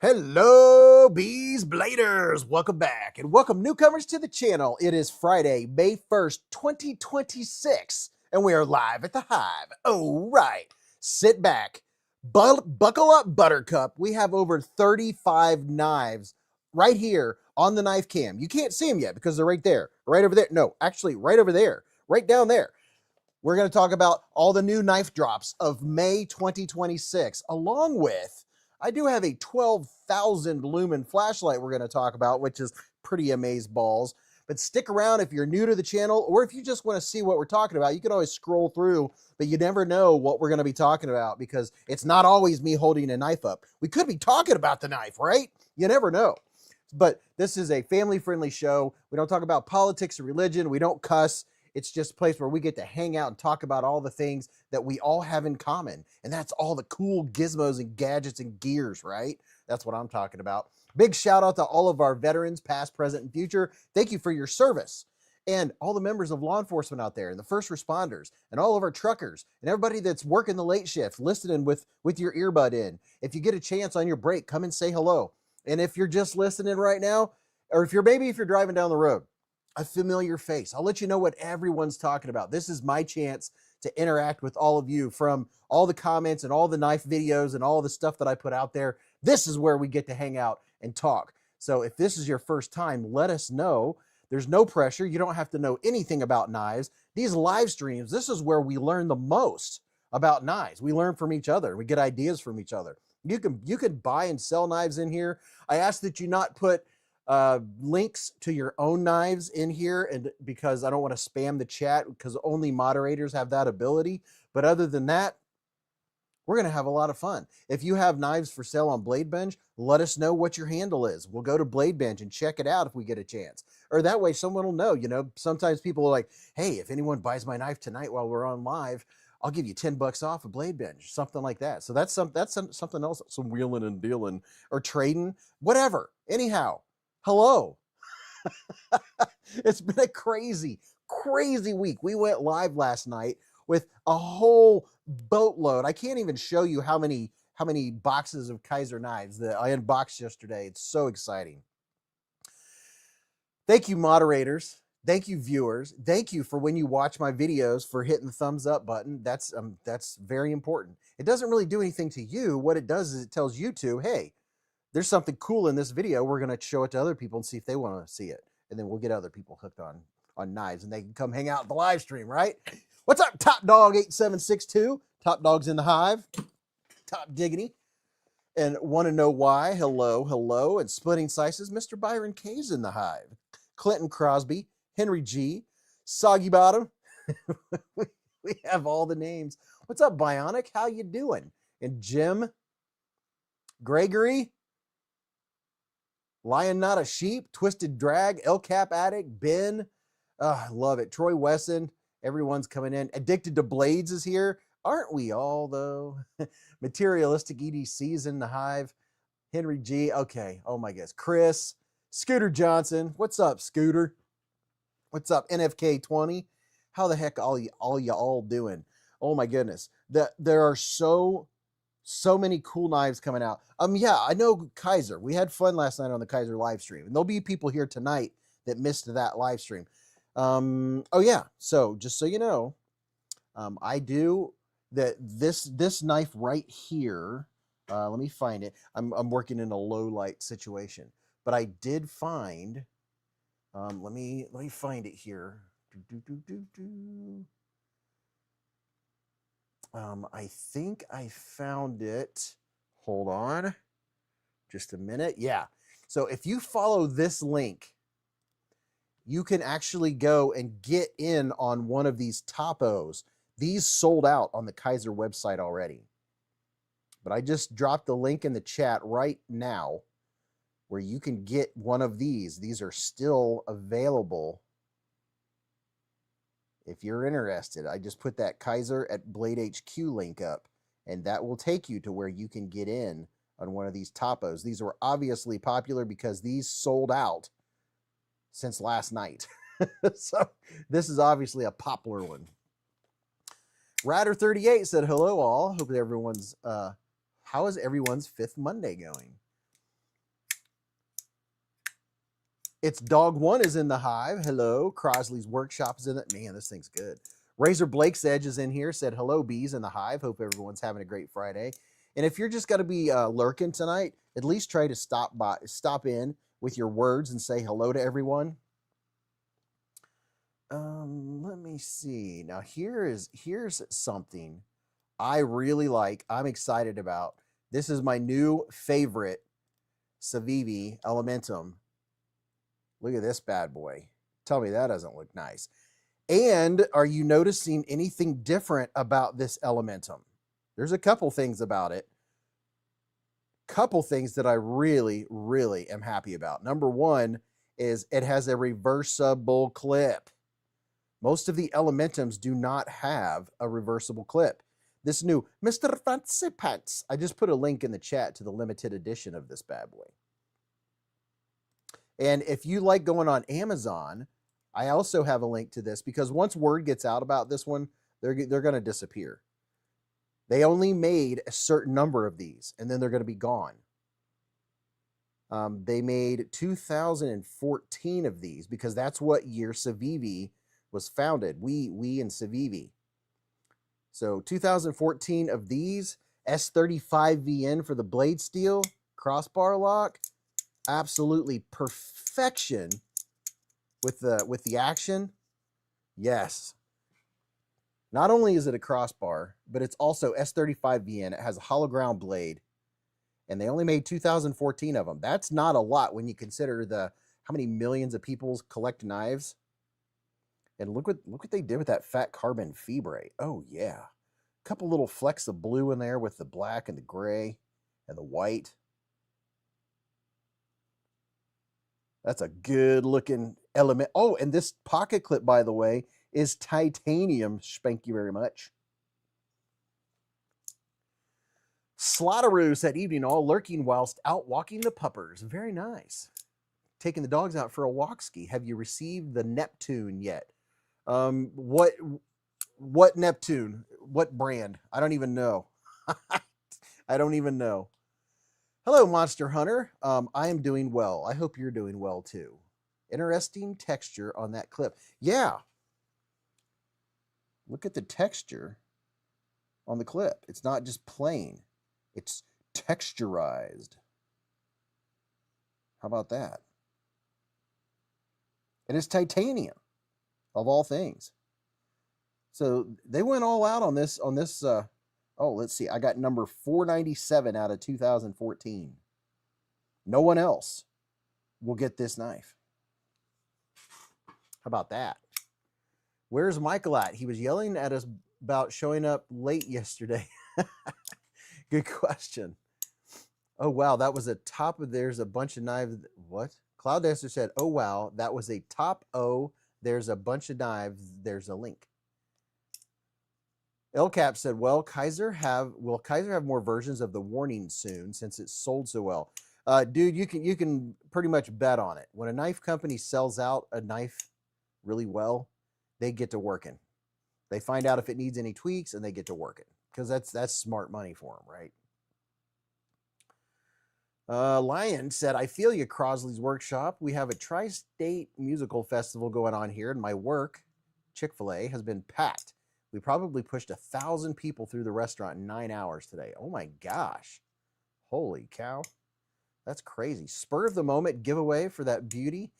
Hello, Beez Bladers. Welcome back and welcome newcomers to the channel. It is Friday, May 1st, 2026, and we are live at the Hive. All right, sit back, buckle up, Buttercup. We have over 35 knives right here on the knife cam. You can't see them yet because they're right there, right over there. No, actually, right over there, right down there. We're going to talk about all the new knife drops of May 2026, along with I do have a 12,000 lumen flashlight we're going to talk about, which is pretty amazeballs. But stick around if you're new to the channel, or if you just want to see what we're talking about. You can always scroll through, but you never know what we're going to be talking about because it's not always me holding a knife up. We could be talking about the knife, right? You never know. But this is a family-friendly show. We don't talk about politics or religion. We don't cuss. It's just a place where we get to hang out and talk about all the things that we all have in common. And that's all the cool gizmos and gadgets and gears, right? That's what I'm talking about. Big shout out to all of our veterans, past, present, and future. Thank you for your service. And all the members of law enforcement out there and the first responders and all of our truckers and everybody that's working the late shift, listening with your earbud in. If you get a chance on your break, come and say hello. And if you're just listening right now, or if you're driving down the road, a familiar face. I'll let you know what everyone's talking about. This is my chance to interact with all of you from all the comments and all the knife videos and all the stuff that I put out there. This is where we get to hang out and talk. So if this is your first time, let us know. There's no pressure. You don't have to know anything about knives. These live streams, this is where we learn the most about knives. We learn from each other. We get ideas from each other. You can buy and sell knives in here. I ask that you not put links to your own knives in here, and because I don't want to spam the chat, because only moderators have that ability. But other than that, we're going to have a lot of fun. If you have knives for sale on Blade Bench, let us know what your handle is. We'll go to Blade Bench and check it out if we get a chance. Or that way someone will know. You know, sometimes people are like, hey, if anyone buys my knife tonight while we're on live, I'll give you $10 off a Blade Bench, something like that. So that's something else, some wheeling and dealing or trading, whatever. Anyhow, hello. It's been a crazy week. We went live last night with a whole boatload. I can't even show you how many boxes of Kaiser knives that I unboxed yesterday. It's so exciting. Thank you, moderators. Thank you, viewers. Thank you for when you watch my videos for hitting the thumbs up button. That's very important. It doesn't really do anything to you. What it does is it tells YouTube, hey, there's something cool in this video. We're going to show it to other people and see if they want to see it. And then we'll get other people hooked on knives and they can come hang out in the live stream, right? What's up, Top Dog 8762? Top Dog's in the Hive. Top Diggity. And want to know why? Hello. And Splitting Slices, Mr. Byron K's in the Hive. Clinton Crosby, Henry G, Soggy Bottom. we have all the names. What's up, Bionic? How you doing? And Jim, Gregory, Lion Not a Sheep, Twisted Drag, El Cap Addict, Ben. I love it. Troy Wesson. Everyone's coming in. Addicted to Blades is here. Aren't we all, though? Materialistic EDC's in the Hive. Henry G. Okay. Oh, my goodness. Chris. Scooter Johnson. What's up, Scooter? What's up, NFK20? How the heck all y'all doing? Oh, my goodness. There are so many cool knives coming out. Yeah, I know Kaiser. We had fun last night on the Kaiser live stream. And there'll be people here tonight that missed that live stream. Oh yeah, so just so you know, I do this knife right here. Let me find it. I'm working in a low light situation, but I did find, let me find it here. I think I found it. Hold on just a minute. Yeah. So if you follow this link, you can actually go and get in on one of these topos. These sold out on the Kaiser website already. But I just dropped the link in the chat right now where you can get one of these. These are still available. If you're interested, I just put that Kaiser at Blade HQ link up, and that will take you to where you can get in on one of these topos. These were obviously popular because these sold out since last night. So this is obviously a popular one. Radder38 said, hello all. Hope everyone's, how is everyone's fifth Monday going? It's Dog One is in the hive. Hello. Crosley's Workshop is in it. Man, this thing's good. Razor Blake's Edge is in here. Said hello, Beez in the hive. Hope everyone's having a great Friday. And if you're just going to be lurking tonight, at least try to stop in with your words and say hello to everyone. Let me see. Now here's something I really like. I'm excited about. This is my new favorite Civivi Elementum. Look at this bad boy. Tell me that doesn't look nice. And are you noticing anything different about this Elementum? There's a couple things about it. Couple things that I really, really am happy about. Number one is it has a reversible clip. Most of the Elementums do not have a reversible clip. This new Mr. Fancy Pants. I just put a link in the chat to the limited edition of this bad boy. And if you like going on Amazon, I also have a link to this because once word gets out about this one, they're going to disappear. They only made a certain number of these, and then they're going to be gone. They made 2014 of these because that's what year Civivi was founded. We and Civivi. So 2014 of these, S35VN for the blade steel, crossbar lock. Absolutely perfection with the action. Yes. Not only is it a crossbar, but it's also S35VN. It has a hollow ground blade, and they only made 2014 of them. That's not a lot when you consider how many millions of people collect knives. And look what they did with that fat carbon fibre. Oh yeah, a couple little flecks of blue in there with the black and the gray and the white. That's a good looking element. Oh, and this pocket clip, by the way, is titanium. Thank you very much. Slaughteroo said, evening all, lurking whilst out walking the puppers. Very nice. Taking the dogs out for a walk ski. Have you received the Neptune yet? What Neptune? What brand? I don't even know. I don't even know. Hello, Monster Hunter. I am doing well. I hope you're doing well too. Interesting texture on that clip. Yeah. Look at the texture on the clip. It's not just plain. It's texturized. How about that? And it's titanium, of all things. So they went all out on this. Oh, let's see. I got number 497 out of 2014. No one else will get this knife. How about that? Where's Michael at? He was yelling at us about showing up late yesterday. Good question. Oh, wow. That was a top of, there's a bunch of knives. What? Cloud Dancer said, oh, wow. That was a top O. There's a bunch of knives. There's a link. LCAP said, well, will Kaiser have more versions of the warning soon since it's sold so well? Dude, you can pretty much bet on it. When a knife company sells out a knife really well, they get to working. They find out if it needs any tweaks and they get to working because that's smart money for them, right? Lion said, I feel you, Crosley's Workshop. We have a tri-state musical festival going on here, and my work, Chick-fil-A, has been packed. We probably pushed 1,000 people through the restaurant in 9 hours today. Oh my gosh. Holy cow. That's crazy. Spur of the moment giveaway for that beauty.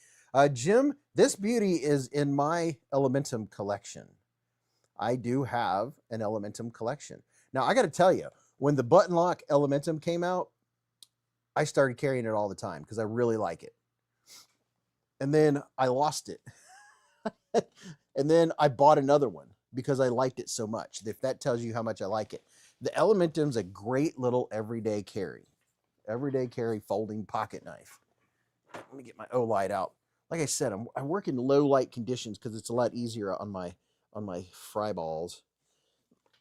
Jim, this beauty is in my Elementum collection. I do have an Elementum collection. Now, I got to tell you, when the button lock Elementum came out, I started carrying it all the time because I really like it. And then I lost it. And then I bought another one because I liked it so much. If that tells you how much I like it. The Elementum's a great little everyday carry. Everyday carry folding pocket knife. Let me get my O-light out. Like I said, I work in low light conditions because it's a lot easier on my fry balls.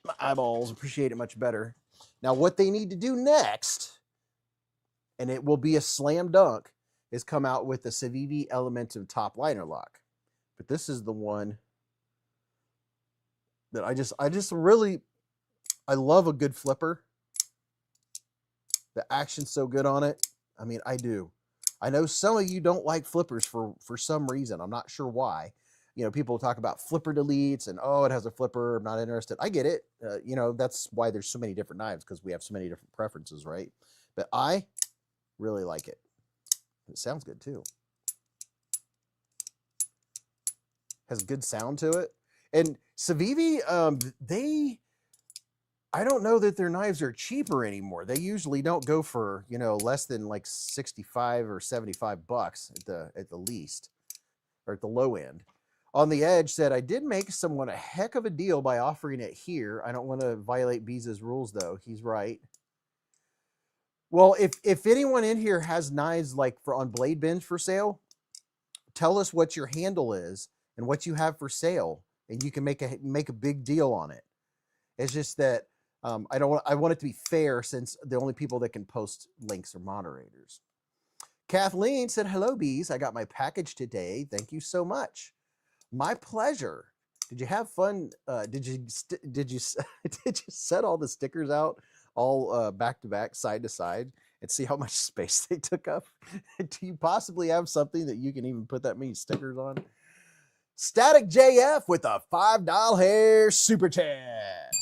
My eyeballs appreciate it much better. Now, what they need to do next, and it will be a slam dunk, is come out with the Civivi Elementum top liner lock. But this is the one that I love a good flipper. The action's so good on it. I mean, I do. I know some of you don't like flippers for some reason. I'm not sure why. You know, people talk about flipper deletes and, oh, it has a flipper, I'm not interested. I get it. You know, that's why there's so many different knives, because we have so many different preferences, right? But I really like it. It sounds good too. Has good sound to it. And Civivi, I don't know that their knives are cheaper anymore. They usually don't go for, you know, less than like 65 or 75 bucks at the least, or at the low end. On the Edge said, I did make someone a heck of a deal by offering it here. I don't want to violate Beez's rules though. He's right. Well, if anyone in here has knives like on Blade Binge for sale, tell us what your handle is and what you have for sale, and you can make a big deal on it. It's just that I want it to be fair, since the only people that can post links are moderators. Kathleen said, hello, Beez. I got my package today. Thank you so much. My pleasure. Did you have fun? Did you set all the stickers out all back to back, side to side, and see how much space they took up? Do you possibly have something that you can even put that many stickers on? Static JF with a $5 super chat.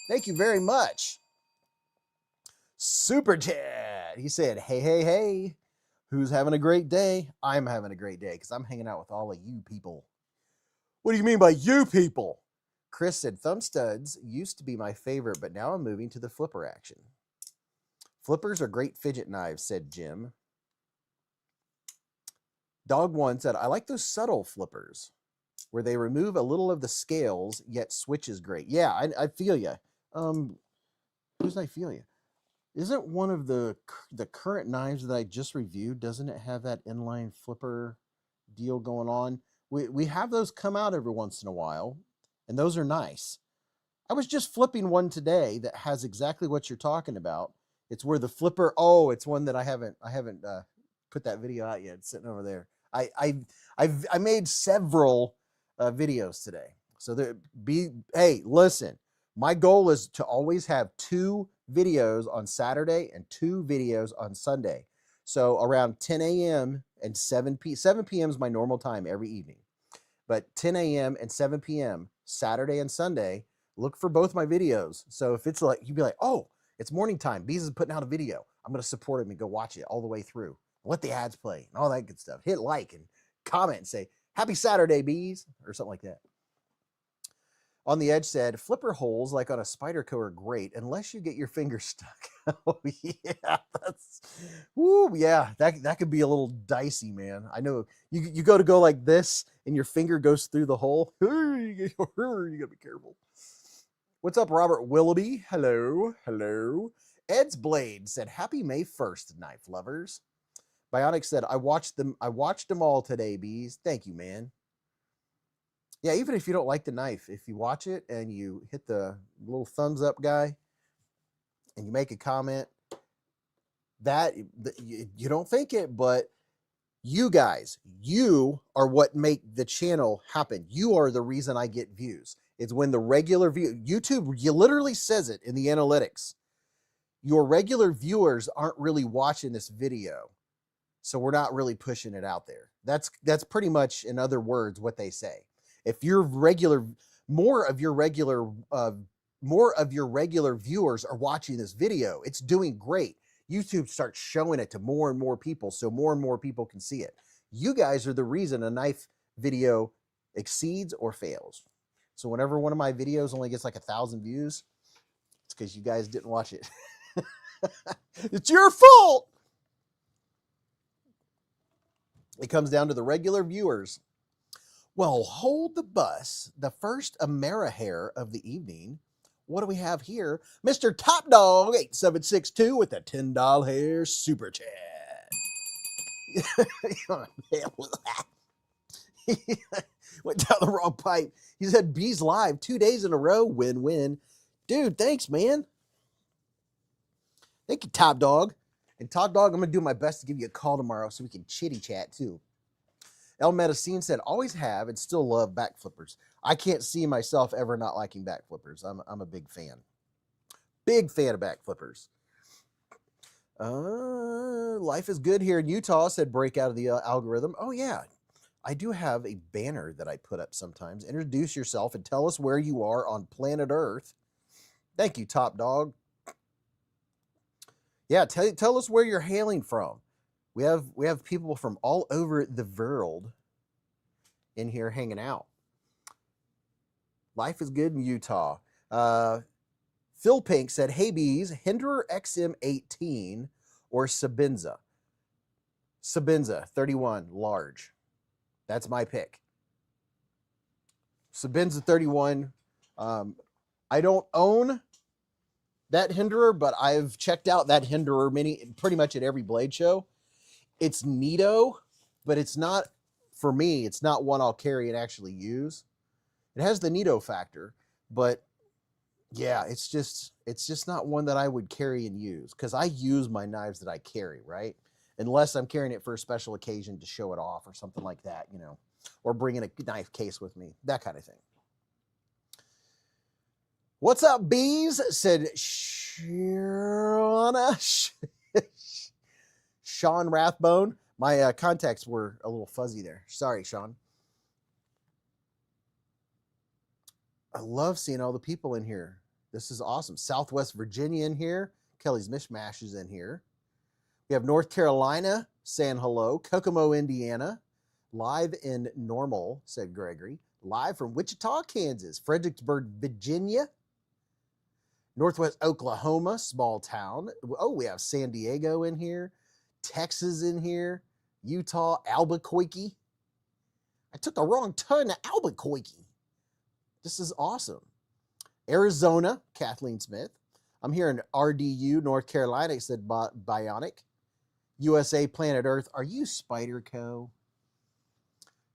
Thank you very much. Super chat. He said, hey, hey, hey. Who's having a great day? I'm having a great day because I'm hanging out with all of you people. What do you mean by you people? Chris said, thumb studs used to be my favorite, but now I'm moving to the flipper action. Flippers are great fidget knives, said Jim. Dog One said, I like those subtle flippers where they remove a little of the scales, yet switch is great. Yeah, I feel you. Who's I feel you? Isn't one of the current knives that I just reviewed, doesn't it have that inline flipper deal going on? We have those come out every once in a while, and those are nice. I was just flipping one today that has exactly what you're talking about. It's where the flipper, oh, it's one that I haven't put that video out yet. It's sitting over there. I made several videos today. So hey, listen, my goal is to always have 2 videos on Saturday and 2 videos on Sunday. So around 10 a.m. and 7 p.m. is my normal time every evening. But 10 a.m. and 7 p.m. Saturday and Sunday, look for both my videos. So if it's like, you'd be like, oh, it's morning time, Beez is putting out a video, I'm going to support him and go watch it all the way through. Let the ads play and all that good stuff. Hit like and comment and say, happy Saturday, Beez, or something like that. On the Edge said, flipper holes like on a Spyderco are great unless you get your finger stuck. Oh, yeah, that could be a little dicey, man. I know you go like this and your finger goes through the hole. You gotta be careful. What's up, Robert Willoughby? Hello, hello. Ed's Blade said, happy May 1st, knife lovers. Bionic said, I watched them all today, Beez. Thank you, man. Yeah, even if you don't like the knife, if you watch it and you hit the little thumbs up guy and you make a comment, that you don't think it, but you guys, you are what make the channel happen. You are the reason I get views. It's when the regular YouTube, you literally says it in the analytics. Your regular viewers aren't really watching this video, so we're not really pushing it out there. That's pretty much, in other words, what they say. If more of your regular viewers are watching this video, it's doing great. YouTube starts showing it to more and more people, so more and more people can see it. You guys are the reason a knife video exceeds or fails. So whenever one of my videos only gets like 1,000 views, it's because you guys didn't watch it. It's your fault. It comes down to the regular viewers. Well, hold the bus. The first Amerihair of the evening. What do we have here? Mr. Top Dog 8762 with a $10 super chat. Went down the wrong pipe. He said, Beez live 2 days in a row. Win-win. Dude, thanks, man. Thank you, Top Dog. And Top Dog, I'm going to do my best to give you a call tomorrow so we can chitty chat too. El Medicine said, always have and still love back flippers. I can't see myself ever not liking back flippers. I'm a big fan. Big fan of back flippers. Life is good here in Utah, said break out of the algorithm. Oh, yeah. I do have a banner that I put up sometimes. Introduce yourself and tell us where you are on planet Earth. Thank you, Top Dog. Yeah, tell us where you're hailing from. We have people from all over the world in here hanging out. Life is good in Utah. Phil Pink said, hey, Beez, Hinderer XM18 or Sabinza? Sabinza, 31, large. That's my pick. Sabinza 31. I don't own that Hinderer, but I've checked out that Hinderer pretty much at every blade show. It's neato, but it's not, for me, it's not one I'll carry and actually use. It has the neato factor, but yeah, it's just not one that I would carry and use, because I use my knives that I carry, right? Unless I'm carrying it for a special occasion to show it off or something like that, you know, or bringing a knife case with me, that kind of thing. What's up, Beez? Said Sean Rathbone. My contacts were a little fuzzy there. Sorry, Sean. I love seeing all the people in here. This is awesome. Southwest Virginia in here. Kelly's Mishmash is in here. We have North Carolina saying hello. Kokomo, Indiana. Live in Normal, said Gregory. Live from Wichita, Kansas. Fredericksburg, Virginia. Northwest Oklahoma, small town. Oh, we have San Diego in here. Texas in here. Utah, Albuquerque. I took a wrong turn to Albuquerque. This is awesome. Arizona, Kathleen Smith. I'm here in RDU, North Carolina, said Bionic. USA, Planet Earth. Are you Spider Co?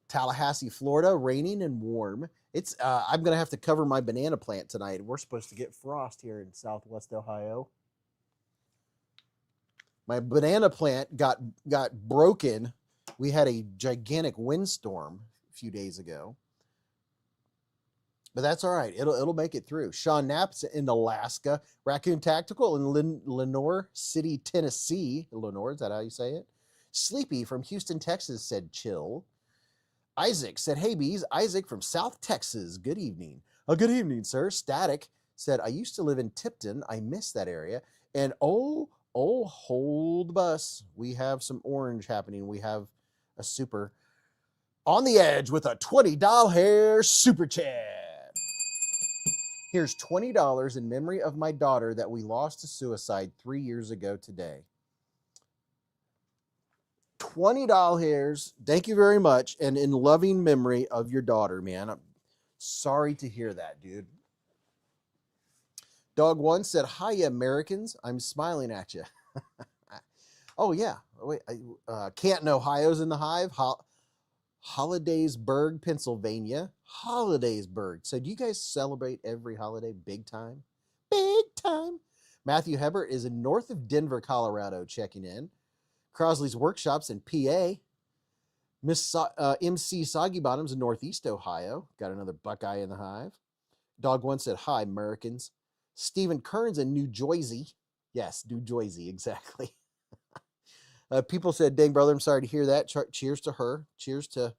Tallahassee, Florida, raining and warm. It's I'm gonna have to cover my banana plant tonight. We're supposed to get frost here in Southwest Ohio. My banana plant got broken. We had a gigantic windstorm a few days ago. But that's all right. It'll make it through. Sean Knapp's in Alaska. Raccoon Tactical in Lenoir City, Tennessee. Lenoir, is that how you say it? Sleepy from Houston, Texas said chill. Isaac said, hey, Beez. Isaac from South Texas. Good evening. Good evening, sir. Static said, I used to live in Tipton. I miss that area. And oh, hold the bus. We have some orange happening. We have a super on the edge with a $20 hair super chat. Here's $20 in memory of my daughter that we lost to suicide 3 years ago today. $20 hairs. Thank you very much. And in loving memory of your daughter, man. I'm sorry to hear that, dude. Dog One said, hi, Americans. I'm smiling at you. Oh, yeah. Wait, Canton, Ohio's in the hive. Hollidaysburg, Pennsylvania. Hollidaysburg. So do you guys celebrate every holiday big time? Big time. Matthew Hebert is in north of Denver, Colorado, checking in. Crosley's Workshops in PA. MC Soggy Bottoms in Northeast Ohio. Got another Buckeye in the hive. Dog One said, hi, Americans. Stephen Kearns in New Jersey. Yes, New Jersey, exactly. People said, dang, brother, I'm sorry to hear that. Cheers to her. Cheers to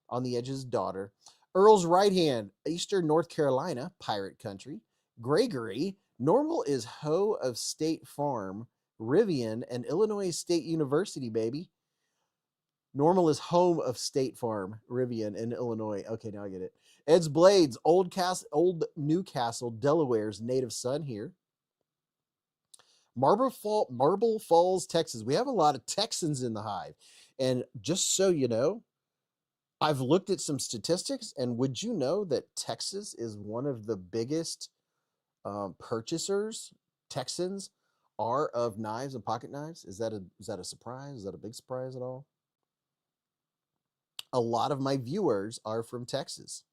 On the Edge's daughter. Earl's Right Hand, Eastern North Carolina, pirate country. Gregory, Normal is hoe of State Farm, Rivian, and Illinois State University, baby. Normal is home of State Farm, Rivian, and Illinois. Okay, now I get it. Ed's Blades, Old Newcastle, Delaware's native son here. Marble Falls, Texas. We have a lot of Texans in the hive. And just so you know, I've looked at some statistics, and would you know that Texas is one of the biggest purchasers, Texans, are of knives and pocket knives? Is that a surprise? Is that a big surprise at all? A lot of my viewers are from Texas.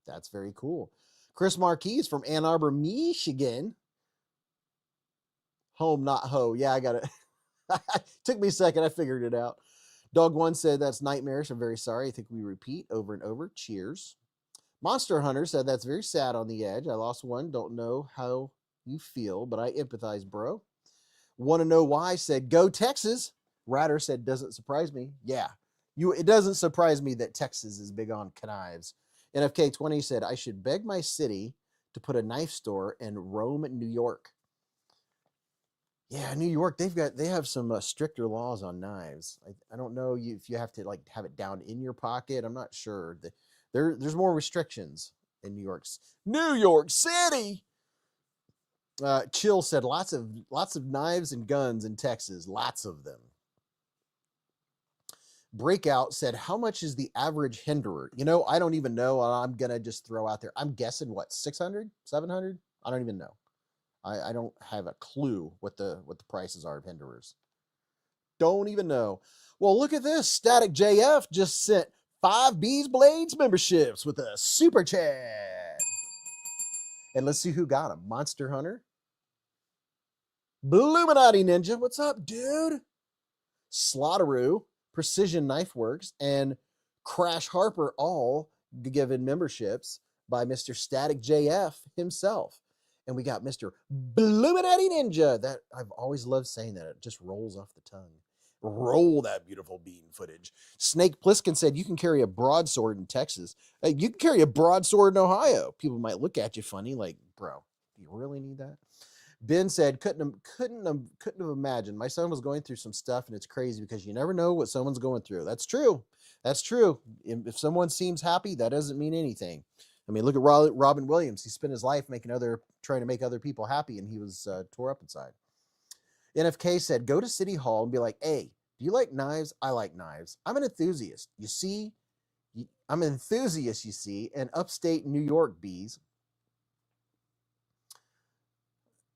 That's very cool. Chris Marquis from Ann Arbor, Michigan. Home, not hoe. Yeah, I got it. Took me a second. I figured it out. Dog One said, that's nightmarish. I'm very sorry. I think we repeat over and over. Cheers. Monster Hunter said, that's very sad on the edge. I lost one. Don't know how you feel, but I empathize, bro. Want to know why? Said, go Texas. Ryder said, doesn't surprise me. Yeah, it doesn't surprise me that Texas is big on knives. NFK20 said, I should beg my city to put a knife store in Rome, New York. Yeah, New York, they have some stricter laws on knives. I don't know if you have to like have it down in your pocket. I'm not sure. There's more restrictions in New York City. Chill said lots of knives and guns in Texas, lots of them. Breakout said, how much is the average hinderer? You know, I don't even know. I'm gonna just throw out there. I'm guessing what, 600, 700? I don't even know. I don't have a clue what the prices are of hinderers. Don't even know. Well, look at this. Static JF just sent 5 beezblades memberships with a super chat. And let's see who got them. Monster Hunter, Bluminati Ninja, what's up, dude? Slaughteroo, Precision Knife Works, and Crash Harper, all given memberships by Mr. Static JF himself. And we got Mr. Bluminati Ninja. That I've always loved saying that. It just rolls off the tongue. Roll that beautiful bean footage. Snake Pliskin said, you can carry a broadsword in Texas. You can carry a broadsword in Ohio. People might look at you funny, like, bro, do you really need that? Ben said, couldn't have imagined. My son was going through some stuff, and it's crazy because you never know what someone's going through. That's true. That's true. If someone seems happy, that doesn't mean anything. I mean, look at Robin Williams. He spent his life trying to make other people happy, and he was tore up inside. NFK said, go to City Hall and be like, hey, do you like knives? I like knives. I'm an enthusiast. You see? I'm an enthusiast, you see, in upstate New York, Beez.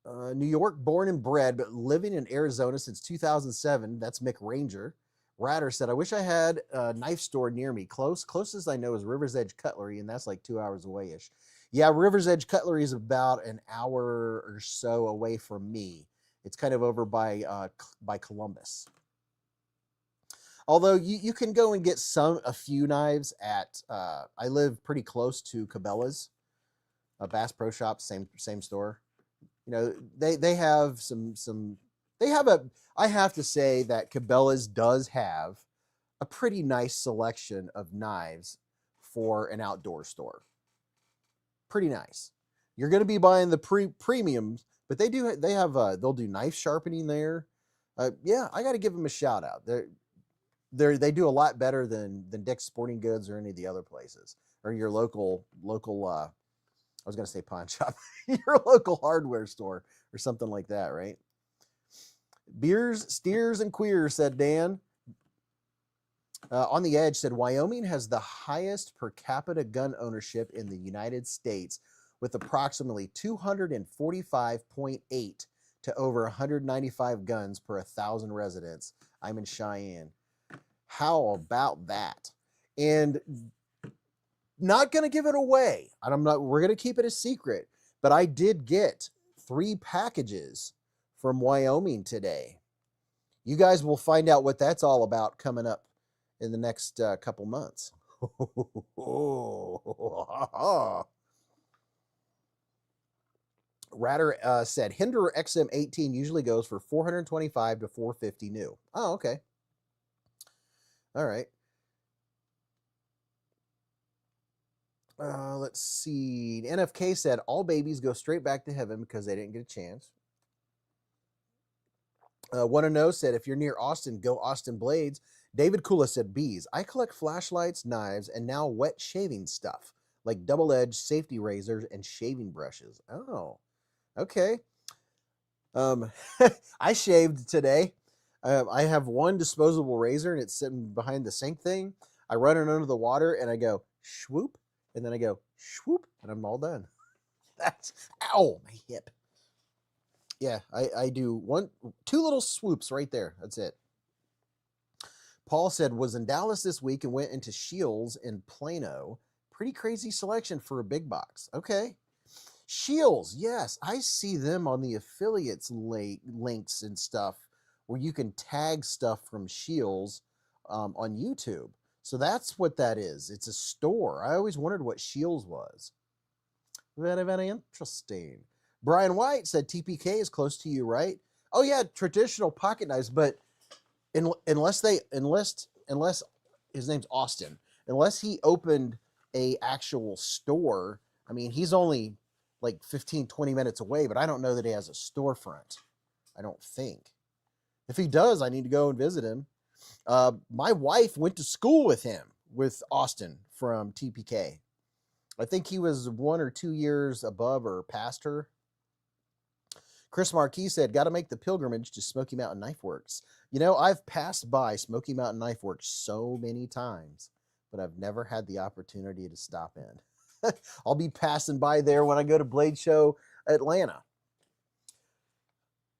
New York born and bred, but living in Arizona since 2007. That's Mick Ranger. Ratter said, I wish I had a knife store near me. Closest I know is River's Edge Cutlery, and that's like 2 hours away-ish. Yeah, River's Edge Cutlery is about an hour or so away from me. It's kind of over by Columbus. Although you can go and get a few knives at, I live pretty close to Cabela's, Bass Pro Shop, same store. You know, they have I have to say that Cabela's does have a pretty nice selection of knives for an outdoor store. Pretty nice. You're going to be buying the premiums, but they'll do knife sharpening there. Yeah, I got to give them a shout out. They do a lot better than Dick's Sporting Goods or any of the other places, or your local I was going to say pawn shop, your local hardware store or something like that, right? Beers, steers, and queers, said Dan. On the Edge said, Wyoming has the highest per capita gun ownership in the United States with approximately 245.8 to over 195 guns per 1,000 residents. I'm in Cheyenne. How about that? And not going to give it away. We're going to keep it a secret, but I did get 3 packages from Wyoming today. You guys will find out what that's all about coming up in the next couple months. Ratter said, Hinderer XM18 usually goes for $425 to $450 new. Oh, okay. All right. Let's see. NFK said, all babies go straight back to heaven because they didn't get a chance. Want to know said, if you're near Austin, go Austin Blades. David Kula said, Beez, I collect flashlights, knives, and now wet shaving stuff, like double-edged safety razors and shaving brushes. Oh, okay. I shaved today. I have one disposable razor, and it's sitting behind the sink thing. I run it under the water, and I go, swoop. And then I go, swoop, and I'm all done. Ow, my hip. Yeah, I do 2 little swoops right there. That's it. Paul said, was in Dallas this week and went into Shields in Plano. Pretty crazy selection for a big box. Okay. Shields, yes. I see them on the affiliates links and stuff where you can tag stuff from Shields on YouTube. So that's what that is. It's a store. I always wondered what Shields was. Very, very interesting. Brian White said TPK is close to you, right? Oh yeah, traditional pocket knives, but unless his name's Austin, unless he opened a actual store, I mean, he's only like 15, 20 minutes away, but I don't know that he has a storefront. I don't think. If he does, I need to go and visit him. My wife went to school with him, with Austin from TPK. I think he was 1 or 2 years above or past her. Chris Marquis said, got to make the pilgrimage to Smoky Mountain Knife Works. You know, I've passed by Smoky Mountain Knife Works so many times, but I've never had the opportunity to stop in. I'll be passing by there when I go to Blade Show Atlanta.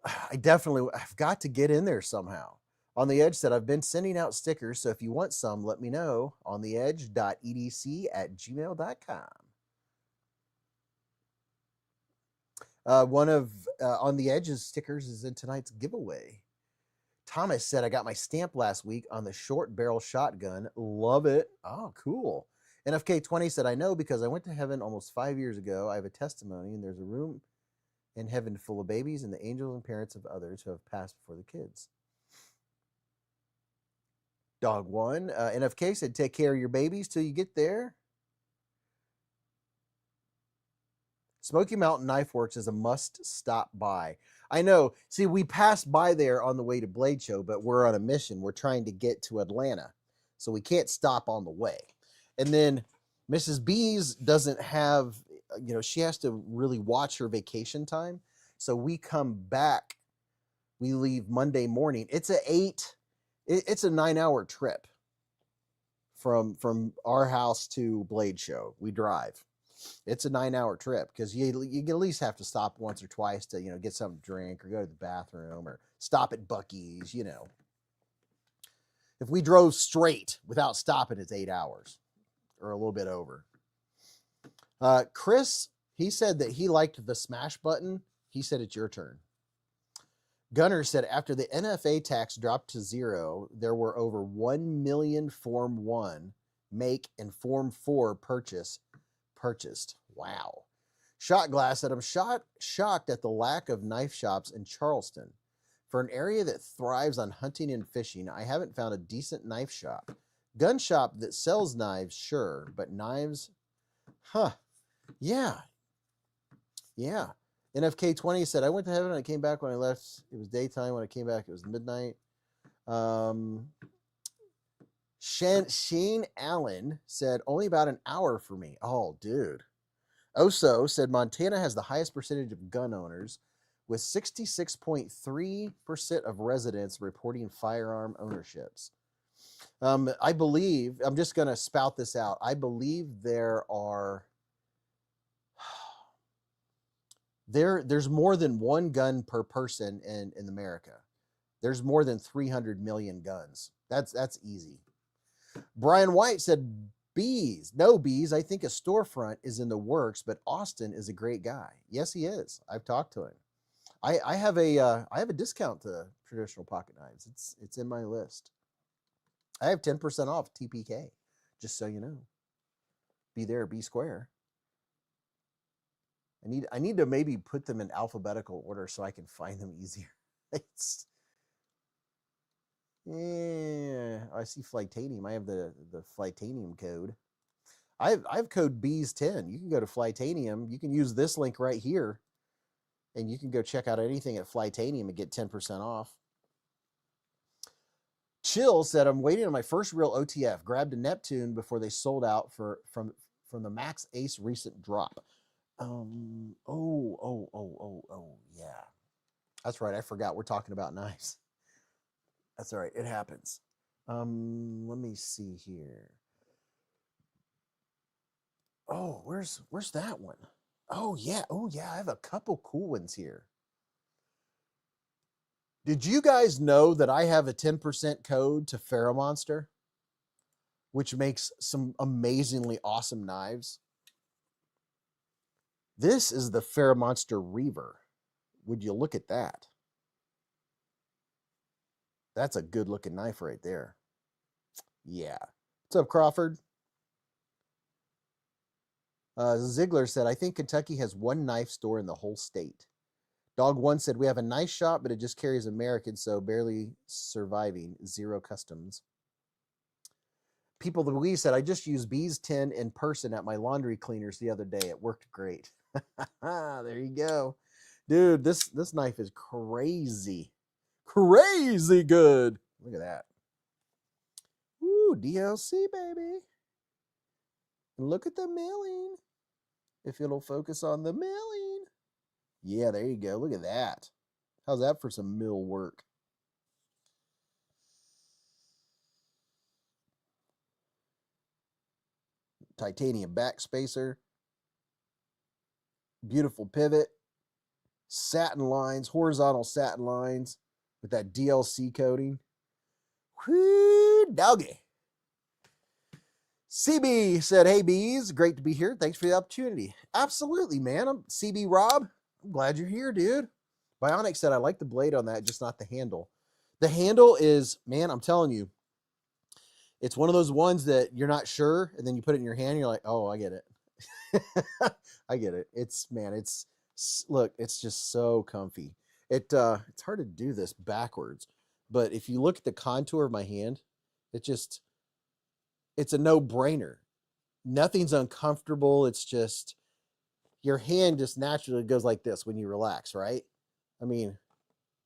I've got to get in there somehow. On the Edge said, I've been sending out stickers, so if you want some, let me know. ontheedge.edc@gmail.com. One of On the Edge's stickers is in tonight's giveaway. Thomas said, I got my stamp last week on the short barrel shotgun. Love it. Oh, cool. NFK20 said, I know because I went to heaven almost 5 years ago. I have a testimony, and there's a room in heaven full of babies and the angels and parents of others who have passed before the kids. Dog one. NFK said, take care of your babies till you get there. Smoky Mountain Knife Works is a must stop by. I know. See, we passed by there on the way to Blade Show, but we're on a mission. We're trying to get to Atlanta, so we can't stop on the way. And then Mrs. Beez doesn't have, she has to really watch her vacation time. So we come back. We leave Monday morning. It's a 9-hour trip from our house to Blade Show. We drive. It's a 9-hour trip because you at least have to stop once or twice to, get something to drink or go to the bathroom or stop at Buc-ee's, If we drove straight without stopping, it's 8 hours or a little bit over. Chris, he said that he liked the smash button. He said it's your turn. Gunner said after the NFA tax dropped to 0, there were over 1 million Form 1 make and Form 4 purchased. Wow. Shot Glass said, I'm shocked at the lack of knife shops in Charleston. For an area that thrives on hunting and fishing, I haven't found a decent knife shop. Gun shop that sells knives, sure, but knives, yeah. NFK20 said, I went to heaven and I came back when I left. It was daytime. When I came back, it was midnight. Shane Allen said, only about an hour for me. Oh, dude. Oso said, Montana has the highest percentage of gun owners, with 66.3% of residents reporting firearm ownerships. I believe, I'm just going to spout this out. I believe there's more than one gun per person in America. There's more than 300 million guns. That's easy. Brian White said, Beez. No, Beez. I think a storefront is in the works, but Austin is a great guy. Yes, he is. I've talked to him. I have a discount to traditional pocket knives. It's in my list. I have 10% off TPK, just so you know. Be there, be square. I need to maybe put them in alphabetical order so I can find them easier. Yeah, I see Flightanium. I have the Flightanium code. I have code Beez10. You can go to Flightanium. You can use this link right here, and you can go check out anything at Flightanium and get 10% off. Chill said, I'm waiting on my first real OTF. Grabbed a Neptune before they sold out from the Max Ace recent drop. Yeah. That's right. I forgot we're talking about knives. That's all right. It happens. Let me see here. Oh, where's that one? Oh yeah. I have a couple cool ones here. Did you guys know that I have a 10% code to Pharaoh Monster, which makes some amazingly awesome knives? This is the Pharaoh Monster Reaver. Would you look at that? That's a good looking knife right there. Yeah. What's up, Crawford? Ziegler said, I think Kentucky has one knife store in the whole state. Dog1 said, we have a nice shop, but it just carries American, so barely surviving. 0 customs. People the Louise said, I just used Beez 10 in person at my laundry cleaners the other day. It worked great. There you go. Dude, this knife is crazy. Crazy good. Look at that. Ooh, DLC, baby. And look at the milling. If it'll focus on the milling. Yeah, there you go. Look at that. How's that for some mill work? Titanium back spacer. Beautiful pivot. Satin lines, horizontal satin lines with that DLC coating. Whoo, doggy. CB said, hey, Beez, great to be here. Thanks for the opportunity. Absolutely, man. I'm CB Rob. I'm glad you're here, dude. Bionic said, I like the blade on that, just not the handle. The handle is, man, I'm telling you, it's one of those ones that you're not sure, and then you put it in your hand, and you're like, oh, I get it. I get it. Look, it's just so comfy. It's hard to do this backwards, but if you look at the contour of my hand, it's a no-brainer. Nothing's uncomfortable. It's just, your hand just naturally goes like this when you relax, right? I mean,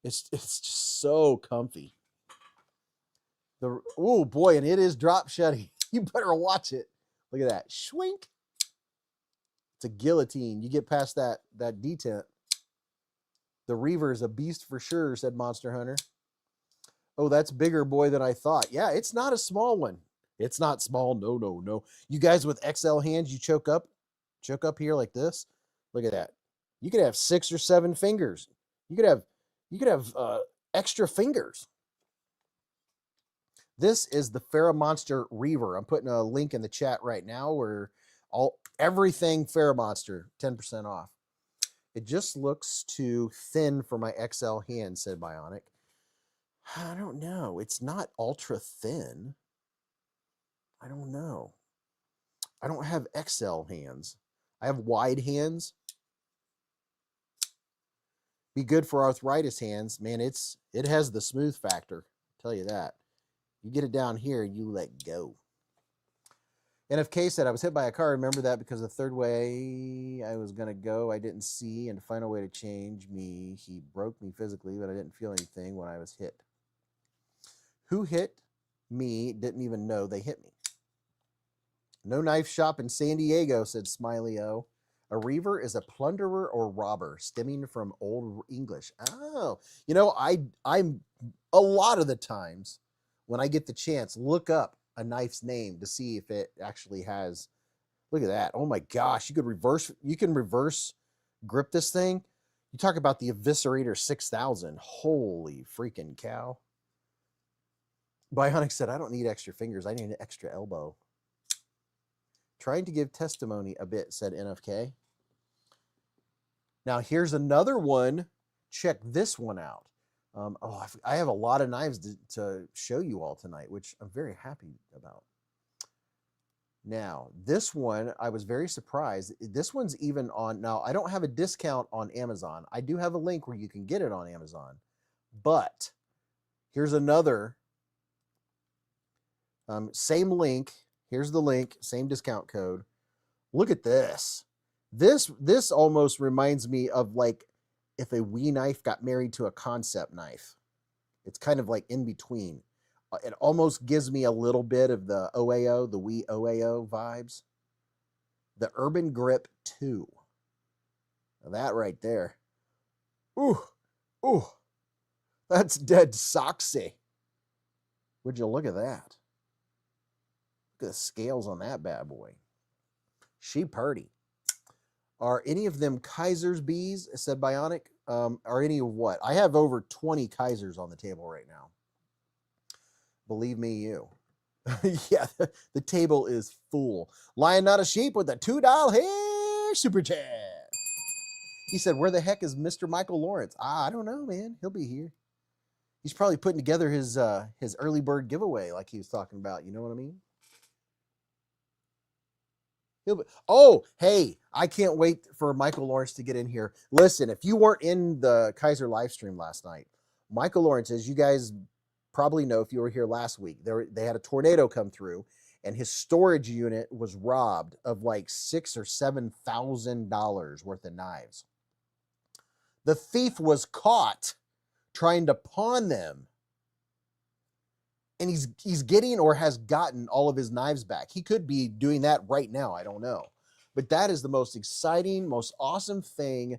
it's just so comfy. Oh boy, and it is drop shutting. You better watch it. Look at that. Schwink. It's a guillotine. You get past that detent. The Reaver is a beast for sure, said Monster Hunter. Oh, that's bigger, boy, than I thought. Yeah, it's not a small one. It's not small. No, no, no. You guys with XL hands, you choke up here like this. Look at that. You could have 6 or 7 fingers. You could have extra fingers. This is the Pharaoh Monster Reaver. I'm putting a link in the chat right now where everything Pharaoh Monster, 10% off. It just looks too thin for my XL hand, said Bionic. I don't know. It's not ultra thin. I don't know. I don't have XL hands. I have wide hands. Be good for arthritis hands. Man, it has the smooth factor. I'll tell you that. You get it down here, you let go. NFK said, I was hit by a car. Remember that because the third way I was going to go, I didn't see, and to find a way to change me, he broke me physically, but I didn't feel anything when I was hit. Who hit me didn't even know they hit me. No knife shop in San Diego, said Smiley O. A reaver is a plunderer or robber, stemming from Old English. Oh, you know, I'm a lot of the times when I get the chance, look up a knife's name to see if it actually has. Look at that. Oh my gosh, you can reverse grip this thing. You talk about the Eviscerator 6000. Holy freaking cow. Bionic said, I don't need extra fingers. I need an extra elbow. Trying to give testimony a bit, said NFK. Now here's another one. Check this one out. I have a lot of knives to show you all tonight, which I'm very happy about. Now, this one, I was very surprised. This one's even on, now I don't have a discount on Amazon. I do have a link where you can get it on Amazon. But here's another, same link. Here's the link, same discount code. Look at this. This almost reminds me of like if a Wii knife got married to a concept knife. It's kind of like in between. It almost gives me a little bit of the OAO, the Wii OAO vibes. The Urban Grip 2. Now that right there. Ooh, ooh. That's dead soxy. Would you look at that? Look at the scales on that bad boy. She purty. Are any of them Kaisers Beez, said Bionic? Are any of what? I have over 20 Kaisers on the table right now. Believe me, you. Yeah, the table is full. Lion Not a Sheep with a $2 hair super chat. He said, where the heck is Mr. Michael Lawrence? I don't know, man. He'll be here. He's probably putting together his early bird giveaway like he was talking about. You know what I mean? Oh, hey, I can't wait for Michael Lawrence to get in here. Listen, if you weren't in the Kaiser live stream last night, Michael Lawrence, as you guys probably know if you were here last week, they had a tornado come through and his storage unit was robbed of like $6,000 or $7,000 worth of knives. The thief was caught trying to pawn them. And he's getting or has gotten all of his knives back. He could be doing that right now. I don't know. But that is the most exciting, most awesome thing.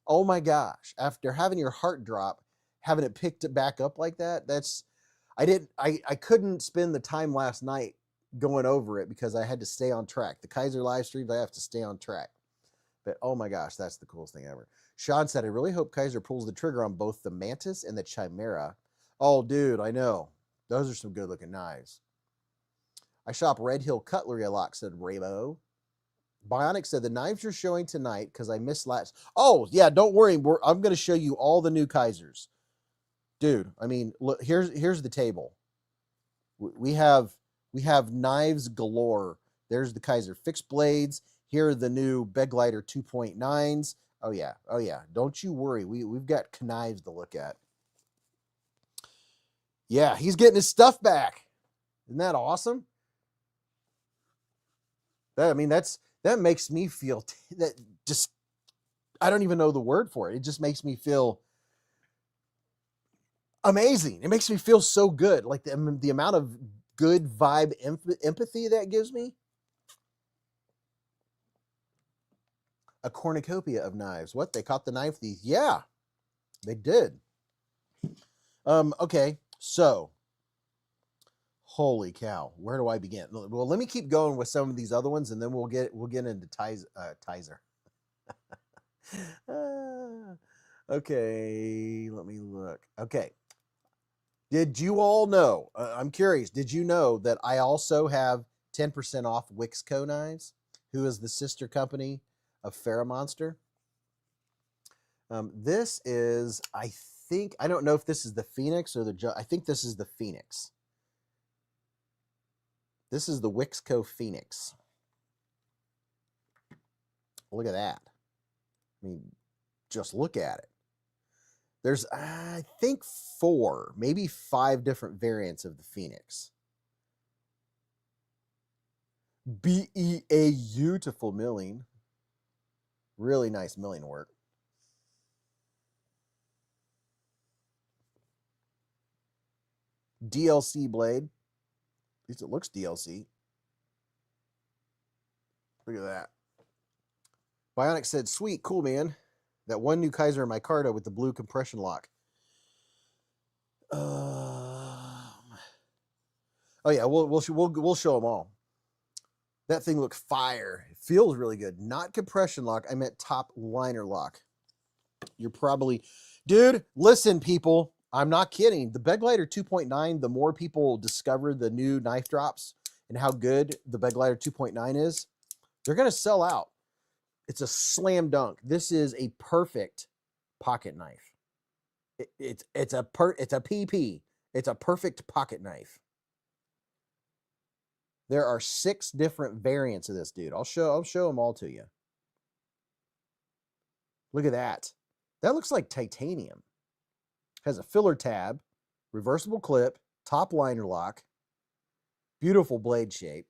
Oh my gosh. After having your heart drop, having it picked back up like that, I couldn't spend the time last night going over it because I had to stay on track. The Kaiser live streams, I have to stay on track. But oh my gosh, that's the coolest thing ever. Sean said, I really hope Kaiser pulls the trigger on both the Mantis and the Chimera. Oh, dude, I know. Those are some good looking knives. I shop Red Hill Cutlery a lot, said Rabo. Bionic said the knives you're showing tonight because I missed last. Oh, yeah, don't worry. I'm going to show you all the new Kaisers. Dude, I mean, look, here's the table. We have knives galore. There's the Kaiser fixed blades. Here are the new Beglider 2.9s. Oh yeah. Don't you worry. We've got knives to look at. Yeah, he's getting his stuff back. Isn't that awesome? That makes me feel that just, I don't even know the word for it. It just makes me feel amazing. It makes me feel so good. Like the amount of good vibe empathy that gives me. A cornucopia of knives. What? They caught the knife thief? Yeah, they did. Okay, so holy cow, where do I begin? Well, let me keep going with some of these other ones, and then we'll get into Kaiser. Okay, let me look. Okay, did you all know? I'm curious. Did you know that I also have 10% off Wixco Knives, who is the sister company of Pharaoh Monster? This is, I don't know if this is the Phoenix or I think this is the Phoenix. This is the Wixco Phoenix. Look at that. I mean, just look at it. There's, I think 4, maybe 5 different variants of the Phoenix. Beautiful milling. Really nice milling work. DLC blade. At least it looks DLC. Look at that. Bionic said, sweet, cool, man. That one new Kaiser micarta with the blue compression lock. Oh yeah, we'll show them all. That thing looks fire. It feels really good. Not compression lock. I meant top liner lock. You're probably, dude, listen, people. I'm not kidding. The Beglider 2.9, the more people discover the new knife drops and how good the Beglider 2.9 is, they're going to sell out. It's a slam dunk. This is a perfect pocket knife. It's a PP. It's a perfect pocket knife. There are 6 different variants of this, dude. I'll show them all to you. Look at that. That looks like titanium. Has a filler tab, reversible clip, top liner lock, beautiful blade shape.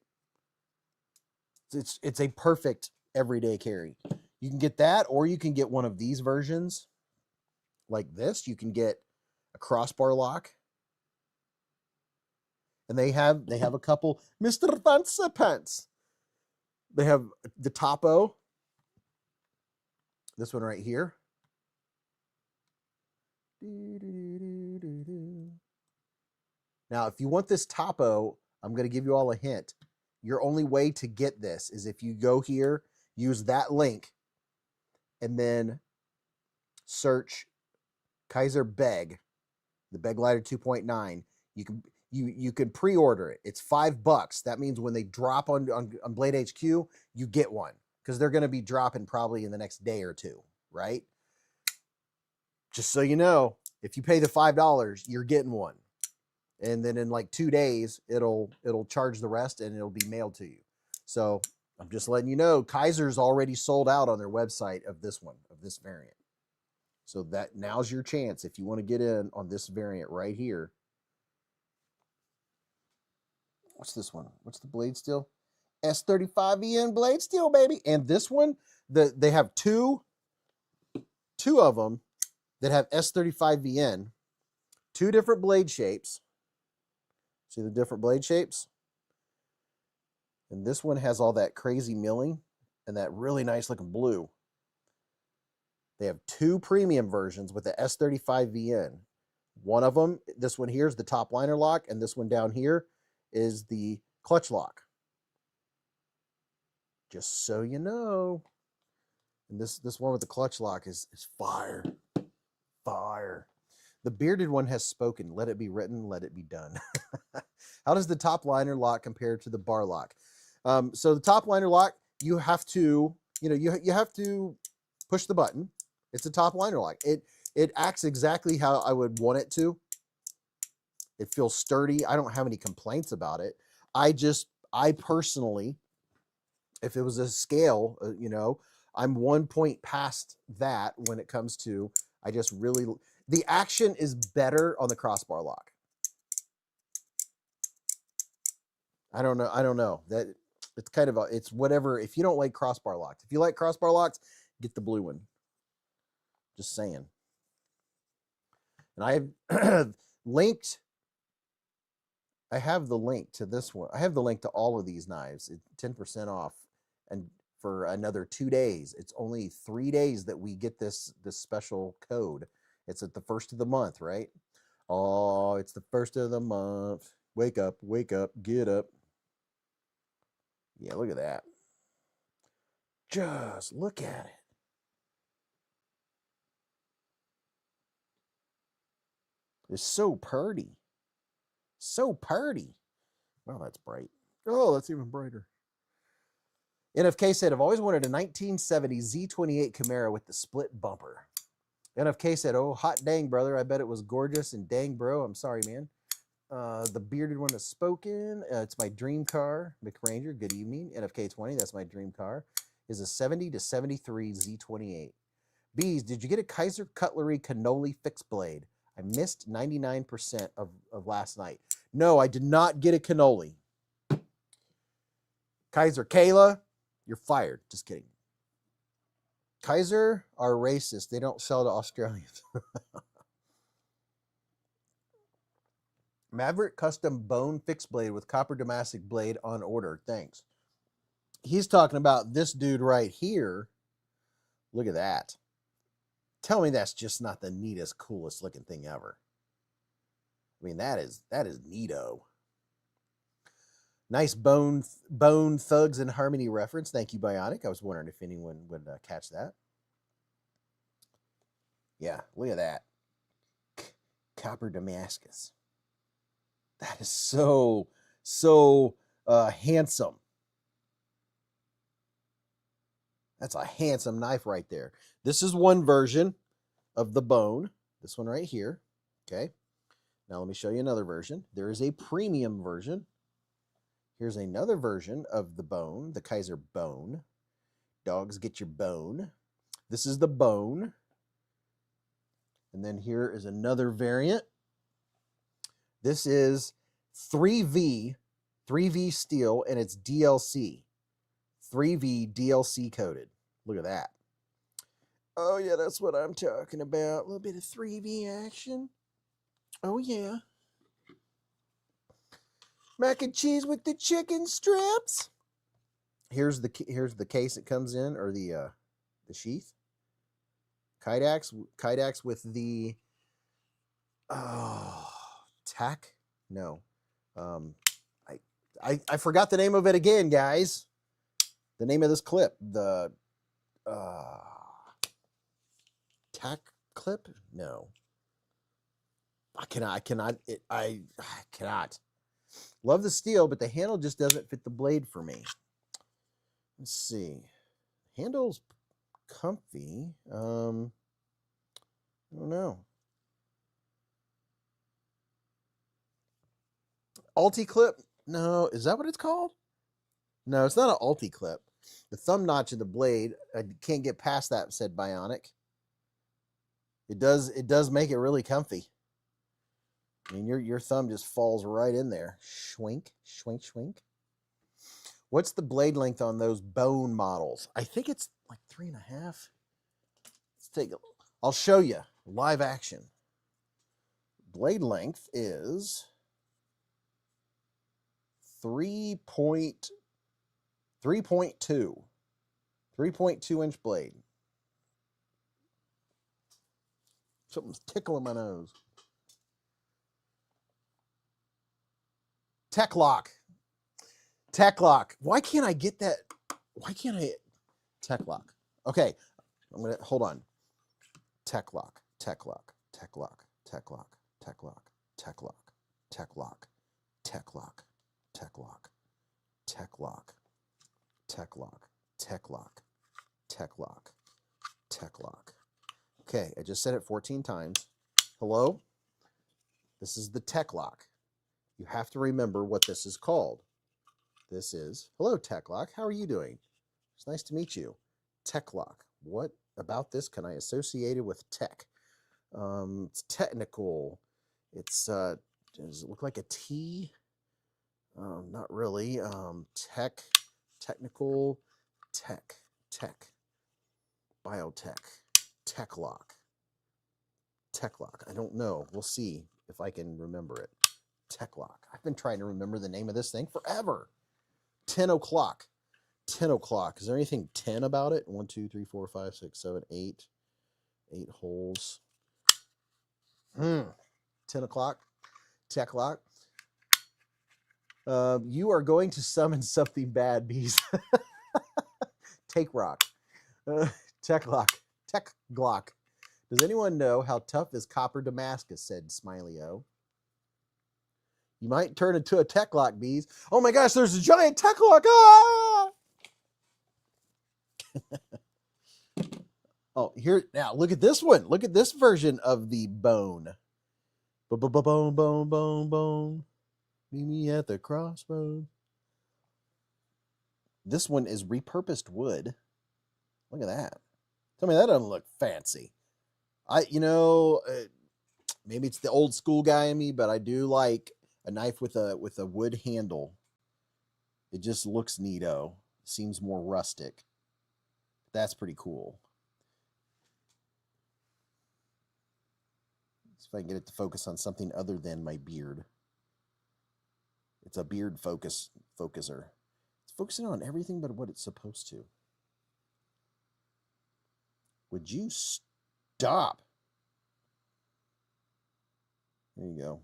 It's a perfect everyday carry. You can get that, or you can get one of these versions like this. You can get a crossbar lock. And they have a couple Mr. Fancy Pants. They have the Topo. This one right here. Now, if you want this Topo, I'm going to give you all a hint. Your only way to get this is if you go here, use that link, and then search Kaiser Beg, the Beglider 2.9. You can pre-order it. It's $5. That means when they drop on Blade HQ, you get one, because they're going to be dropping probably in the next day or two, right? Just so you know, if you pay the $5, you're getting one. And then in like 2 days, it'll charge the rest and it'll be mailed to you. So I'm just letting you know, Kaiser's already sold out on their website of this one, of this variant. So that now's your chance if you want to get in on this variant right here. What's this one? What's the blade steel? S35VN blade steel, baby. And this one, they have two of them that have S35VN, two different blade shapes. See the different blade shapes? And this one has all that crazy milling and that really nice looking blue. They have two premium versions with the S35VN. One of them, this one here is the top liner lock, and this one down here is the clutch lock. Just so you know. And this one with the clutch lock is fire. Fire. The bearded one has spoken. Let it be written, let it be done. How does the top liner lock compare to the bar lock? So the top liner lock, you have to, you have to push the button. It's a top liner lock. It acts exactly how I would want it to. It feels sturdy. I don't have any complaints about it. I personally, if it was a scale, I'm 1 point past that when it comes to, I just really, the action is better on the crossbar lock. I don't know. That it's kind of it's whatever. If you don't like crossbar locks, if you like crossbar locks, get the blue one. Just saying. And I have linked. I have the link to this one. I have the link to all of these knives. It's 10% off, and for another 2 days. It's only 3 days that we get this special code. It's at the first of the month, right? Oh, it's the first of the month. Wake up, get up. Yeah, look at that. Just look at it. It's so purty. So purty. Well, that's bright. Oh, that's even brighter. NFK said, I've always wanted a 1970 Z28 Camaro with the split bumper. NFK said, oh, hot dang, brother. I bet it was gorgeous. And dang, bro, I'm sorry, man. The bearded one has spoken. It's my dream car. McRanger, good evening. NFK20, that's my dream car. Is a 70 to 73 Z28. Beez, did you get a Kaiser Cutlery Cannoli fixed blade? I missed 99% of last night. No, I did not get a cannoli. Kaiser Kayla, you're fired. Just kidding. Kaiser are racist. They don't sell to Australians. Maverick custom bone fixed blade with copper Damascus blade on order. Thanks. He's talking about this dude right here. Look at that. Tell me that's just not the neatest, coolest looking thing ever. I mean, that is neato. Nice bone thugs and harmony reference. Thank you, Bionic. I was wondering if anyone would catch that. Yeah, look at that. Copper Damascus. That is so handsome. That's a handsome knife right there. This is one version of the bone. This one right here. Okay. Now let me show you another version. There is a premium version. Here's another version of the bone, the Kaiser bone. Dogs get your bone. This is the bone. And then here is another variant. This is 3V steel, and it's DLC. 3V DLC coated. Look at that. Oh, yeah, that's what I'm talking about. A little bit of 3V action. Oh, yeah. Mac and cheese with the chicken strips. Here's the case it comes in, or the sheath. Kydex with the tack. No, I forgot the name of it again, guys. The name of this clip, the tack clip. No, I cannot. Love the steel, but the handle just doesn't fit the blade for me. Let's see. Handle's comfy. I don't know. Ulti clip? No, is that what it's called? No, it's not an ulti clip. The thumb notch of the blade, I can't get past that, said Bionic. It does make it really comfy. I mean, your thumb just falls right in there. Schwink, schwink, schwink. What's the blade length on those bone models? I think it's like 3.5. Let's take a look. I'll show you live action. Blade length is 3.2. 3.2-inch blade. Something's tickling my nose. Tech lock. Tech lock. Why can't I get that? Why can't I? Tech lock. Okay. I'm going to hold on. Tech lock. Tech lock. Tech lock. Tech lock. Tech lock. Tech lock. Tech lock. Tech lock. Tech lock. Tech lock. Tech lock. Tech lock. Tech lock. Tech lock. Okay, I just said it 14 times. Hello? This is the tech lock. You have to remember what this is called. This is, hello, tech lock. How are you doing? It's nice to meet you. Tech lock. What about this can I associate it with tech? It's technical. It's, does it look like a T? Not really. Technical, tech, biotech, tech lock. Tech lock. I don't know. We'll see if I can remember it. Tech lock. I've been trying to remember the name of this thing forever. 10 o'clock. 10 o'clock. Is there anything 10 about it? 1, 2, 3, 4, 5, 6, 7, 8. 8 holes. 10 o'clock. Tech lock. You are going to summon something bad, Beez. Take rock. Tech lock. Tech glock. Does anyone know how tough is copper Damascus, said Smiley-O. You might turn into a tech lock, Beez. Oh my gosh, there's a giant tech lock. Ah! Oh, here, now look at this one. Look at this version of the bone. Bone, bone, bone, bone. Meet me at the crossroads. This one is repurposed wood. Look at that. Tell me that doesn't look fancy. Maybe it's the old school guy in me, but I do like a knife with a wood handle. It just looks neato. Seems more rustic. That's pretty cool. Let's see if I can get it to focus on something other than my beard. It's a beard focuser. It's focusing on everything but what it's supposed to. Would you stop? There you go.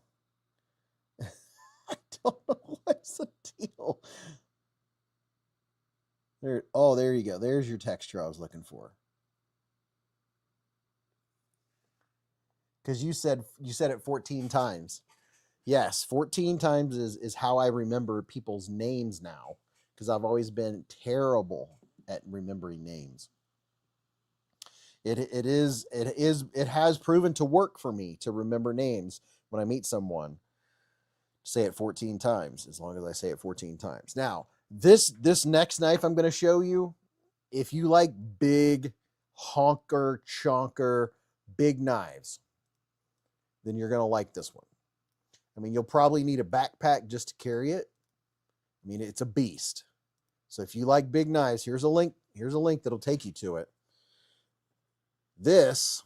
I don't know what's the deal. There you go. There's your texture I was looking for. Because you said it 14 times. Yes, 14 times is how I remember people's names now. Because I've always been terrible at remembering names. It has proven to work for me to remember names when I meet someone. Say it 14 times, as long as I say it 14 times. Now, this next knife I'm going to show you, if you like big, honker, chonker, big knives, then you're going to like this one. I mean, you'll probably need a backpack just to carry it. I mean, it's a beast. So if you like big knives, here's a link that'll take you to it. This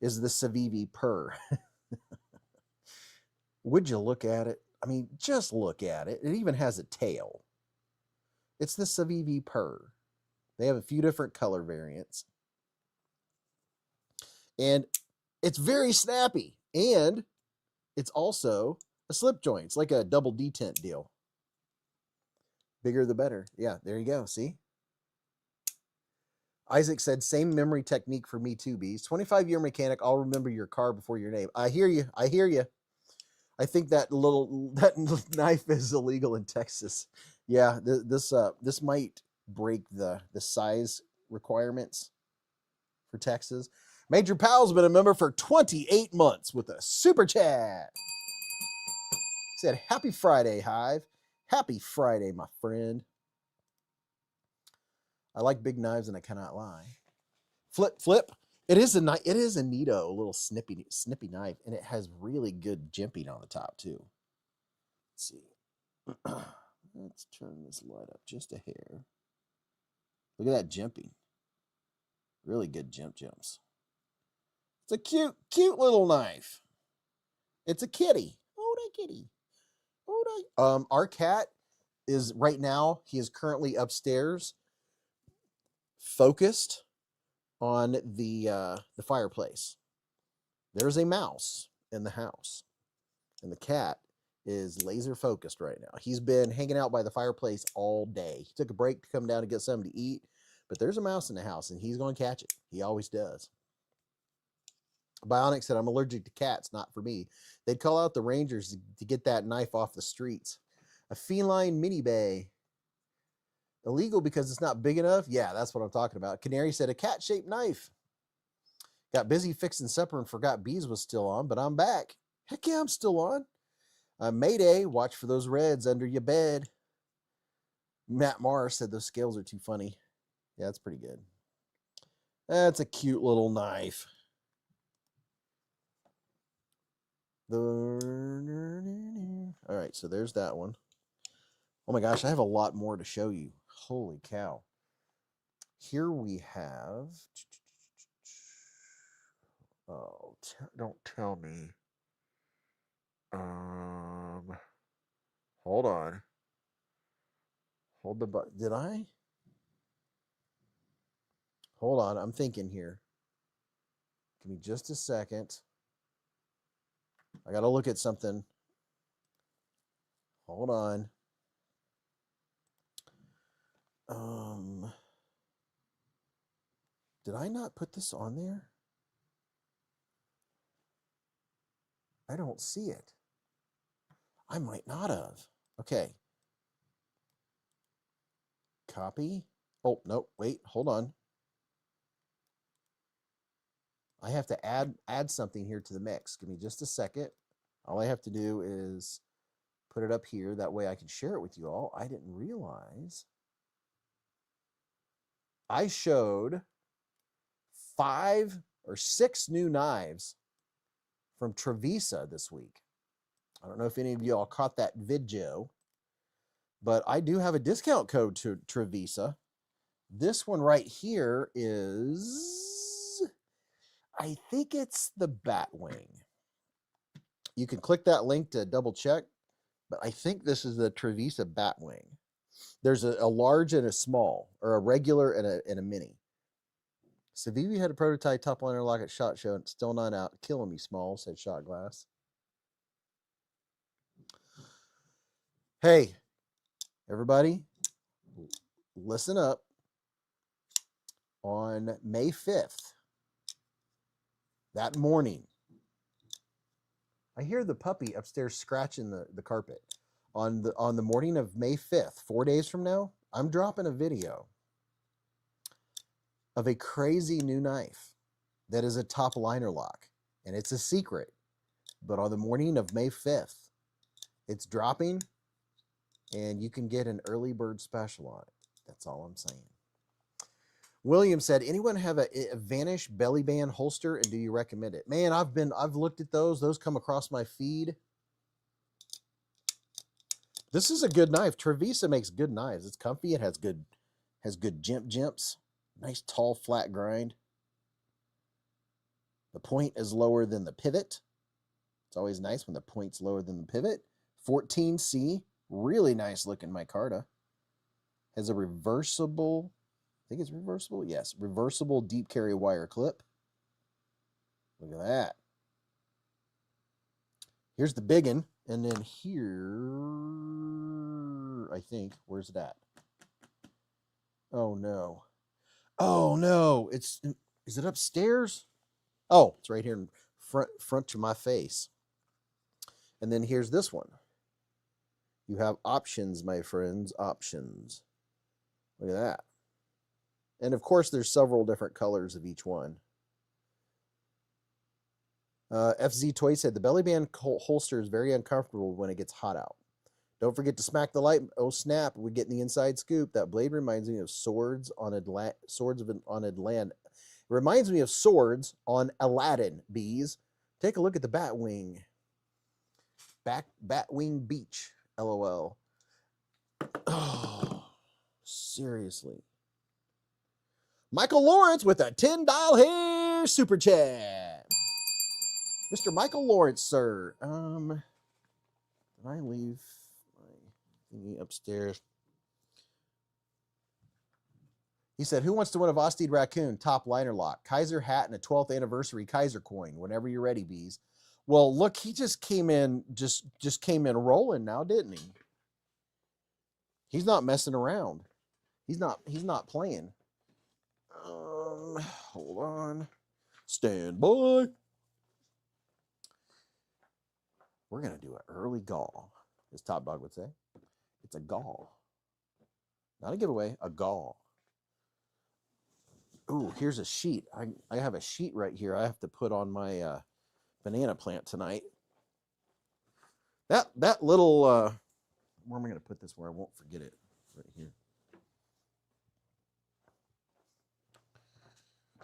is the Civivi Purr. Would you look at it? I mean, just look at it. It even has a tail. It's the Civivi Purr. They have a few different color variants. And it's very snappy. And it's also a slip joint. It's like a double detent deal. Bigger the better. Yeah, there you go. See? Isaac said, same memory technique for me too, Beez. 25-year mechanic, I'll remember your car before your name. I hear you. I hear you. I think that knife is illegal in Texas. Yeah, this might break the size requirements for Texas. Major Powell's been a member for 28 months with a super chat. He said, happy Friday, Hive. Happy Friday, my friend. I like big knives and I cannot lie. Flip, flip. It is a neato, a little snippy knife, and it has really good jimping on the top too. Let's see. Let's turn this light up just a hair. Look at that jimping. Really good jumps. It's a cute little knife. It's a kitty. Oh, that kitty. Oh, that. Our cat is right now. He is currently upstairs, focused on the fireplace. There's a mouse in the house, and the cat is laser focused right now. He's been hanging out by the fireplace all day. He took a break to come down and get something to eat, but there's a mouse in the house, and he's going to catch it. He always does. Bionic said, I'm allergic to cats, not for me. They'd call out the rangers to get that knife off the streets. A feline mini bay. Illegal because it's not big enough? Yeah, that's what I'm talking about. Canary said, a cat-shaped knife. Got busy fixing supper and forgot Beez was still on, but I'm back. Heck yeah, I'm still on. Mayday, watch for those reds under your bed. Matt Morris said those scales are too funny. Yeah, that's pretty good. That's a cute little knife. All right, so there's that one. Oh my gosh, I have a lot more to show you. Holy cow. Here we have... Oh, don't tell me. Hold on. Hold the button. Did I? Hold on, I'm thinking here. Give me just a second. I got to look at something. Hold on. Did I not put this on there? I don't see it. I might not have. Okay. Copy. Oh, no, wait, hold on. I have to add something here to the mix. Give me just a second. All I have to do is put it up here. That way I can share it with you all. I didn't realize I showed 5 or 6 new knives from Travisa this week. I don't know if any of you all caught that video, but I do have a discount code to Travisa. This one right here is, I think it's the Batwing. You can click that link to double check, but I think this is the Travisa Batwing. There's a large and a small, or a regular and a mini. Civivi had a prototype top liner lock at SHOT Show. Still not out. Killing me, small, said Shot Glass. Hey, everybody, listen up. On May 5th, that morning, I hear the puppy upstairs scratching the carpet. On the morning of May 5th, 4 days from now, I'm dropping a video of a crazy new knife that is a top liner lock, and it's a secret. But on the morning of May 5th, it's dropping, and you can get an early bird special on it. That's all I'm saying. William said, anyone have a Vanish belly band holster, and do you recommend it? Man, I've looked at those. Those come across my feed. This is a good knife. Travisa makes good knives. It's comfy. It has good jimps. Nice tall flat grind. The point is lower than the pivot. It's always nice when the point's lower than the pivot. 14C, really nice looking micarta. Has a reversible, I think it's reversible. Yes, reversible deep carry wire clip. Look at that. Here's the big one, and then here, I think, where's it at? Oh no. Oh no, is it upstairs? Oh, it's right here in front of my face. And then here's this one. You have options, my friends, options. Look at that. And of course, there's several different colors of each one. FZ Toy said, the belly band holster is very uncomfortable when it gets hot out. Don't forget to smack the like. Oh snap! We're getting the inside scoop. That blade reminds me of swords on Atlantis. Reminds me of swords on Aladdin. Bees. Take a look at the Batwing. Batwing Beach. LOL. Oh, seriously. Michael Lawrence with a $10 hair super chat. Mr. Michael Lawrence, sir. Did I leave my thingy upstairs? He said, who wants to win a Vosteed Raccoon top liner lock? Kaiser hat and a 12th anniversary Kaiser coin. Whenever you're ready, Bees. Well, look, he just came in, just came in rolling now, didn't he? He's not messing around. He's not playing. Hold on. Stand by. We're gonna do an early gall, as Top Dog would say. It's a gall. Not a giveaway, a gall. Ooh, here's a sheet. I have a sheet right here I have to put on my banana plant tonight. That little where am I gonna put this where I won't forget it? Right here.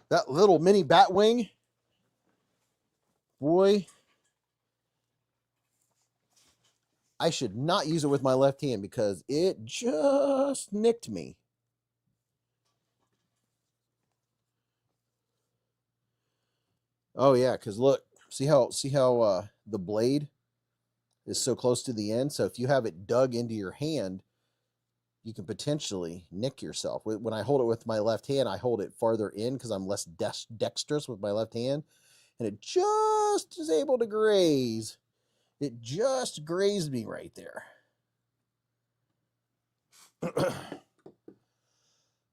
That little mini Batwing, boy, I should not use it with my left hand because it just nicked me. Oh yeah, because look, see how the blade is so close to the end. So if you have it dug into your hand, you can potentially nick yourself. When I hold it with my left hand, I hold it farther in because I'm less dexterous with my left hand, and it just is able to graze. It just grazed me right there.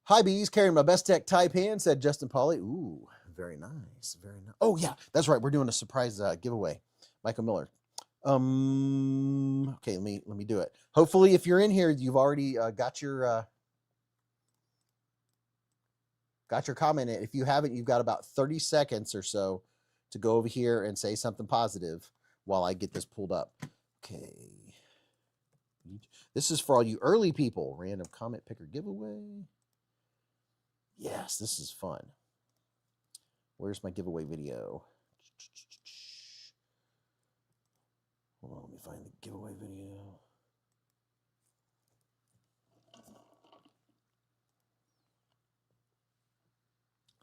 Hi, Bees, carrying my best tech type hand, said Justin Pauly. Ooh, very nice, very nice. Oh yeah, that's right. We're doing a surprise giveaway. Michael Miller. Okay, let me do it. Hopefully, if you're in here, you've already got your comment in. If you haven't, you've got about 30 seconds or so to go over here and say something positive while I get this pulled up. Okay. This is for all you early people. Random comment picker giveaway. Yes, this is fun. Where's my giveaway video? Hold on, let me find the giveaway video.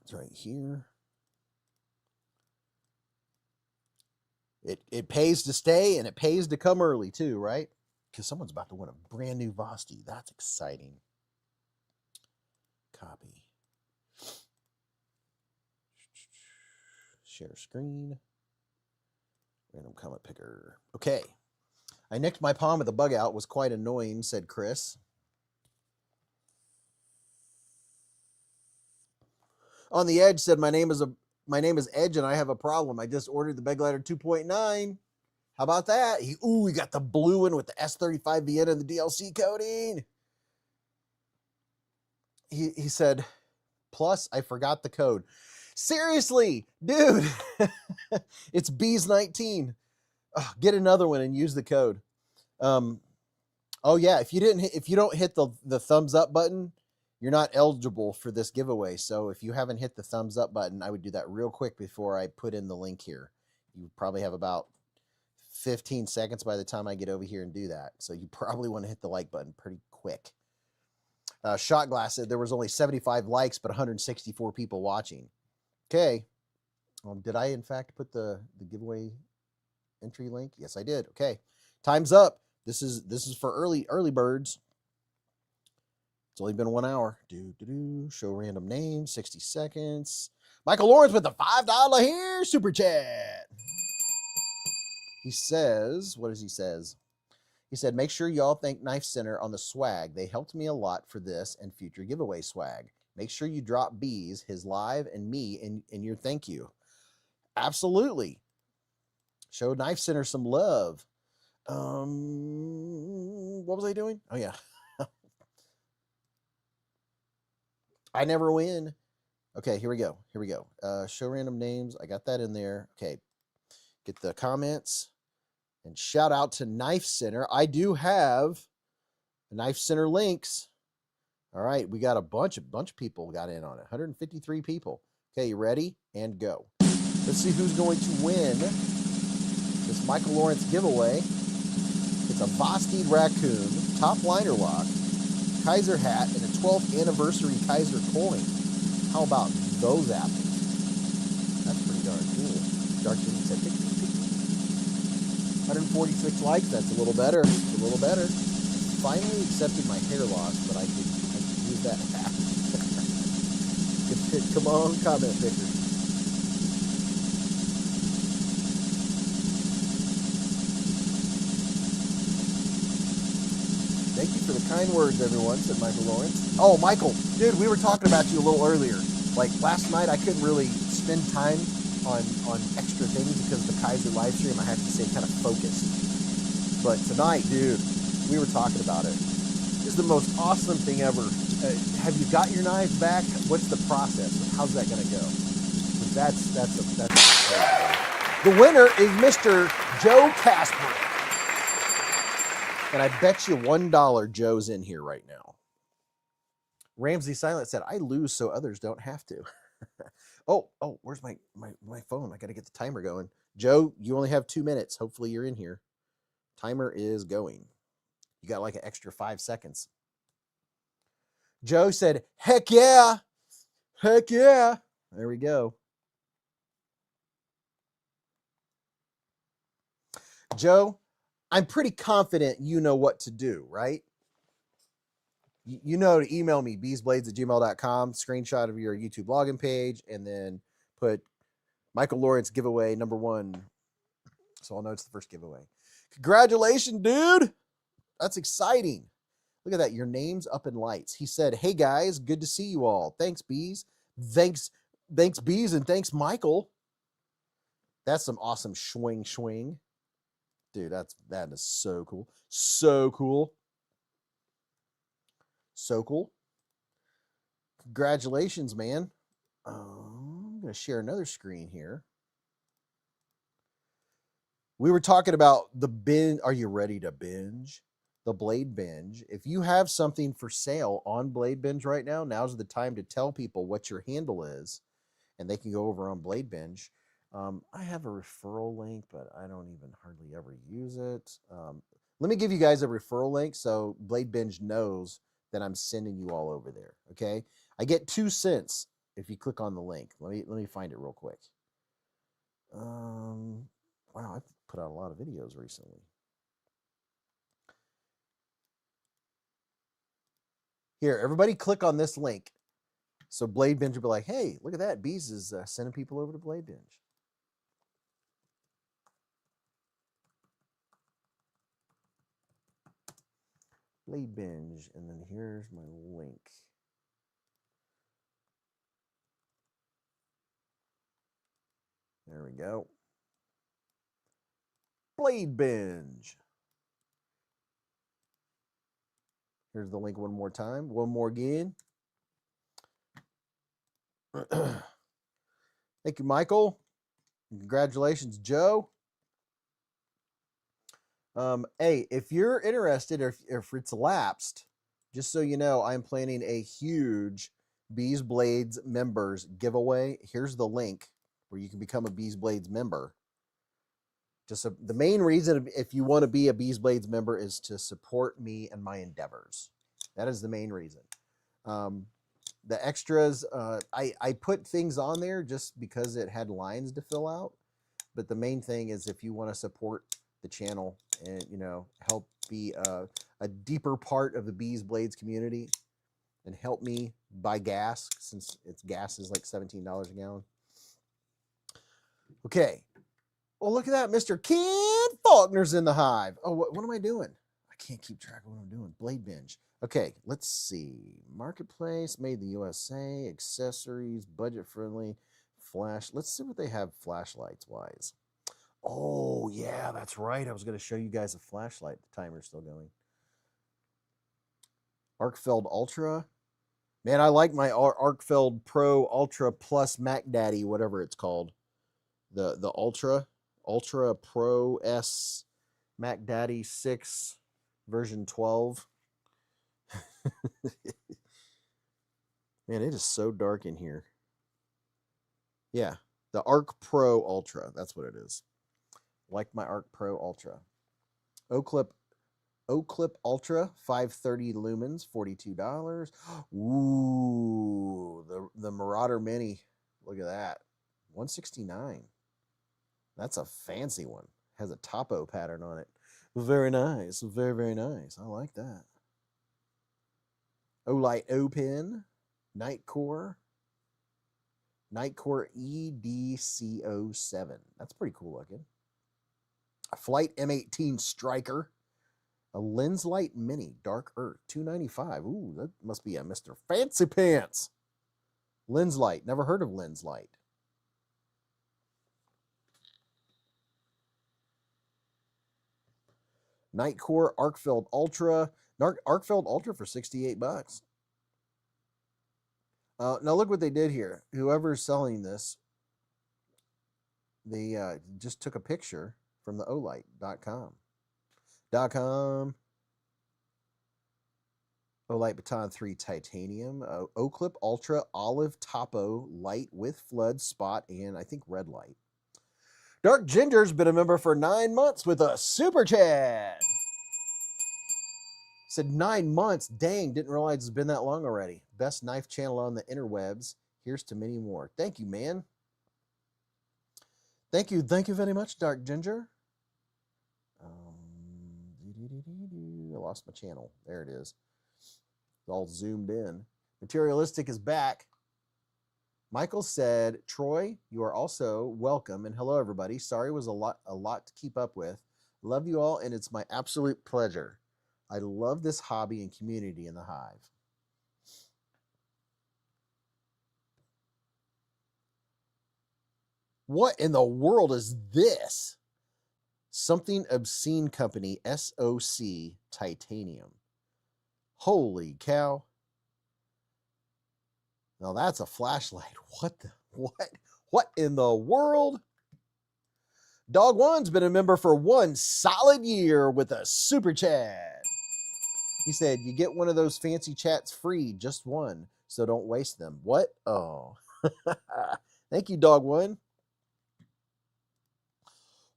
It's right here. It pays to stay and it pays to come early too, right? Because someone's about to win a brand new Vosteed. That's exciting. Copy. Share screen. Random comment picker. Okay. I nicked my palm with a bug out. Was quite annoying, said Chris. On the Edge said, my name is Edge and I have a problem. I just ordered the Beg Ladder 2.9. How about that? He got the blue one with the S35 Vienna and the DLC coating. He said, plus I forgot the code. Seriously, dude. It's Beez 19. Oh, get another one and use the code. Oh yeah, if you don't hit the thumbs up button, you're not eligible for this giveaway. So if you haven't hit the thumbs up button, I would do that real quick before I put in the link here. You probably have about 15 seconds by the time I get over here and do that. So you probably want to hit the like button pretty quick. Shot Glass said there was only 75 likes, but 164 people watching. Okay. Did I in fact put the giveaway entry link? Yes, I did. Okay. Time's up. This is for early birds. It's only been 1 hour. Show random name, 60 seconds. Michael Lawrence with the $5 here super chat. He says, what does he says? He said, make sure y'all thank Knife Center on the swag. They helped me a lot for this and future giveaway swag. Make sure you drop Beez, his live, and me in your thank you. Absolutely. Show Knife Center some love. What was I doing? Oh, yeah. I never win. Okay, here we go. Show random names. I got that in there. Okay. Get the comments. And shout out to Knife Center. I do have Knife Center links. All right, we got a bunch of people got in on it. 153 people. Okay, you ready? And go. Let's see who's going to win this Michael Lawrence giveaway. It's a Vosteed raccoon, top liner lock, Kaiser hat, and a 12th anniversary Kaiser coin. How about those apples? That's pretty darn cool. Dark Jimmy said, 146 likes. That's a little better. It's a little better. Finally accepted my hair loss, but I could use that hat. Come on, comment picker. Thank you for the kind words, everyone, said Michael Lawrence. Oh, Michael, dude, we were talking about you a little earlier. Like last night, I couldn't really spend time on extra things because of the Kaiser live stream. I have to stay kind of focused. But tonight, dude, we were talking about it. This is the most awesome thing ever. Have you got your knives back? What's the process? How's that going to go? That's the winner is Mr. Joe Casper. And I bet you $1 Joe's in here right now. Ramsey Silent said, I lose so others don't have to. oh, where's my phone? I got to get the timer going. Joe, you only have 2 minutes. Hopefully you're in here. Timer is going. You got like an extra 5 seconds. Joe said, heck yeah. Heck yeah. There we go. Joe, I'm pretty confident you know what to do, right? You know to email me, beezblades@gmail.com, screenshot of your YouTube login page, and then put Michael Lawrence giveaway #1. So I'll know it's the first giveaway. Congratulations, dude. That's exciting. Look at that. Your name's up in lights. He said, hey, guys, good to see you all. Thanks, Beez. Thanks, Beez, and thanks, Michael. That's some awesome swing. Dude, that is so cool. So cool. So cool. Congratulations, man. I'm going to share another screen here. We were talking about the binge. Are you ready to binge? The Blade Binge. If you have something for sale on Blade Binge right now, now's the time to tell people what your handle is, and they can go over on Blade Binge. I have a referral link, but I don't even hardly ever use it. Let me give you guys a referral link so Blade Binge knows that I'm sending you all over there, okay? I get 2 cents if you click on the link. Let me find it real quick. Wow, I've put out a lot of videos recently. Here, everybody click on this link. So Blade Binge will be like, hey, look at that. Beez is sending people over to Blade Binge. Blade Binge, and then here's my link. There we go. Blade Binge. Here's the link one more time. One more again. Thank you, Michael. Congratulations, Joe. Hey, if you're interested or if it's lapsed, just so you know, I'm planning a huge beezblades members giveaway. Here's the link where you can become a beezblades member. The main reason if you want to be a beezblades member is to support me and my endeavors. That is the main reason. The extras, I put things on there just because it had lines to fill out. But the main thing is if you want to support the channel and, you know, help be a deeper part of the beezblades community and help me buy gas, since gas is like $17 a gallon. Okay. Well, look at that. Mr. Ken Faulkner's in the hive. Oh, what am I doing? I can't keep track of what I'm doing. Blade Binge. Okay, let's see. Marketplace, made in the USA, accessories, budget friendly, flash. Let's see what they have flashlights wise. Oh, yeah, that's right. I was going to show you guys a flashlight. The timer's still going. Arkfeld Ultra. Man, I like my Arkfeld Pro Ultra Plus Mac Daddy, whatever it's called. The Ultra Pro S Mac Daddy 6 version 12. Man, it is so dark in here. Yeah, the Arc Pro Ultra. That's what it is. Like my Arc Pro Ultra. O-Clip Ultra, 530 lumens, $42. Ooh, the Marauder Mini. Look at that. $169. That's a fancy one. Has a topo pattern on it. Very nice. Very, very nice. I like that. Olight O-Pen. Nightcore EDC07. That's pretty cool looking. A Flight M18 Striker. A Lens Light Mini Dark Earth, $295. Ooh, that must be a Mr. Fancy Pants. Lens Light. Never heard of Lens Light. Nightcore Arcfeld Ultra. Arcfeld Ultra for $68. Now look what they did here. Whoever's selling this, they just took a picture from the olight.com. Olight Baton 3 Titanium. O-Clip Ultra Olive Topo Light with Flood Spot and I think Red Light. Dark Ginger's been a member for 9 months with a super chat. Said 9 months. Dang, didn't realize it's been that long already. Best knife channel on the interwebs. Here's to many more. Thank you, man. Thank you very much, Dark Ginger. I lost my channel. There it is. It's all zoomed in. Materialistic is back. Michael said, Troy, you are also welcome. And hello, everybody. Sorry it was a lot to keep up with. Love you all, and it's my absolute pleasure. I love this hobby and community in the Hive. What in the world is this? Something Obscene Company, SOC Titanium. Holy cow. Now that's a flashlight. What in the world? Dog One's been a member for 1 solid year with a super chat. He said, you get one of those fancy chats free, just one, so don't waste them. What? Oh. Thank you, Dog One.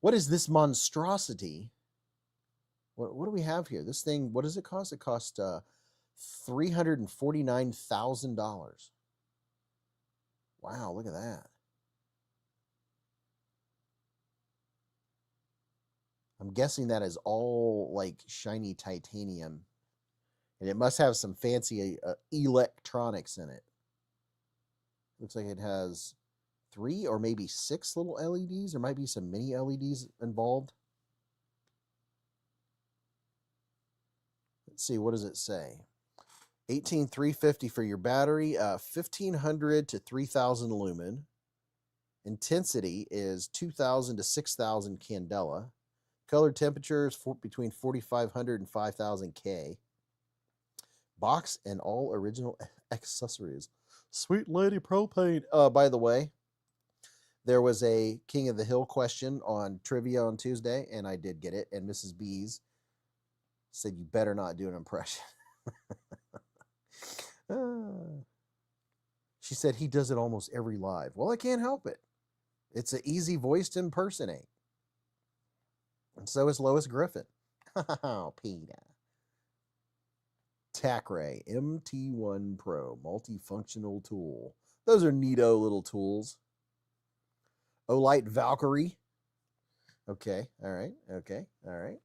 What is this monstrosity? What do we have here? This thing, what does it cost? It cost $349,000. Wow, look at that. I'm guessing that is all like shiny titanium. And it must have some fancy electronics in it. Looks like it has 3 or maybe 6 little LEDs. There might be some mini LEDs involved. Let's see, what does it say? 18,350 for your battery, 1,500 to 3,000 lumen. Intensity is 2,000 to 6,000 candela. Color temperatures between 4,500 and 5,000 K. Box and all original accessories. Sweet Lady Propane. By the way, there was a King of the Hill question on trivia on Tuesday, and I did get it. And Mrs. Beez said, you better not do an impression. She said he does it almost every live. Well, I can't help it. It's an easy voice to impersonate. And so is Lois Griffin. Oh, Peter. TACRAY MT1 Pro multifunctional tool. Those are neato little tools. Olight Valkyrie. Okay, all right, okay, all right.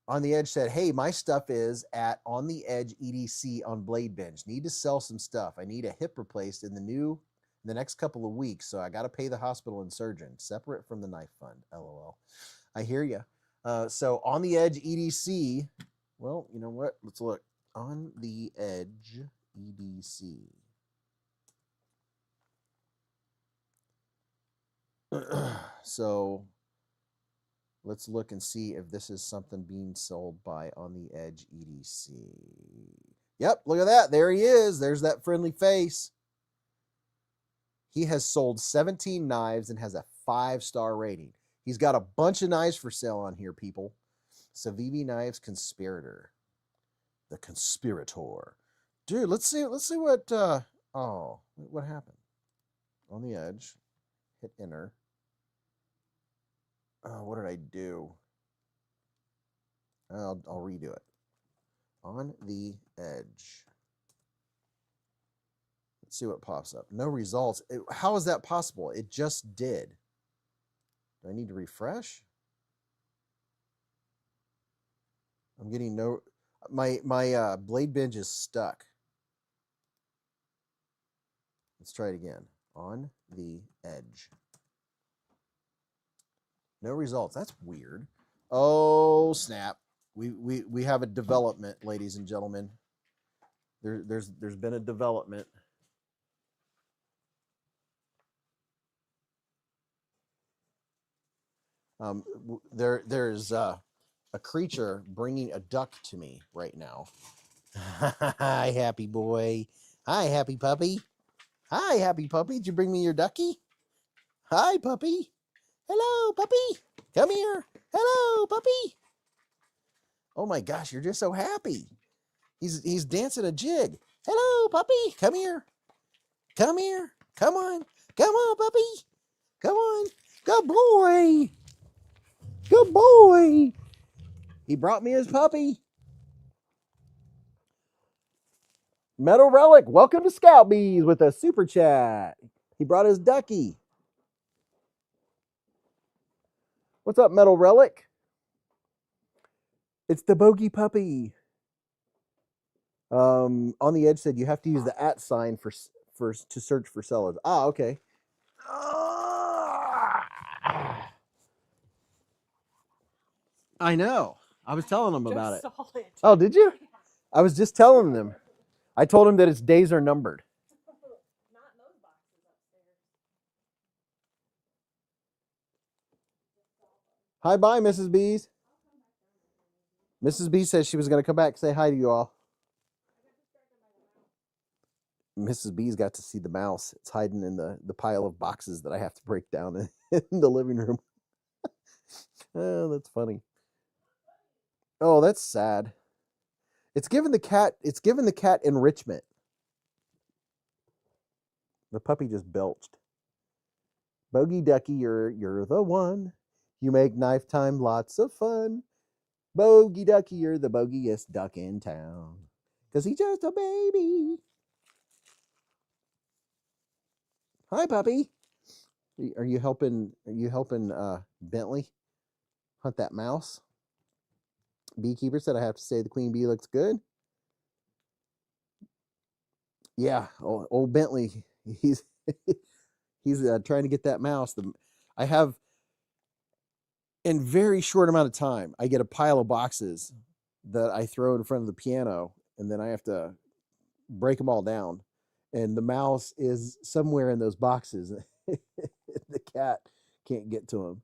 On the Edge said, hey, my stuff is at On the Edge EDC on Blade Binge. Need to sell some stuff. I need a hip replaced in the next couple of weeks, so I got to pay the hospital and surgeon, separate from the knife fund. LOL. I hear you. So On the Edge EDC, well, you know what? Let's look. On the Edge EDC. So let's look and see if this is something being sold by On the Edge EDC. Yep, look at that. There he is. There's that friendly face. He has sold 17 knives and has a 5-star rating. He's got a bunch of knives for sale on here, people. Civivi Knives Conspirator. The Conspirator. Dude, let's see what oh, what happened? On the edge. Hit enter. Oh, what did I do? I'll redo it. On the edge. Let's see what pops up. No results. How is that possible? It just did. Do I need to refresh? I'm getting no... My blade bench is stuck. Let's try it again. On the edge. No results. That's weird. Oh, snap. We have a development, ladies and gentlemen. There's been a development. There's a creature bringing a duck to me right now. Hi, happy boy. Hi, happy puppy. Hi, happy puppy. Did you bring me your ducky? Hi, puppy. Hello, puppy. Come here. Hello, puppy. Oh my gosh, you're just so happy. He's dancing a jig. Hello, puppy. Come here. Come here. Come on. Come on, puppy. Come on. Good boy. Good boy. He brought me his puppy. Metal Relic, welcome to Scout Bees with a super chat. He brought his ducky. What's up, Metal Relic? It's the bogey puppy. On the edge said you have to use the @ sign for to search for sellers. Ah, okay. I know. I was telling them about it. Oh, did you? I was just telling them. I told him that its days are numbered. Hi, bye, Mrs. Beez. Mrs. B says she was going to come back and say hi to you all. Mrs. B's got to see the mouse. It's hiding in the pile of boxes that I have to break down in the living room. Oh, that's funny. Oh, that's sad. It's given the cat enrichment. The puppy just belched. Bogey Ducky, you're the one. You make knife time lots of fun. Bogey Ducky, you're the bogiest duck in town. 'Cause he's just a baby. Hi, puppy. Are you helping Bentley hunt that mouse? Beekeeper said I have to say the queen bee looks good. Yeah, old Bentley, he's trying to get that mouse. I have, in very short amount of time, I get a pile of boxes that I throw in front of the piano, and then I have to break them all down. And the mouse is somewhere in those boxes. The cat can't get to him.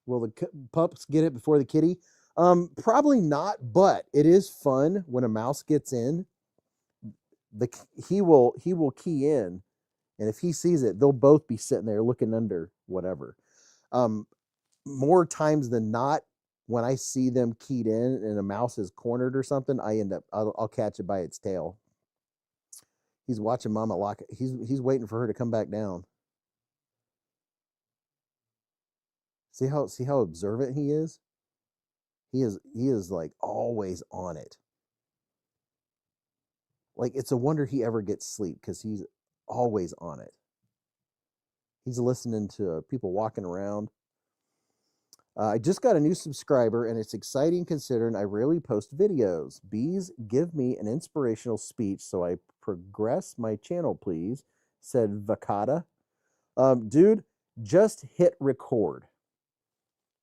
Will the pups get it before the kitty? Probably not, but it is fun when a mouse gets in. He will key in, and if he sees it, they'll both be sitting there looking under whatever. More times than not, when I see them keyed in and a mouse is cornered or something, I'll catch it by its tail. He's watching Mama lock it. He's waiting for her to come back down. See how observant he is? He is like always on it. Like, it's a wonder he ever gets sleep, because he's always on it. He's listening to people walking around. I just got a new subscriber, and it's exciting considering I rarely post videos. Bees, give me an inspirational speech so I progress my channel, please, said Vakata. Dude, just hit record.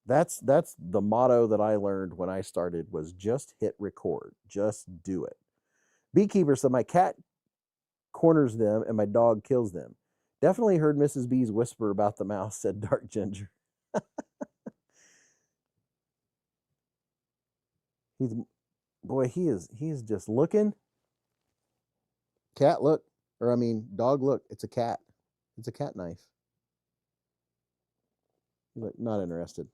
That's the motto that I learned when I started, was just hit record. Just do it. Beekeeper said my cat corners them and my dog kills them. Definitely heard Mrs. B's whisper about the mouse, said Dark Ginger. He is just looking. Cat, look. Or I mean, dog, look. It's a cat. It's a cat knife. He's like, not interested.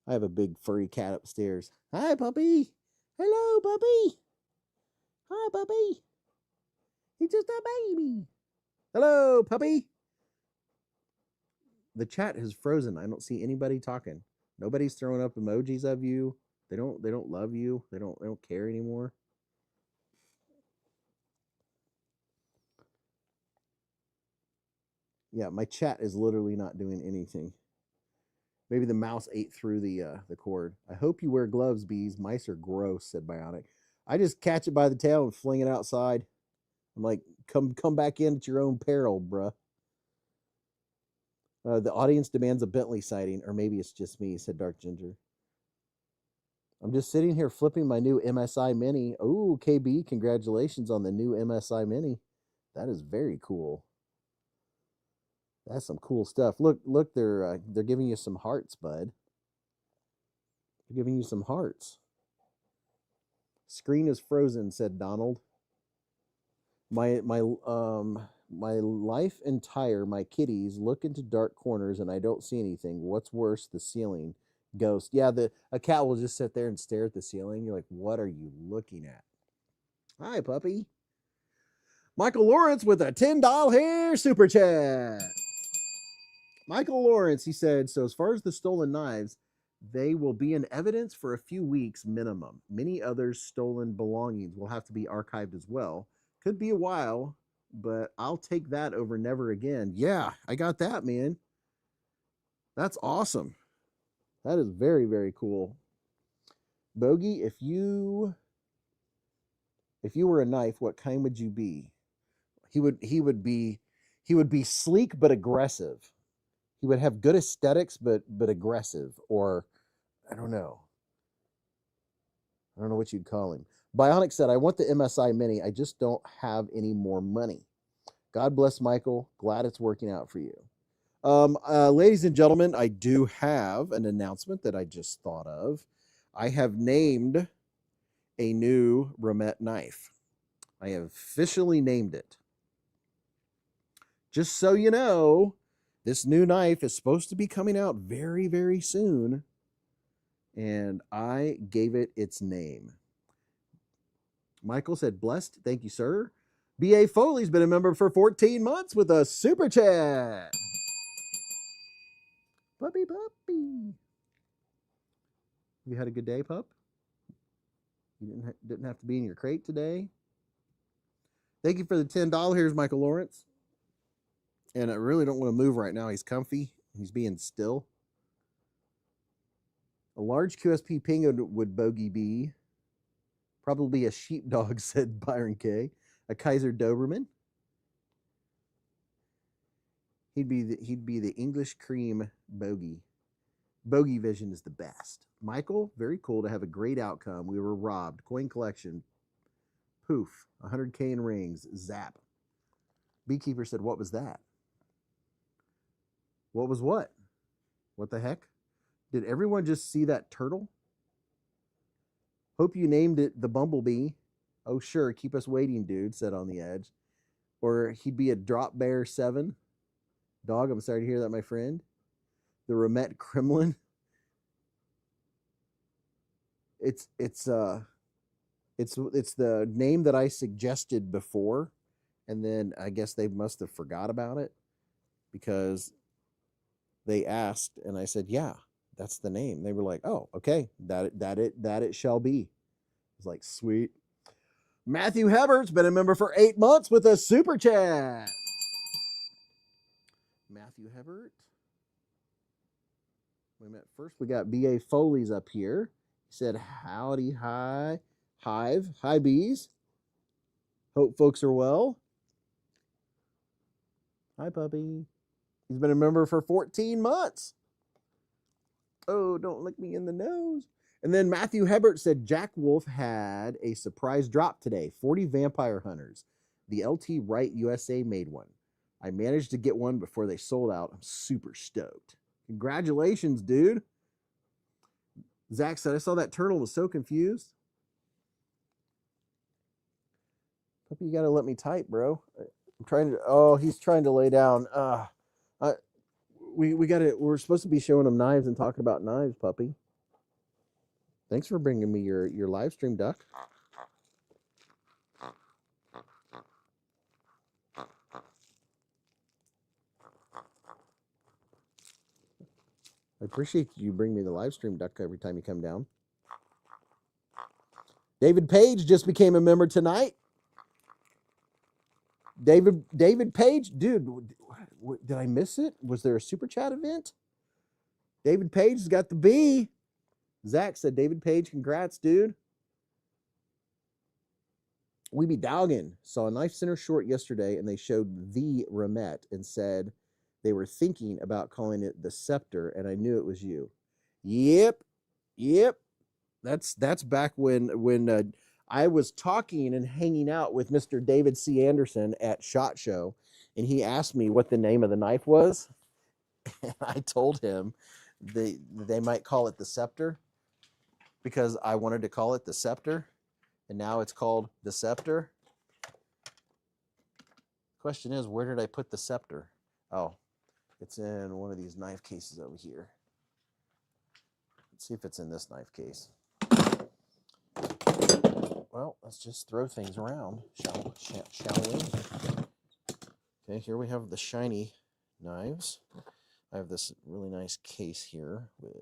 I have a big furry cat upstairs. Hi, puppy. Hello, puppy. Hi, puppy. He's just a baby. Hello, puppy. The chat has frozen. I don't see anybody talking. Nobody's throwing up emojis of you. They don't love you. They don't care anymore. Yeah, my chat is literally not doing anything. Maybe the mouse ate through the cord. I hope you wear gloves, Beez. Mice are gross, said Bionic. I just catch it by the tail and fling it outside. I'm like, come back in at your own peril, bruh. The audience demands a Bentley sighting, or maybe it's just me, said Dark Ginger. I'm just sitting here flipping my new MSI Mini. Oh, KB, congratulations on the new MSI Mini. That is very cool. That's some cool stuff. Look, they're giving you some hearts, bud. They're giving you some hearts. Screen is frozen, said Donald. My life entire, my kitties look into dark corners and I don't see anything. What's worse, the ceiling? Ghost. Yeah, a cat will just sit there and stare at the ceiling. You're like, what are you looking at? Hi, puppy. Michael Lawrence with a $10 hair super chat. Michael Lawrence, he said, so as far as the stolen knives, they will be in evidence for a few weeks minimum. Many others stolen belongings will have to be archived as well. Could be a while, but I'll take that over never again. Yeah, I got that, man. That's awesome. That is very, very cool. Bogey, if you were a knife, what kind would you be? He would be sleek but aggressive. He would have good aesthetics but aggressive, or I don't know what you'd call him. Bionic said, I want the MSI Mini. I just don't have any more money. God bless Michael. Glad it's working out for you. Ladies and gentlemen, I do have an announcement that I just thought of. I have named a new Remet knife. I have officially named it. Just so you know, this new knife is supposed to be coming out very, very soon. And I gave it its name. Michael said, blessed. Thank you, sir. B.A. Foley's been a member for 14 months with a super chat. Puppy. You had a good day, pup? You didn't have to be in your crate today? Thank you for the $10. Here's Michael Lawrence. And I really don't want to move right now. He's comfy. He's being still. A large QSP penguin would Bogey be. Probably a sheepdog, said Byron K. A Kaiser Doberman. He'd be the English cream Bogey. Bogey Vision is the best. Michael, very cool to have a great outcome. We were robbed. Coin collection. Poof. 100K in rings. Zap. Beekeeper said, what was that? What was what? What the heck? Did everyone just see that turtle? Hope you named it the Bumblebee. Oh, sure. Keep us waiting, dude, said On the Edge. Or he'd be a Drop Bear 7. Dog, I'm sorry to hear that, my friend. The Remet Kremlin. It's the name that I suggested before, and then I guess they must have forgot about it because they asked, and I said, yeah, that's the name. They were like, oh, okay, that it shall be. I was like, sweet. Matthew Hebert's been a member for 8 months with a super chat. Matthew Hebert. We met first. We got B.A. Foley's up here. He said, howdy, hi, Hive. Hi, Beez. Hope folks are well. Hi, puppy. He's been a member for 14 months. Oh, don't lick me in the nose. And then Matthew Hebert said, Jack Wolf had a surprise drop today. 40 vampire hunters. The LT Wright USA made one. I managed to get one before they sold out. I'm super stoked. Congratulations, dude. Zach said, I saw that turtle, was so confused. Puppy, you got to let me type, bro. I'm trying to, oh, he's trying to lay down. we got it. We're supposed to be showing them knives and talking about knives, puppy. Thanks for bringing me your live stream, duck. I appreciate you bring me the live stream, duck, every time you come down. David Page just became a member tonight. David Page, dude, did I miss it? Was there a super chat event? David Page's got the B. Zach said, David Page, congrats, dude. We be dogging. Saw a Knife Center short yesterday, and they showed the Remet and said they were thinking about calling it the Scepter, and I knew it was you. Yep. That's back when I was talking and hanging out with Mr. David C. Anderson at SHOT Show, and he asked me what the name of the knife was. And I told him they might call it the Scepter because I wanted to call it the Scepter, and now it's called the Scepter. Question is, where did I put the Scepter? Oh, it's in one of these knife cases over here. Let's see if it's in this knife case. Well, let's just throw things around, shall we? Okay, here we have the shiny knives. I have this really nice case here with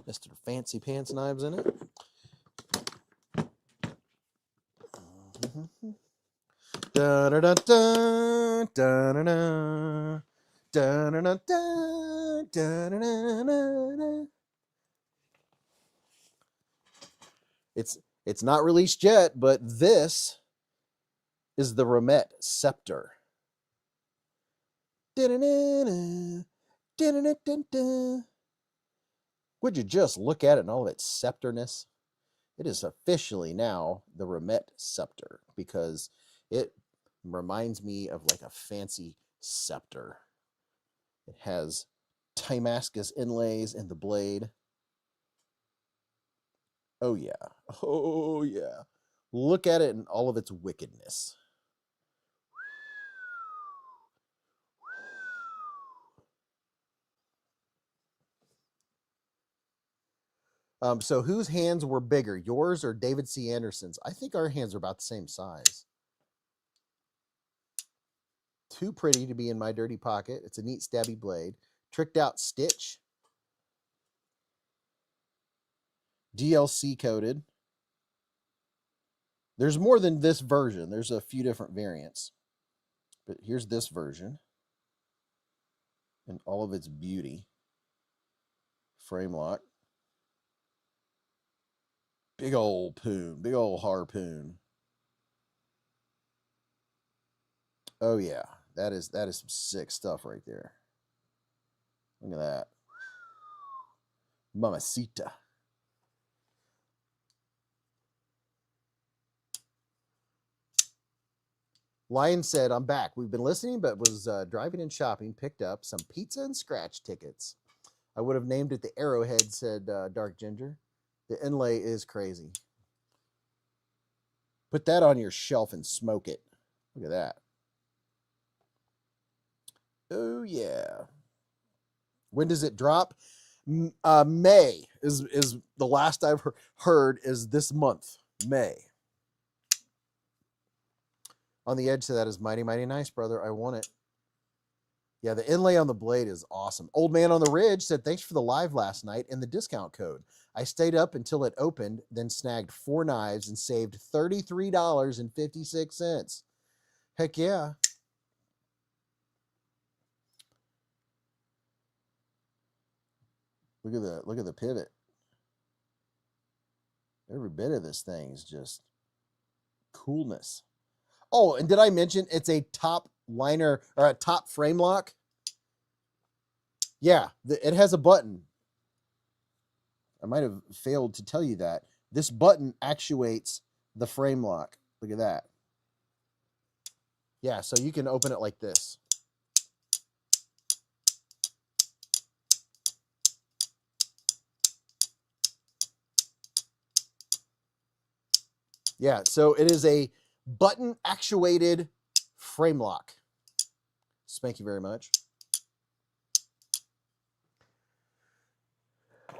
Mr. Fancy Pants knives in it. Da da da da da da da da da da da da. It's not released yet, but this is the Remet Scepter. Would you just look at it and all of its scepterness? It is officially now the Remet Scepter because it reminds me of like a fancy scepter. It has Damascus inlays in the blade. Oh yeah. Oh yeah. Look at it in all of its wickedness. So whose hands were bigger, yours or David C. Anderson's? I think our hands are about the same size. Too pretty to be in my dirty pocket. It's a neat stabby blade. Tricked out stitch. DLC coded. There's more than this version. There's a few different variants. But here's this version. In all of its beauty. Frame lock. Big old poon. Big old harpoon. Oh yeah. That is some sick stuff right there. Look at that. Mamacita. Lion said, I'm back. We've been listening, but was driving and shopping, picked up some pizza and scratch tickets. I would have named it the Arrowhead, said Dark Ginger. The inlay is crazy. Put that on your shelf and smoke it. Look at that. Oh, yeah. When does it drop? May is the last I've heard is this month, May. On the edge to that is mighty, mighty nice, brother. I want it. Yeah, the inlay on the blade is awesome. Old Man on the Ridge said, thanks for the live last night and the discount code. I stayed up until it opened, then snagged 4 knives and saved $33.56. Heck yeah. Look at the pivot. Every bit of this thing is just coolness. Oh, and did I mention it's a top liner or a top frame lock? Yeah, it has a button. I might have failed to tell you that. This button actuates the frame lock. Look at that. Yeah, so you can open it like this. Yeah, so it is a button actuated frame lock. Thank you very much.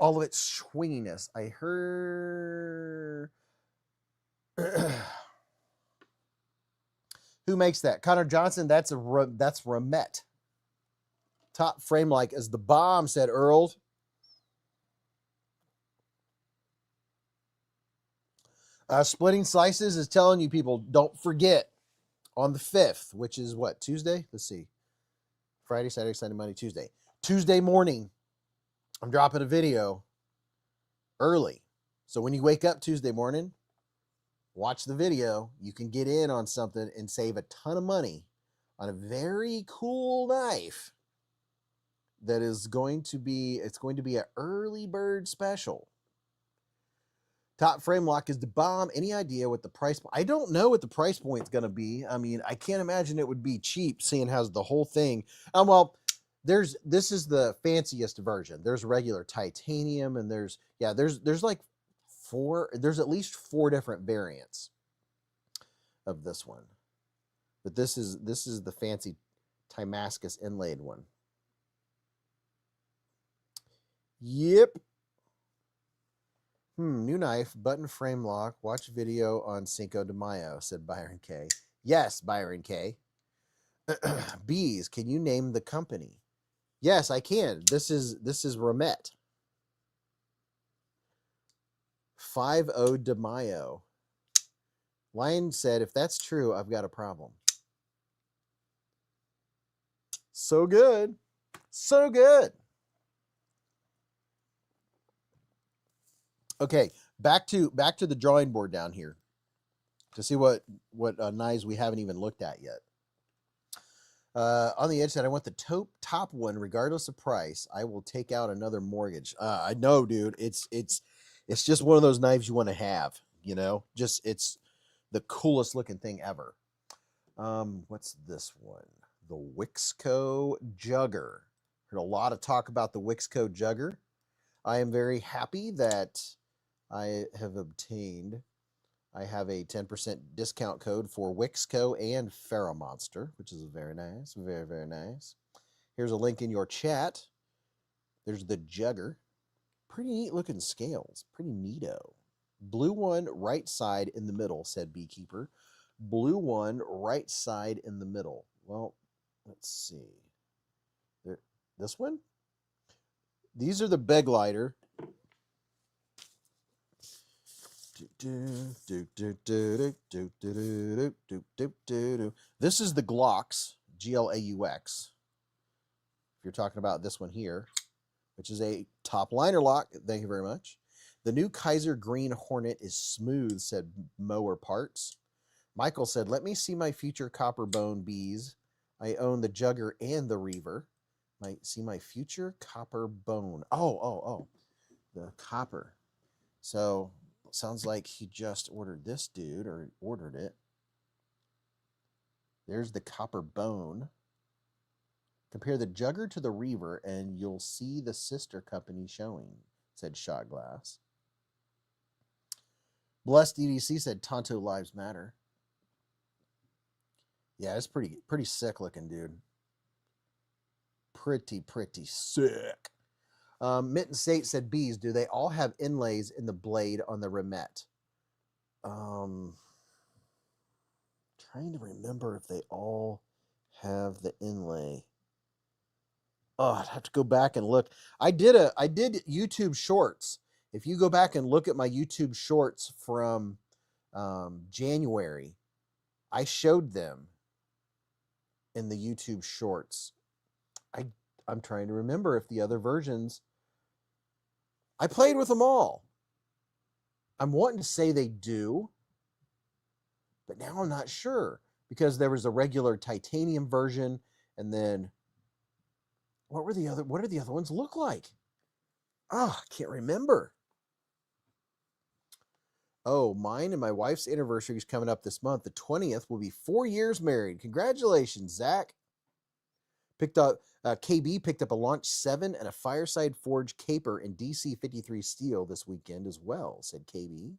all of its swinginess. I heard... Who makes that? Connor Johnson, that's Remet. Top frame like as the bomb, said Earl. Splitting Slices is telling you people, don't forget, on the 5th, which is what, Tuesday? Let's see. Friday, Saturday, Sunday, Monday, Tuesday. Tuesday morning, I'm dropping a video early. So when you wake up Tuesday morning, watch the video. You can get in on something and save a ton of money on a very cool knife that is going to be, it's going to be an early bird special. Top frame lock is the bomb. Any idea what the price? I don't know what the price point is going to be. I mean, I can't imagine it would be cheap, seeing how the whole thing. Well, this is the fanciest version. There's regular titanium, and there's like there's at least 4 different variants of this one. But this is the fancy Damascus inlaid one. Yep. New knife, button frame lock. Watch video on Cinco de Mayo, said Byron K. Yes, Byron K. Beez, can you name the company? Yes, I can. This is Remet. 50 de Mayo. Lion said, if that's true, I've got a problem. So good. So good. Okay, back to the drawing board down here to see what knives we haven't even looked at yet. On the edge side, I want the top one, regardless of price. I will take out another mortgage. I know, dude. It's just one of those knives you want to have. You know, just it's the coolest looking thing ever. What's this one? The Wixco Jugger. Heard a lot of talk about the Wixco Jugger. I am very happy that I have obtained. I have a 10% discount code for Wixco and Pharaoh Monster, which is very nice. Very, very nice. Here's a link in your chat. There's the Jugger. Pretty neat looking scales. Pretty neato. Blue one, right side in the middle, said Beekeeper. Blue one, right side in the middle. Well, let's see. This one? These are the Beg Lighter. This is the Glaux, Glaux. If you're talking about this one here, which is a top liner lock. Thank you very much. The new Kaiser Green Hornet is smooth, said Mower Parts. Michael said, let me see my future copper bone bees. I own the Jugger and the Reaver. See my future copper bone. Oh, the copper. So sounds like he just ordered this dude, or ordered it. There's the copper bone. Compare the Jugger to the Reaver, and you'll see the sister company showing, said Shot Glass. Blessed DDC said Tonto Lives Matter. Yeah, it's pretty sick looking, dude. Pretty sick. Mitten State said, Beez, do they all have inlays in the blade on the Remet? Trying to remember if they all have the inlay. Oh, I'd have to go back and look. I did YouTube shorts. If you go back and look at my YouTube shorts from January, I showed them in the YouTube shorts. I'm trying to remember if the other versions, I played with them all. I'm wanting to say they do, but now I'm not sure, because there was a regular titanium version, and then what do the other ones look like? Oh, I can't remember. Oh, mine and my wife's anniversary is coming up this month. The 20th will be 4 years married. Congratulations, Zach. KB picked up a Launch 7 and a Fireside Forge Caper in DC 53 steel this weekend as well, said KB.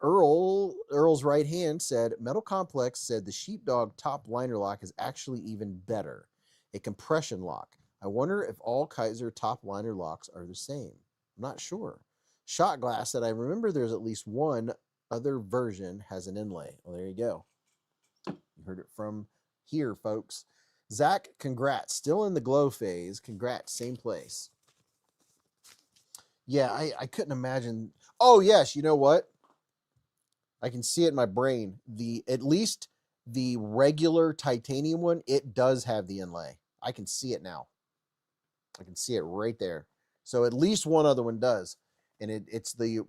Earl's right hand said, Metal Complex said the Sheepdog top liner lock is actually even better. A compression lock. I wonder if all Kaiser top liner locks are the same. I'm not sure. Shot Glass said, I remember there's at least one other version has an inlay. Well, there you go. You heard it from here, folks. Zach, congrats. Still in the glow phase. Congrats. Same place. Yeah, I couldn't imagine. Oh, yes. You know what? I can see it in my brain. At least the regular titanium one, it does have the inlay. I can see it now. I can see it right there. So at least one other one does. And it's the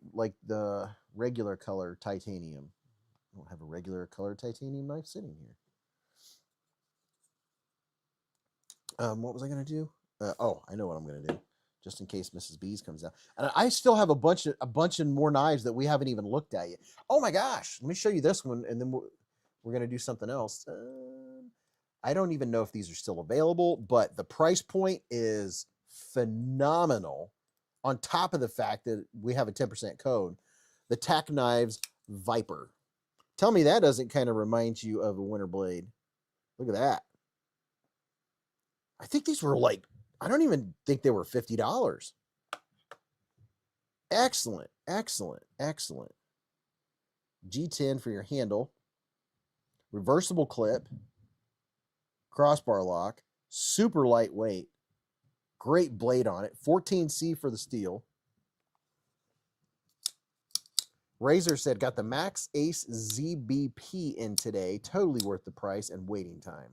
regular color titanium. I don't have a regular color titanium knife sitting here. What was I going to do? I know what I'm going to do, just in case Mrs. Beez comes out. And I still have a bunch of more knives that we haven't even looked at yet. Oh my gosh! Let me show you this one, and then we're going to do something else. I don't even know if these are still available, but the price point is phenomenal. On top of the fact that we have a 10% code, the Tack Knives Viper. Tell me that doesn't kind of remind you of a winter blade. Look at that. I think these were I don't even think they were $50. Excellent, excellent, excellent. G10 for your handle. Reversible clip. Crossbar lock. Super lightweight. Great blade on it. 14C for the steel. Razor said, got the Max Ace ZBP in today. Totally worth the price and waiting time.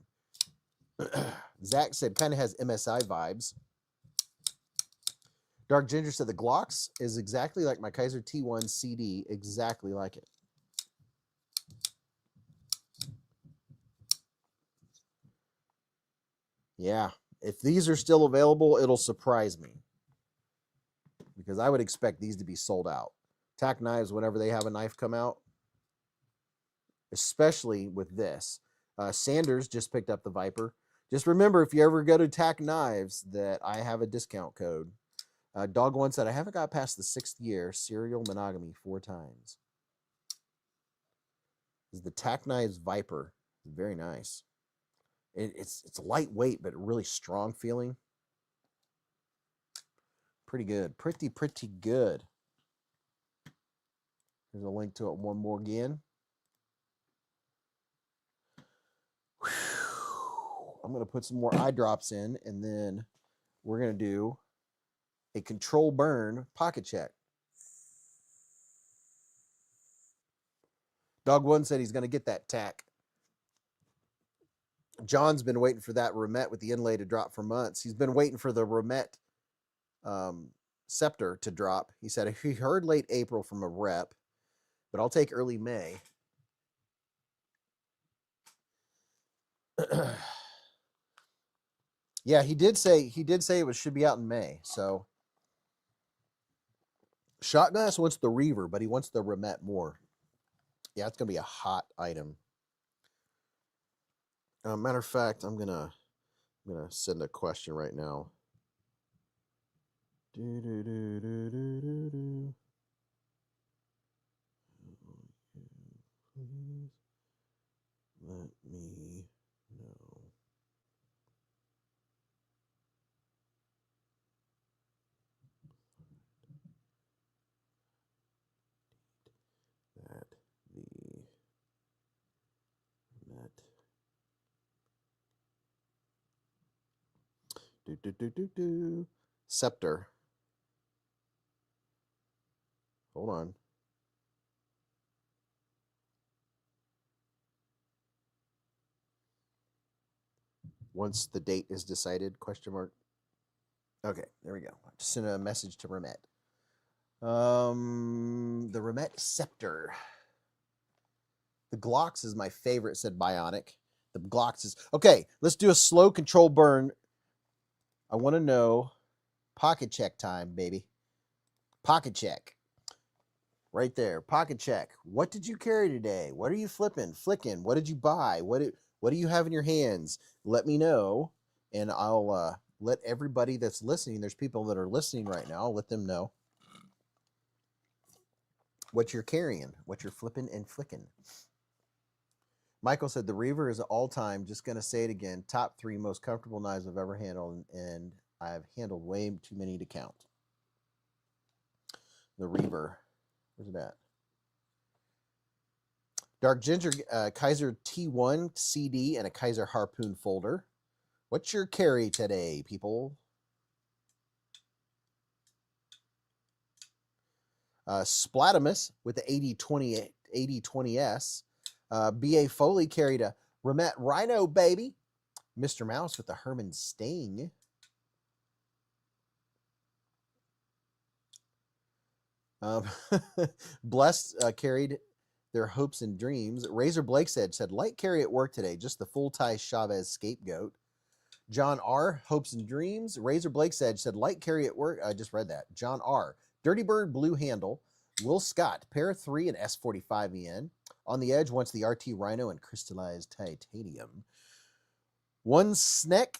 Zach said, kind of has MSI vibes. Dark Ginger said, the Glocks is exactly like my Kaiser T1 CD. Exactly like it. Yeah. If these are still available, it'll surprise me. Because I would expect these to be sold out. Tack Knives, whenever they have a knife come out. Especially with this. Sanders just picked up the Viper. Just remember, if you ever go to Tack Knives, that I have a discount code. Dog One said, I haven't got past the 6th year. Serial monogamy 4 times. This is the Tack Knives Viper. Very nice. It's lightweight, but really strong feeling. Pretty good. Pretty good. Here's a link to it one more again. I'm going to put some more eye drops in, and then we're going to do a control burn pocket check. Dog One said he's going to get that tack. John's been waiting for that Remet with the inlay to drop for months. He's been waiting for the Remet Scepter to drop. He said he heard late April from a rep, but I'll take early May. Yeah, he did say it should be out in May. So Shot Glass wants the Reaver, but he wants the Remet more. Yeah, it's gonna be a hot item. Matter of fact, I'm gonna send a question right now. Please let me know. That the Remet Scepter. Hold on. Once the date is decided, question mark. Okay, there we go. Just send a message to Remet. The Remet Scepter. The Glocks is my favorite, said Bionic. The Glocks is... Okay, let's do a slow control burn. I want to know pocket check time, baby. Pocket check. Right there. Pocket check. What did you carry today? What are you flipping? Flicking? What did you buy? What do you have in your hands? Let me know, and I'll let everybody that's listening, there's people that are listening right now, I'll let them know what you're carrying, what you're flipping and flicking. Michael said, the Reaver is all-time, just going to say it again, top 3 most comfortable knives I've ever handled, and I've handled way too many to count. The Reaver. Where's it at? Dark Ginger, Kaiser T1 CD, and a Kaiser Harpoon folder. What's your carry today, people? Splatomus with the 8020S. B.A. Foley carried a Remet Rhino, baby. Mr. Mouse with the Herman Sting. Blessed carried their hopes and dreams. Razor Blake's Edge said, light carry at work today, just the full Ty Chavez scapegoat. John R., hopes and dreams. Razor Blake's Edge said, light carry at work. I just read that. John R., Dirty Bird, blue handle. Will Scott, pair 3 and S45EN. On the edge, wants the RT Rhino and crystallized titanium. One Sneck,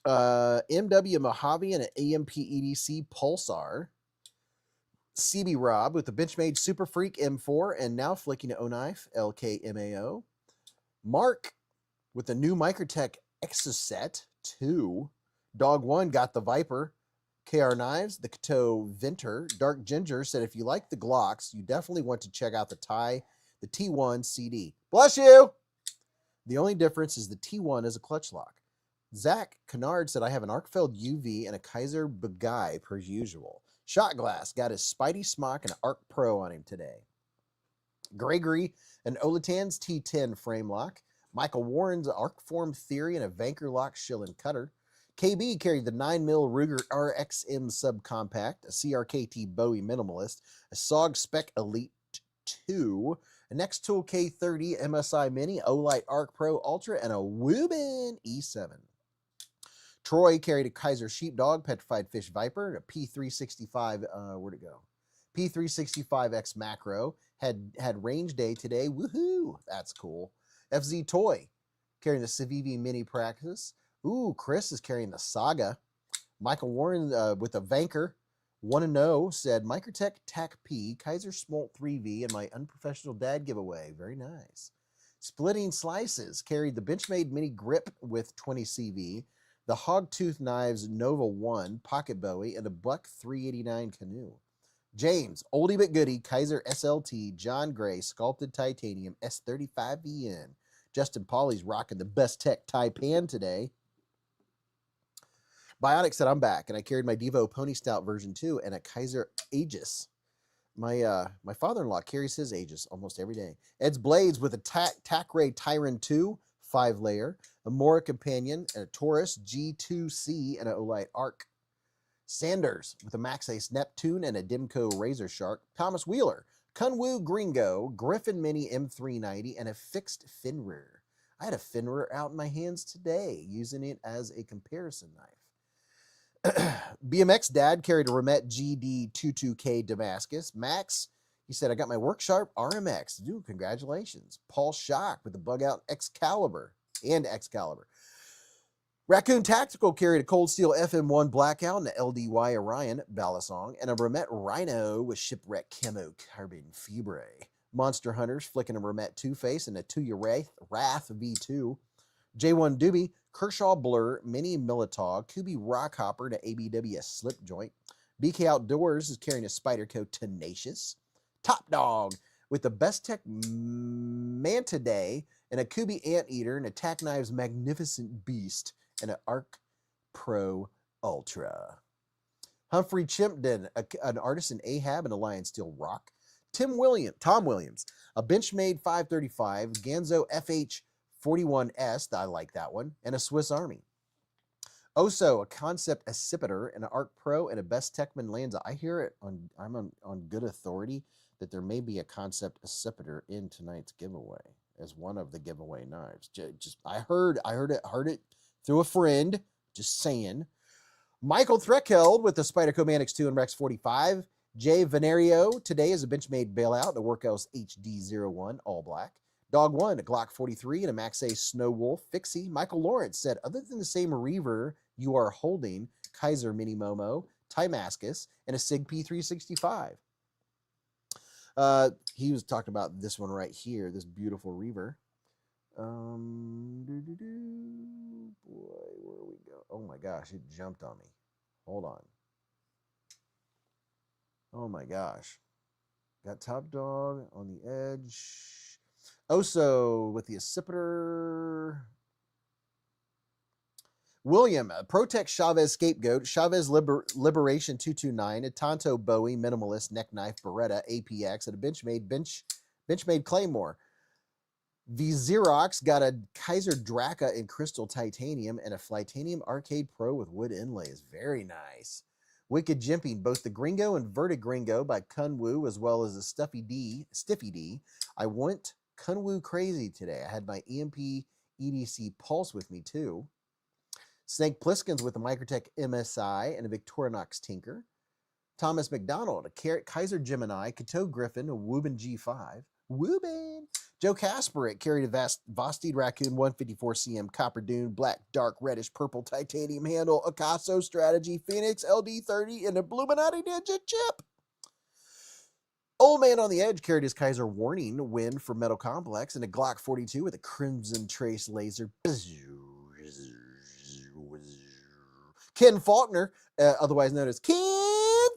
MW Mojave and an AMP EDC Pulsar. CB Rob with the Benchmade Super Freak M4 and now flicking to O-Knife LKMAO. Mark with the new Microtech Exoset 2. Dog 1 got the Viper. KR Knives, the Kato Venter. Dark Ginger said if you like the Glocks, you definitely want to check out the T1 CD. Bless you! The only difference is the T1 is a clutch lock. Zach Kennard said I have an Arkfeld UV and a Kaiser Begay per usual. Shot Glass got his Spidey Smock and an Arc Pro on him today. Gregory and Olatan's T10 frame lock. Michael Warren's Arc Form Theory and a Vanker Lock Shilling Cutter. KB carried the 9mm Ruger RXM Subcompact, a CRKT Bowie Minimalist, a SOG Spec Elite 2, a Next Tool K30 MSI Mini, Olight Arc Pro Ultra, and a Wubin E7. Troy carried a Kaiser Sheepdog, Petrified Fish Viper, and a P365, where'd it go? P365X Macro, had range day today, woohoo, that's cool. FZ Toy, carrying the Civivi Mini Practice. Ooh, Chris is carrying the Saga. Michael Warren with a Vanker, 1-0, said Microtech TAC P, Kaiser Smolt 3V, and my unprofessional dad giveaway. Very nice. Splitting Slices carried the Benchmade Mini Grip with 20 CV, the Hogtooth Knives Nova 1 Pocket Bowie, and a Buck 389 Canoe. James, oldie but goodie, Kaiser SLT, John Gray, Sculpted Titanium, S35VN. Justin Pauly's rocking the Best Tech Taipan today. Bionic said, I'm back, and I carried my Devo Pony Stout version 2 and a Kaiser Aegis. My father-in-law carries his Aegis almost every day. Ed's Blades with a Tac Ray Tyron 2, 5-layer, a Mora Companion, and a Taurus G2C, and an Olight Arc. Sanders with a Max Ace Neptune and a Dimco Razor Shark. Thomas Wheeler, Kunwu Gringo, Griffin Mini M390, and a fixed Fenrir. I had a Fenrir out in my hands today, using it as a comparison knife. BMX Dad carried a Remet GD22K Damascus. Max, he said, I got my Worksharp RMX. Dude, congratulations. Paul Schock with the Bug Out Excalibur and Excalibur. Raccoon Tactical carried a Cold Steel FM1 Blackout and an LDY Orion Balisong and a Remet Rhino with Shipwreck Camo Carbon Fibre. Monster Hunters flicking a Remet Two-Face and a Tuya Wrath V2. J1 Doobie, Kershaw Blur, Mini Militog, Kubi Rockhopper to ABWS Slip Joint. BK Outdoors is carrying a Spyderco Tenacious. Top Dog with the Best Tech Manta Day and a Kubi Anteater and a Tac Knives Magnificent Beast and an Arc Pro Ultra. Humphrey Chimpden, an Artisan Ahab and a Lion Steel Rock. Tom Williams, a Benchmade 535, Ganzo FH41S, I like that one, and a Swiss Army. Oso, a Concept Accipiter, and an Arc Pro, and a Best Techman Lanza. I hear it I'm on good authority that there may be a Concept Accipiter in tonight's giveaway as one of the giveaway knives. I heard it through a friend. Just saying. Michael Threkheld with the Spyderco Manix 2 and Rex 45. Jay Venerio today is a Benchmade Bailout, the Workhouse HD01, all black. Dog 1, a Glock 43, and a Max Ace Snow Wolf Fixie. Michael Lawrence said, other than the same Reaver you are holding, Kaiser Mini Momo, Timascus, and a Sig P365. He was talking about this one right here, this beautiful Reaver. Boy, where we go? Oh my gosh, it jumped on me. Hold on. Oh my gosh. Got Top Dog on the edge. Oso with the Scepter. William, Protect Chavez Scapegoat, Chavez Liberation 229, a Tonto Bowie Minimalist Neck Knife Beretta APX, and a Benchmade Claymore. The Xerox got a Kaiser Draca in Crystal Titanium and a Flytanium Arcade Pro with wood inlays. Very nice. Wicked Jimping, both the Gringo and Verted Gringo by Kunwu, as well as the Stiffy D. I went Kunwu crazy today. I had my EMP EDC Pulse with me too. Snake Pliskins with a Microtech MSI and a Victorinox Tinker. Thomas McDonald, a Kaiser Gemini, Cateau Griffin, a Wooben G5. Wooben! Joe Kasperit carried a Vosteed Raccoon 154cm Copper Dune, black, dark, reddish, purple titanium handle, Akaso Strategy, Phoenix LD30, and a Bluminati Ninja chip. Old Man on the Edge carried his Kaiser Warning Wind for Metal Complex and a Glock 42 with a Crimson Trace laser. Ken Faulkner, otherwise known as Ken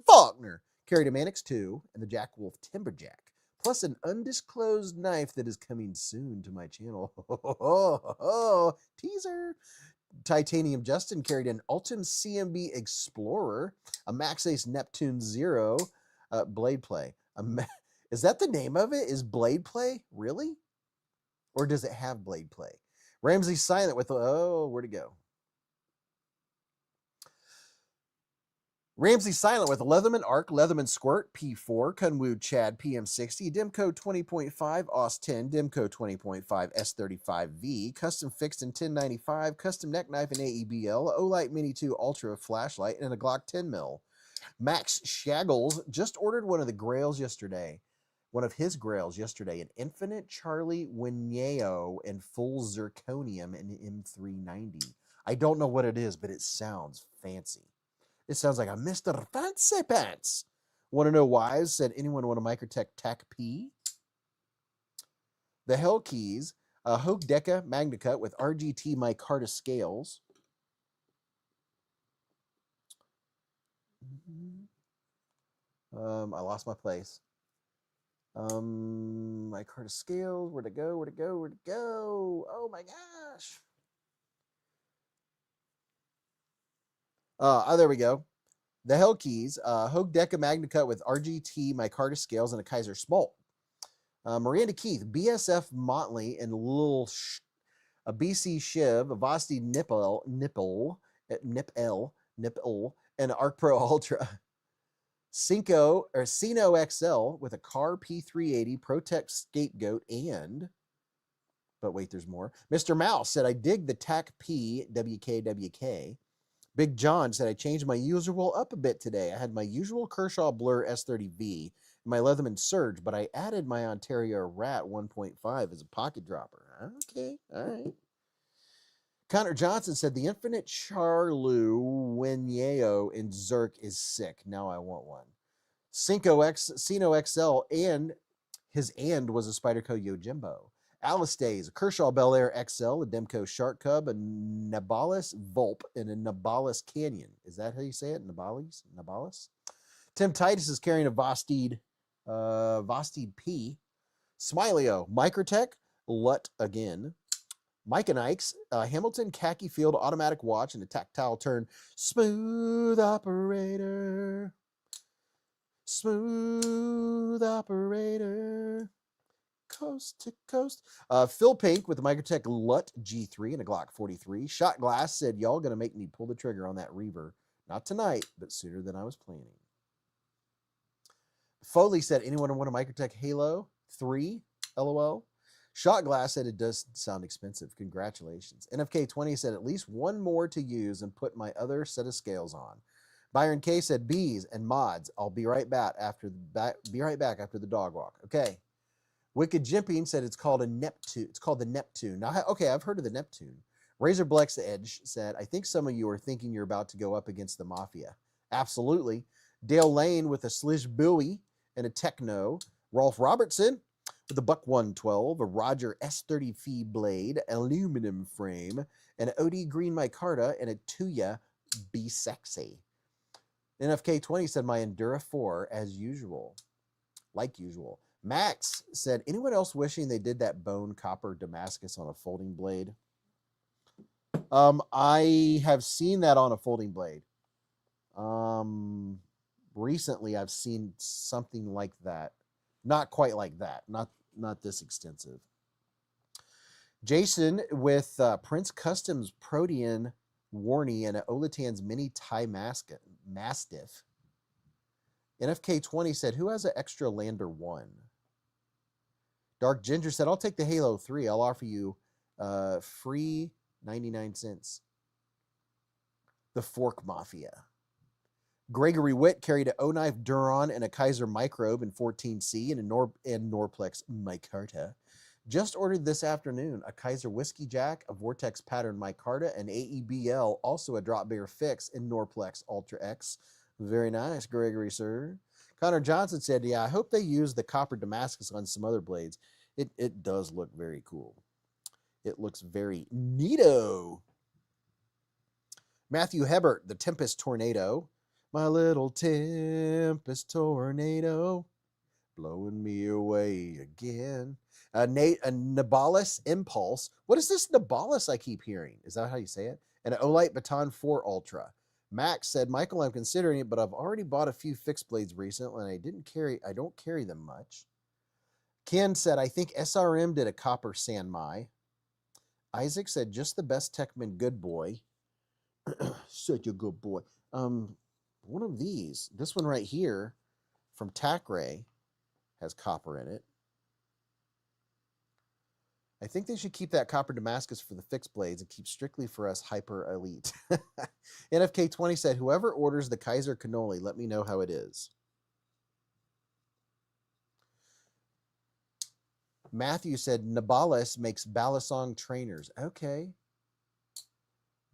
Faulkner, carried a Manix 2 and the Jack Wolf Timberjack, plus an undisclosed knife that is coming soon to my channel. Teaser. Titanium Justin carried an Ultim CMB Explorer, a Max Ace Neptune Zero, Blade Play. Is that the name of it? Is Blade Play? Really? Or does it have Blade Play? Ramsey Silent with, where'd it go? Ramsey Silent with a Leatherman Arc, Leatherman Squirt, P4, Kunwu Chad, PM60, Demco 20.5, OS 10, Demco 20.5, S35V, Custom Fixed in 1095, Custom Neck Knife in AEBL, Olight Mini 2 Ultra Flashlight, and a Glock 10 mil. Max Shaggles just ordered one of the grails yesterday. One of his grails yesterday, an Infinite Charlie Winyeo and full zirconium in M390. I don't know what it is, but it sounds fancy. It sounds like a Mr. Fancy Pants. Want to know why? Said anyone want a Microtech Tac P? The Hell Keys, Hogue Deca Magnacut with RGT micarta scales. I lost my place. Micarta scales. Where'd it go? Where'd it go? Where'd it go? Oh my gosh. There we go. The Hell Keys, Hogue Deca Magnacut with RGT micarta scales and a Kaiser Smolk. Miranda Keith, BSF Motley and a BC Shiv, a Vosti Nipple, and an Arc Pro Ultra. Sino XL with a Car P380, Protect Scapegoat, and, but wait, there's more. Mr. Mouse said, I dig the TAC P WKWK. Big John said, I changed my usual up a bit today. I had my usual Kershaw Blur S30V and my Leatherman Surge, but I added my Ontario Rat 1.5 as a pocket dropper. Okay, all right. Connor Johnson said, the Infinite Charlu Winyeo in Zerk is sick. Now I want one. Sino XL, and his was a Spyderco Yojimbo. Alistays, a Kershaw Bel Air XL, a Demco Shark Cub, a Nabalis Vulp, and a Nabalis Canyon. Is that how you say it? Nabalis? Tim Titus is carrying a Vosteed P. Smileo, Microtech, Lut again. Mike and Ike's, Hamilton Khaki Field automatic watch and a tactile turn. Smooth operator. Smooth operator. Coast to coast. Phil Pink with the Microtech Lut G3 and a Glock 43. Shot Glass said, y'all gonna make me pull the trigger on that Reaver. Not tonight, but sooner than I was planning. Foley said, anyone want a Microtech Halo 3? LOL. Shot Glass said, it does sound expensive. Congratulations. NFK20 said, at least one more to use and put my other set of scales on. Byron K said, bees and mods. I'll be right back after the dog walk. Okay. Wicked Jimping said it's called a Neptune. It's called the Neptune. Now, okay, I've heard of the Neptune. Razor Blex Edge said, I think some of you are thinking you're about to go up against the Mafia. Absolutely. Dale Lane with a Slish Bowie and a Techno. Rolf Robertson with a Buck 112, a Roger S30 Fee blade, aluminum frame, and an OD Green micarta, and a Tuya Be Sexy. NFK20 said, my Endura 4 as usual. Like usual. Max said, anyone else wishing they did that bone copper Damascus on a folding blade? I have seen that on a folding blade. Recently I've seen something like that. Not quite like that. Not this extensive. Jason with Prince Customs Protean Warney and Olatan's Mini Thai Mastiff. NFK20 said, who has an extra Lander 1? Dark Ginger said, I'll take the Halo 3. I'll offer you free 99 cents. The Fork Mafia. Gregory Witt carried an O-Knife Duron and a Kaiser Microbe in 14C and a Norplex Micarta. Just ordered this afternoon a Kaiser Whiskey Jack, a Vortex Pattern Micarta, and AEBL, also a Drop Bear Fix in Norplex Ultra X. Very nice, Gregory, sir. Connor Johnson said, yeah, I hope they use the copper Damascus on some other blades. It does look very cool. It looks very neato. Matthew Hebert, the Tempest Tornado. My little Tempest Tornado, blowing me away again. Nate, a Nabalis Impulse. What is this Nabalis I keep hearing? Is that how you say it? And an Olight Baton 4 Ultra. Max said, Michael, I'm considering it, but I've already bought a few fixed blades recently, and I don't carry them much. Ken said, I think SRM did a copper Sanmai. Isaac said, just the best Techman good boy. Such a good boy. One of these, this one right here from TacRay has copper in it. I think they should keep that copper Damascus for the fixed blades and keep strictly for us hyper elite. NFK20 said, whoever orders the Kaiser cannoli, let me know how it is. Matthew said, Nabalis makes Balisong trainers. Okay.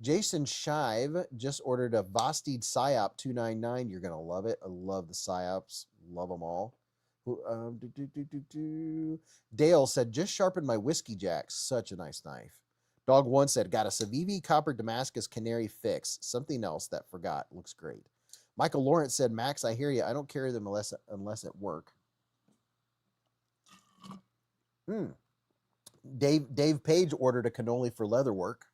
Jason Shive just ordered a Vosted Psyop 299. You're going to love it. I love the Psyops. Love them all. Dale said, just sharpened my Whiskey Jack. Such a nice knife. Dog One said, got a Civivi Copper Damascus Canary Fix. Something else that forgot. Looks great. Michael Lawrence said, Max, I hear you. I don't carry them unless at work. Dave Page ordered a cannoli for leather work.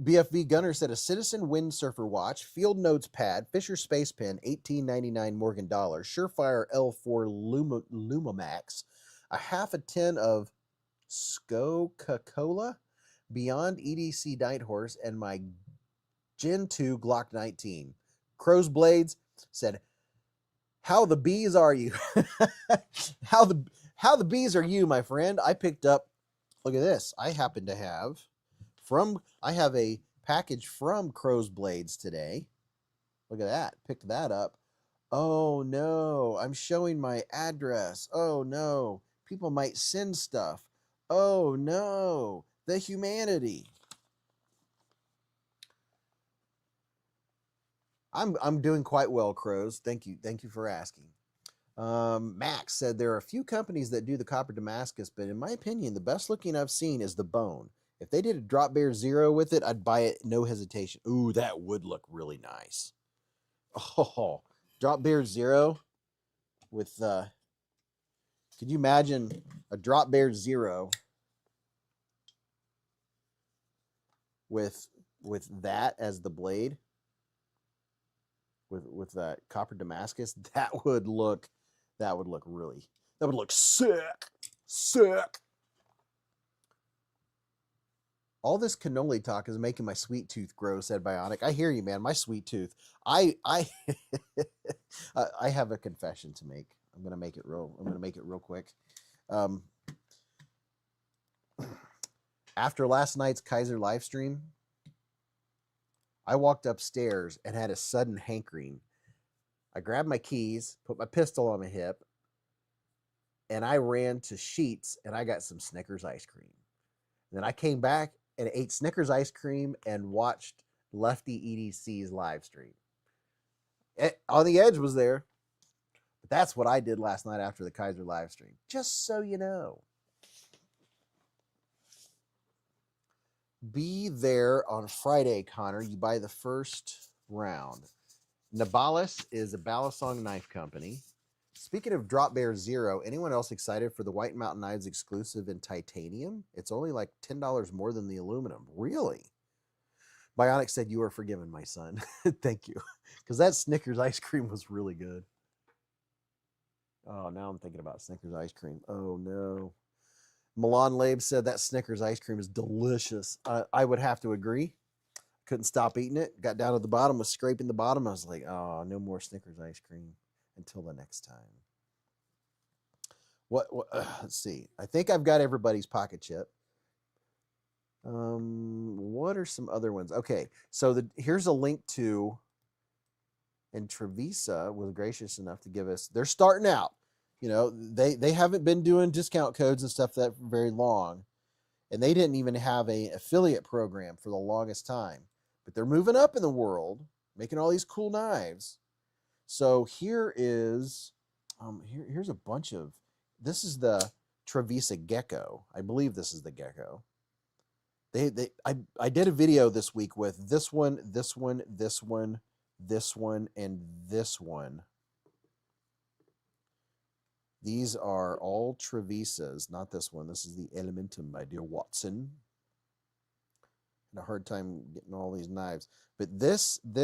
BFV Gunner said, a Citizen Windsurfer watch, Field Notes pad, Fisher Space Pen, $18.99 Morgan dollar, Surefire L4 Lumamax, a half a tin of Coca-Cola, Beyond EDC Night Horse, and my Gen 2 Glock 19. Crow's Blades said, how the bees are you? How the bees are you, my friend? I picked up, look at this. I happen to have I have a package from Crow's Blades today. Look at that. Picked that up. Oh no, I'm showing my address. Oh no, people might send stuff. Oh no, the humanity. I'm doing quite well, Crows. Thank you for asking. Max said there are a few companies that do the copper Damascus, but in my opinion, the best looking I've seen is the Bone. If they did a Drop Bear Zero with it, I'd buy it, no hesitation. Ooh, that would look really nice. Oh, Drop Bear Zero with, could you imagine a Drop Bear Zero with that as the blade? With that copper Damascus, that would look sick. All this cannoli talk is making my sweet tooth grow, said Bionic. I hear you, man. My sweet tooth. I have a confession to make. I'm gonna make it real quick. After last night's Kaiser live stream, I walked upstairs and had a sudden hankering. I grabbed my keys, put my pistol on my hip, and I ran to Sheetz and I got some Snickers ice cream. And then I came back and ate Snickers ice cream and watched Lefty EDC's live stream. On the Edge was there. But that's what I did last night after the Kaiser live stream. Just so you know. Be there on Friday, Connor. You buy the first round. Nabalis is a Balisong knife company. Speaking of Drop Bear Zero, anyone else excited for the White Mountain Knives exclusive in titanium? It's only like $10 more than the aluminum. Really? Bionic said, "You are forgiven, my son." Thank you. Because that Snickers ice cream was really good. Oh, now I'm thinking about Snickers ice cream. Oh, no. Milan Labe said that Snickers ice cream is delicious. I would have to agree. Couldn't stop eating it. Got down to the bottom, was scraping the bottom. I was like, oh, no more Snickers ice cream until the next time. What let's see. I think I've got everybody's pocket chip. What are some other ones? Okay, so here's a link to, and Travisa was gracious enough to give us, they're starting out. You know, they haven't been doing discount codes and stuff that very long. And they didn't even have an affiliate program for the longest time. But they're moving up in the world, making all these cool knives. So here is, here's a bunch of, this is the Travisa Gecko. I believe this is the Gecko. I did a video this week with this one, this one, this one, this one, and this one. These are all Travisas, not this one. This is the Elementum, my dear Watson. A hard time getting all these knives. But this, and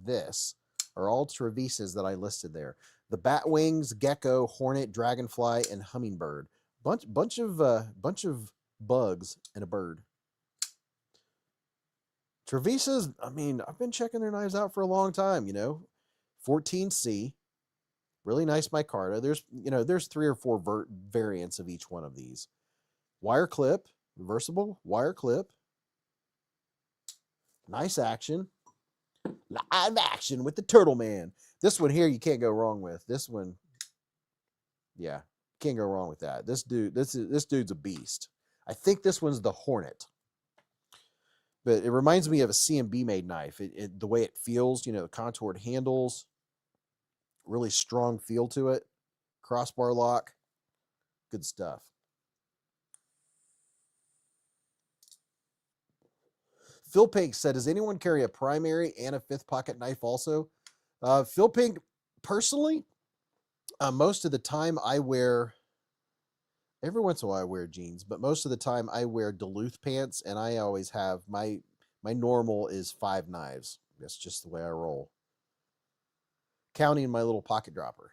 this are all Travisas that I listed there. The Batwings, Gecko, Hornet, Dragonfly, and Hummingbird. Bunch of bugs and a bird. Travisas, I mean, I've been checking their knives out for a long time, you know. 14C. Really nice micarta. There's 3 or 4 variants of each one of these. Wire clip, reversible wire clip. Nice action. Live action with the Turtle Man. This one here you can't go wrong with. This one, yeah, can't go wrong with that. This dude's a beast. I think this one's the Hornet. But it reminds me of a CMB made knife. The way it feels, you know, the contoured handles. Really strong feel to it. Crossbar lock. Good stuff. Phil Pink said, does anyone carry a primary and a 5th pocket knife also? Phil Pink, personally, most of the time I wear, every once in a while I wear jeans, but most of the time I wear Duluth pants, and I always have, my normal is 5 knives. That's just the way I roll. Counting my little pocket dropper.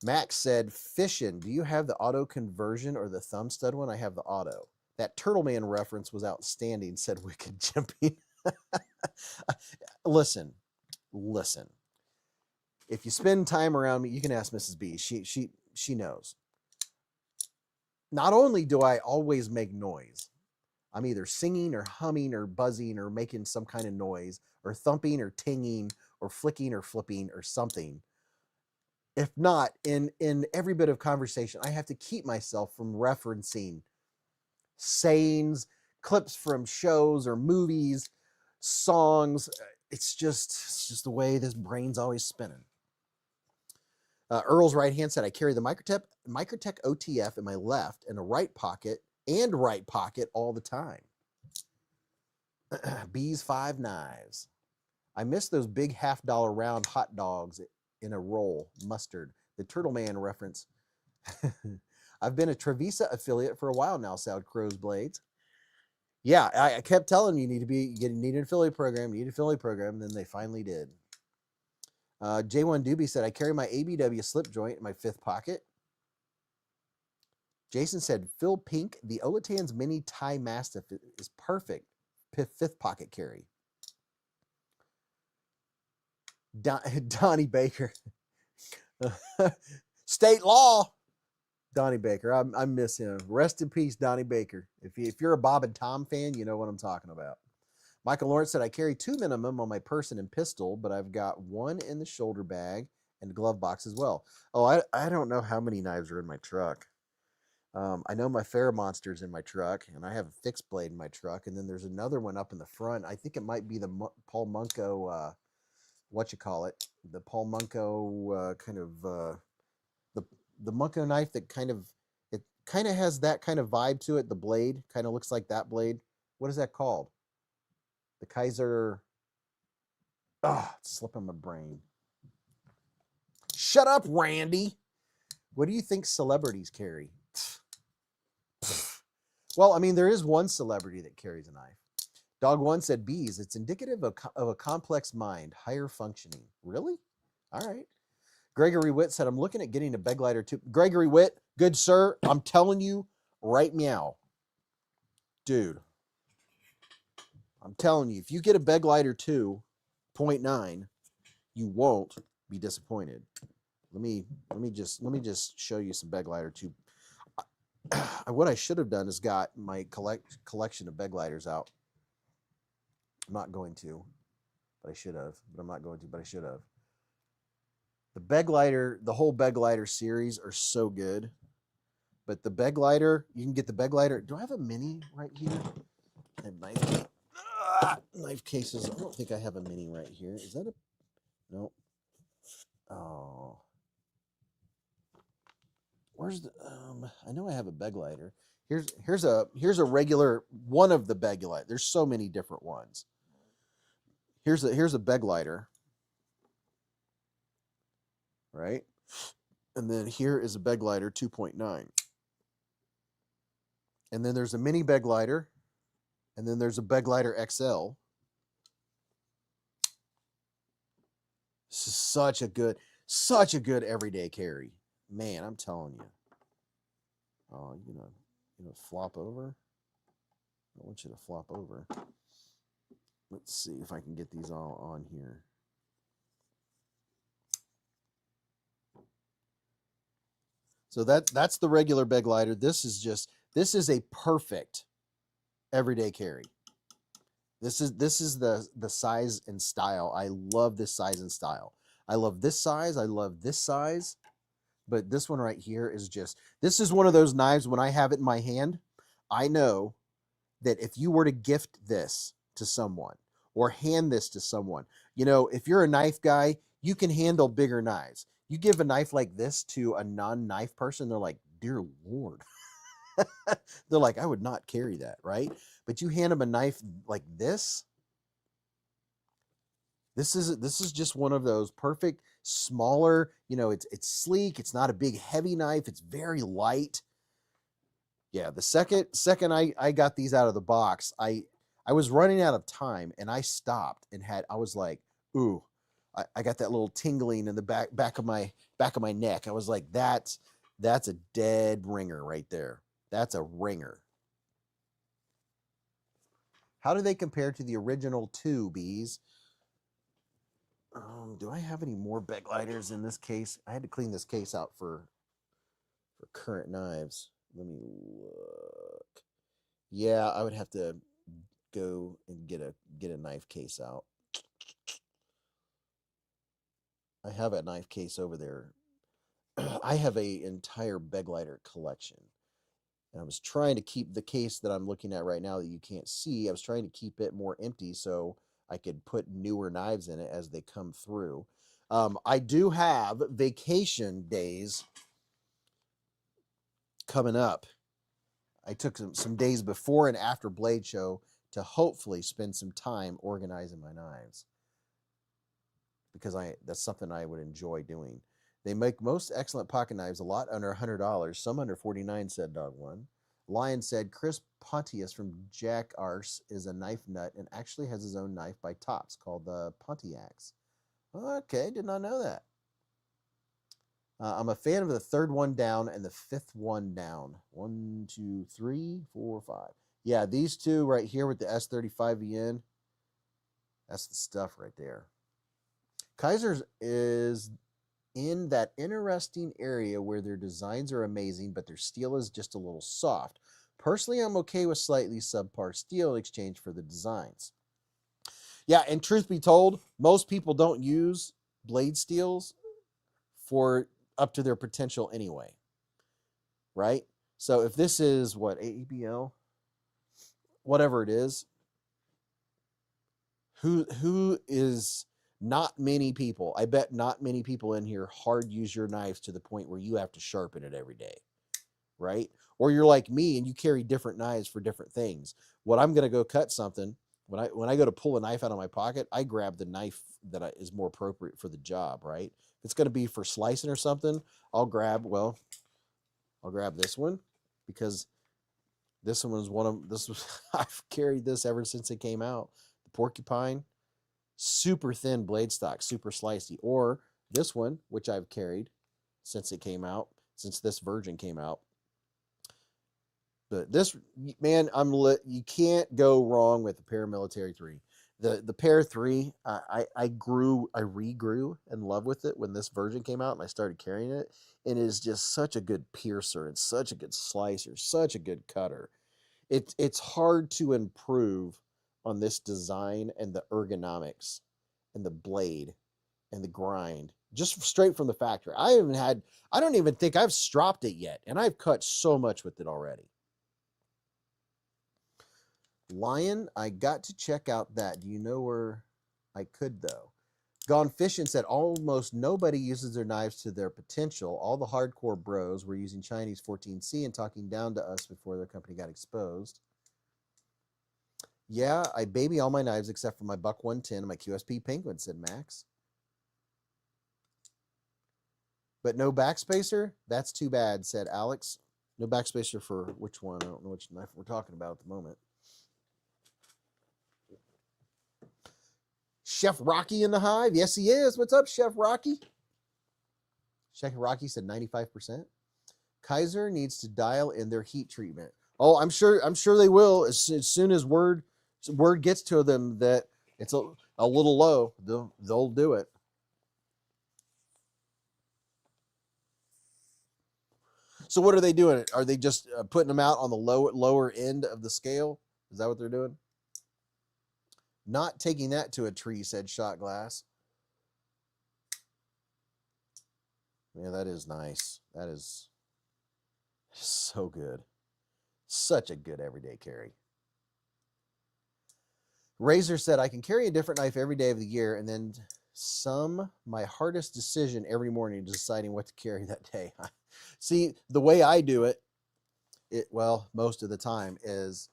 Max said, Fishin', do you have the auto conversion or the thumb stud one? I have the auto. That Turtle Man reference was outstanding, said Wicked Jumping. Listen. If you spend time around me, you can ask Mrs. B. She knows. Not only do I always make noise, I'm either singing or humming or buzzing or making some kind of noise or thumping or tinging or flicking or flipping or something. If not, in every bit of conversation, I have to keep myself from referencing sayings, clips from shows or movies, songs. It's just the way this brain's always spinning. Earl's right hand said, I carry the Microtech OTF in my left and a right pocket all the time. Beez 5 knives. I miss those big $50 round hot dogs in a roll, mustard. The Turtle Man reference. I've been a Travisa affiliate for a while now, Sound Crow's Blades. Yeah, I kept telling you, need an affiliate program, and then they finally did. J1 Doobie said, I carry my ABW slip joint in my 5th pocket. Jason said, Phil Pink, the Olatan's Mini Thai Mastiff is perfect 5th pocket carry. Donnie Baker. State law. Donnie Baker. I miss him. Rest in peace, Donnie Baker. If you're a Bob and Tom fan, you know what I'm talking about. Michael Lawrence said, I carry 2 minimum on my person and pistol, but I've got 1 in the shoulder bag and glove box as well. Oh, I don't know how many knives are in my truck. I know my Pharaoh Monster's in my truck, and I have a fixed blade in my truck, and then there's another one up in the front. I think it might be the Paul Munko, the Paul Munko the Munko knife that kind of has that kind of vibe to it. The blade kind of looks like that blade. What is that called? The Kaiser. Ah, it's slipping my brain. Shut up, Randy. What do you think celebrities carry? Well, I mean, there is one celebrity that carries a knife. Dog One said, Beez, it's indicative of a complex mind, higher functioning. Really? All right. Gregory Witt said, I'm looking at getting a beg lighter too. Gregory Witt, good sir, I'm telling you right meow. Dude, I'm telling you, if you get a beg lighter 2.9, you won't be disappointed. Let me just show you some beg lighter 2. What I should have done is got my collection of beg lighters out. I'm not going to, but I should have. But I'm not going to, but I should have. The beg lighter, the whole beg lighter series are so good. But the beg lighter, you can get the beg lighter. Do I have a mini right here? I have knife cases. I don't think I have a mini right here. Is that a... Nope. Oh. Where's the... I know I have a beg lighter. Here's a regular one of the beg lighter. There's so many different ones. Here's a beg lighter. Right? And then here is a beg lighter 2.9. And then there's a mini beg lighter. And then there's a beg lighter XL. This is such a good everyday carry. Man, I'm telling you. Oh, you know, flop over. I want you to flop over. Let's see if I can get these all on here. So that's the regular beg lighter. This is a perfect everyday carry. This is the size and style. I love this size and style. I love this size. I love this size. But this one right here is just, this is one of those knives when I have it in my hand, I know that if you were to gift this to someone or hand this to someone, you know, if you're a knife guy, you can handle bigger knives. You give a knife like this to a non-knife person, they're like, dear Lord. They're like, I would not carry that, right? But you hand them a knife like this. This is just one of those perfect, smaller, you know, it's sleek. It's not a big, heavy knife. It's very light. Yeah, the second I got these out of the box, I was running out of time and I stopped and I was like, ooh, I got that little tingling in the back of my neck. I was like, that's a dead ringer right there. That's a ringer. How do they compare to the original 2 Beez? Do I have any more beg lighters in this case? I had to clean this case out for current knives. Let me look. Yeah, I would have to go and get a knife case out. I have a knife case over there. I have a entire beg lighter collection. And I was trying to keep the case that I'm looking at right now that you can't see. I was trying to keep it more empty so I could put newer knives in it as they come through. I do have vacation days coming up. I took some days before and after Blade Show to hopefully spend some time organizing my knives, because that's something I would enjoy doing. They make most excellent pocket knives, a lot under $100, some under $49, said Dog One. Lion said Chris Pontius from Jack Arse is a knife nut and actually has his own knife by Tops called the Pontiacs. Okay, did not know that. I'm a fan of the third one down and the fifth one down. 1, 2, 3, 4, 5. Yeah, these two right here with the S35VN, that's the stuff right there. Kaiser's is in that interesting area where their designs are amazing, but their steel is just a little soft. Personally, I'm okay with slightly subpar steel in exchange for the designs. Yeah, and truth be told, most people don't use blade steels for up to their potential anyway, right? So if this is what, ABL, whatever it is, who is... Not many people, I bet not many people in here hard use your knives to the point where you have to sharpen it every day, right? Or you're like me and you carry different knives for different things. What I'm going to go cut something, When I go to pull a knife out of my pocket, I grab the knife that is more appropriate for the job, right? If it's going to be for slicing or something, I'll grab this one because this one was I've carried this ever since it came out. The porcupine, super thin blade stock, super slicey. Or this one, which I've carried since it came out, since this version came out. But this, man, you can't go wrong with the Paramilitary 3. The Para 3, I regrew in love with it when this version came out and I started carrying it. And it is just such a good piercer and such a good slicer, such a good cutter. It's hard to improve on this design and the ergonomics and the blade and the grind just straight from the factory. I don't even think I've stropped it yet, and I've cut so much with it already. Lion, I got to check out that. Do you know where I could, though? Gone Fishing said almost nobody uses their knives to their potential. All the hardcore bros were using Chinese 14C and talking down to us before their company got exposed. Yeah, I baby all my knives except for my Buck 110 and my QSP Penguin, said Max. But no backspacer? That's too bad, said Alex. No backspacer for which one? I don't know which knife we're talking about at the moment. Chef Rocky in the hive. Yes, he is. What's up, Chef Rocky? Chef Rocky said 95%. Kaiser needs to dial in their heat treatment. Oh, I'm sure they will as soon as word gets to them that it's a little low. They'll do it. So what are they doing? Are they just putting them out on the lower end of the scale? Is that what they're doing? Not taking that to a tree, said Shot Glass. Yeah, that is nice. That is so good. Such a good everyday carry. Razor said, I can carry a different knife every day of the year, and then my hardest decision every morning is deciding what to carry that day. See, the way I do it, well, most of the time is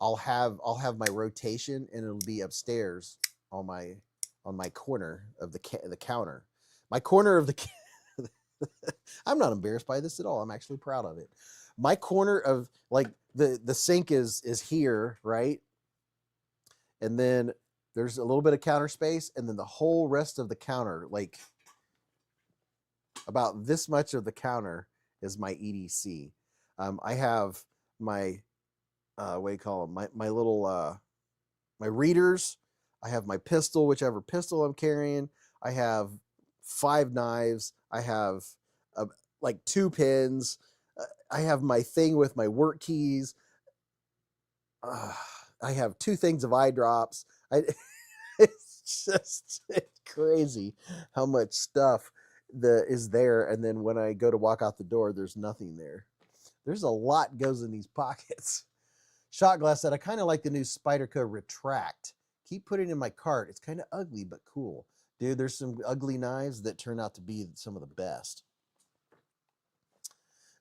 I'll have my rotation, and it'll be upstairs on my corner of the counter. My corner of the I'm not embarrassed by this at all. I'm actually proud of it. My corner of, like, the sink is here, right? And then there's a little bit of counter space, and then the whole rest of the counter, like about this much of the counter, is my EDC. I have my what do you call them? My little my readers. I have my pistol, whichever pistol I'm carrying. I have 5 knives. I have like 2 pins. I have my thing with my work keys. I have 2 things of eye drops. It's just crazy how much stuff is there. And then when I go to walk out the door, there's nothing there. There's a lot goes in these pockets. Shot Glass said, I kind of like the new Spyderco Retract. Keep putting it in my cart. It's kind of ugly, but cool. Dude, there's some ugly knives that turn out to be some of the best.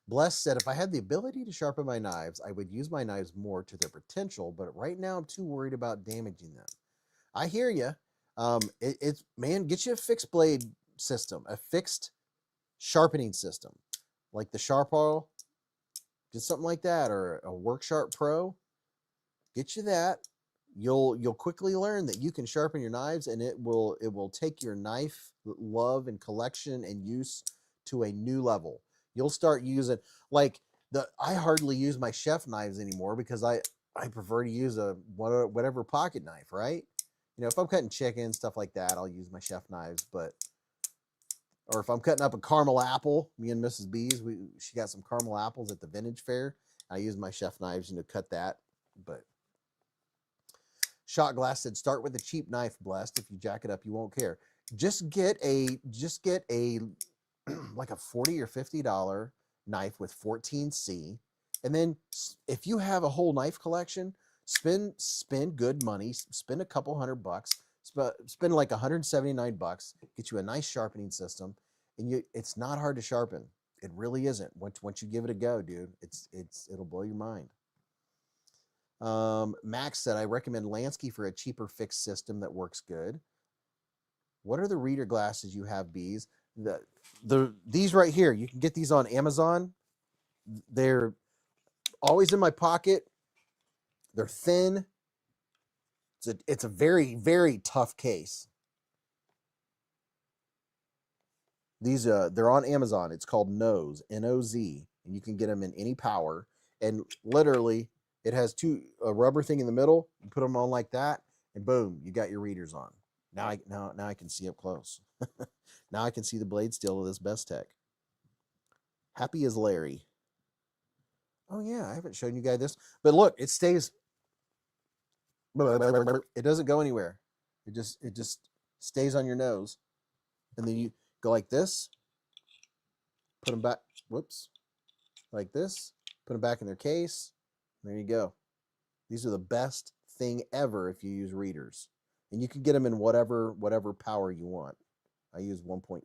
Bless said, if I had the ability to sharpen my knives, I would use my knives more to their potential, but right now I'm too worried about damaging them. I hear you. Man, get you a fixed blade system, a fixed sharpening system, like the Sharp Oil, get something like that, or a Work Sharp Pro. Get you that. You'll quickly learn that you can sharpen your knives, and it will take your knife love and collection and use to a new level. You'll start using, like, I hardly use my chef knives anymore because I prefer to use a whatever pocket knife, right? You know, if I'm cutting chicken, stuff like that, I'll use my chef knives. Or if I'm cutting up a caramel apple, me and Mrs. Beez, she got some caramel apples at the vintage fair. I use my chef knives, to cut that. But Shot Glass said, start with a cheap knife, Blessed. If you jack it up, you won't care. Just get a like a $40 or $50 knife with 14C. And then if you have a whole knife collection, spend good money, spend a couple $100, spend like $179, get you a nice sharpening system, and it's not hard to sharpen. It really isn't. Once you give it a go, dude, it'll blow your mind. Max said, I recommend Lansky for a cheaper fixed system that works good. What are the reader glasses you have, Beez? These right here, you can get these on Amazon. They're always in my pocket. They're thin. It's a very, very tough case. These they're on Amazon. It's called Nose, N-O-Z, and you can get them in any power. And literally, it has a rubber thing in the middle. You put them on like that, and boom, you got your readers on. Now I can see up close. Now I can see the blade steel of this Best Tech. Happy as Larry. Oh yeah, I haven't shown you guys this, but look, it stays. It doesn't go anywhere. It just stays on your nose, and then you go like this. Put them back. Whoops, like this. Put them back in their case. There you go. These are the best thing ever if you use readers, and you can get them in whatever power you want. I use 1.5.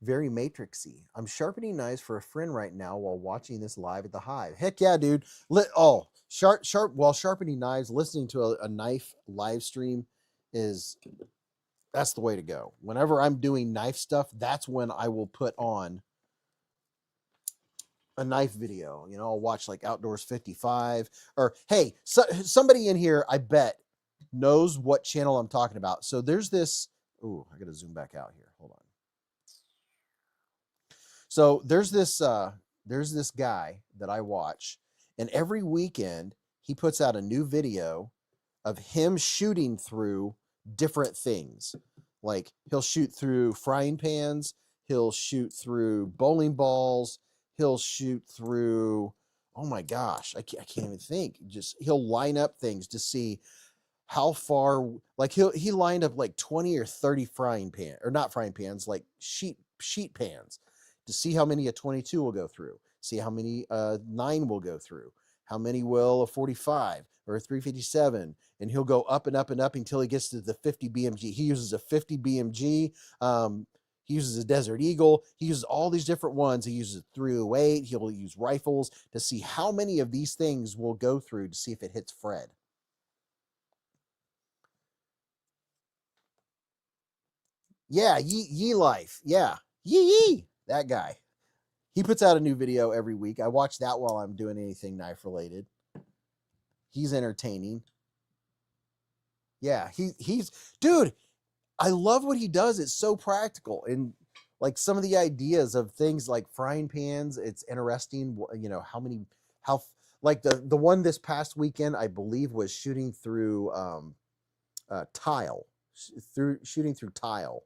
Very matrixy. I'm sharpening knives for a friend right now while watching this live at the Hive. Heck yeah, dude. While sharpening knives, listening to a knife live stream that's the way to go. Whenever I'm doing knife stuff, that's when I will put on a knife video. You know, I'll watch like Outdoors 55, or hey, somebody in here, I bet, knows what channel I'm talking about. So there's this. Ooh, I gotta zoom back out here. Hold on. So there's this guy that I watch, and every weekend he puts out a new video of him shooting through different things. Like he'll shoot through frying pans, he'll shoot through bowling balls, he'll shoot through, oh my gosh, I can't even think. Just he'll line up things to see how far, like he lined up like 20 or 30 frying pan, or not frying pans, like sheet pans, to see how many a 22 will go through, see how many 9 will go through, how many will a 45 or a 357, and he'll go up and up and up until he gets to the 50 BMG. He uses a 50 BMG. He uses a Desert Eagle. He uses all these different ones. He uses a 308. He'll use rifles to see how many of these things will go through to see if it hits Fred. Yeah, Yee Life. Yeah, Yee, that guy. He puts out a new video every week. I watch that while I'm doing anything knife related. He's entertaining. Yeah, he's dude. I love what he does. It's so practical, and like some of the ideas of things like frying pans. It's interesting. You know how like the one this past weekend, I believe, was shooting through tile, shooting through tile.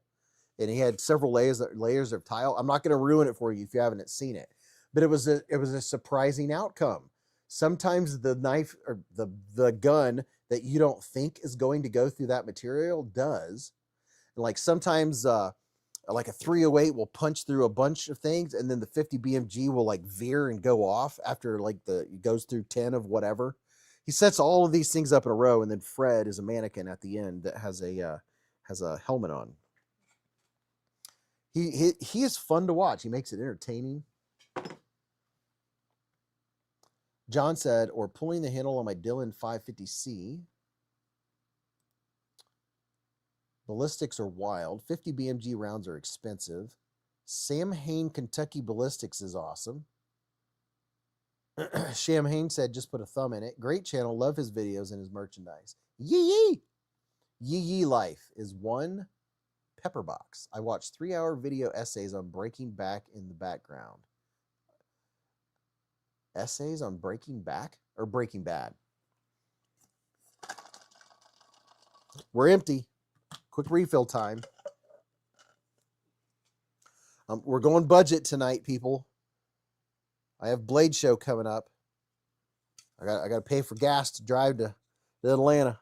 And he had several layers of tile. I'm not going to ruin it for you if you haven't seen it, but it was a surprising outcome. Sometimes the knife or the gun that you don't think is going to go through that material does. Like sometimes like a 308 will punch through a bunch of things, and then the 50 BMG will like veer and go off after like it goes through 10 of whatever. He sets all of these things up in a row, and then Fred is a mannequin at the end that has a helmet on. He is fun to watch. He makes it entertaining. John said, or pulling the handle on my Dillon 550C. Ballistics are wild. 50 BMG rounds are expensive. Sam Hain Kentucky Ballistics is awesome. Sham Hain said, just put a thumb in it. Great channel. Love his videos and his merchandise. Yee! Yee Life is one pepper box. I watched 3-hour video essays on Breaking Back in the background. Essays on Breaking Back or Breaking Bad? We're empty. Quick refill time. We're going budget tonight, people. I have Blade Show coming up. I got to pay for gas to drive to Atlanta.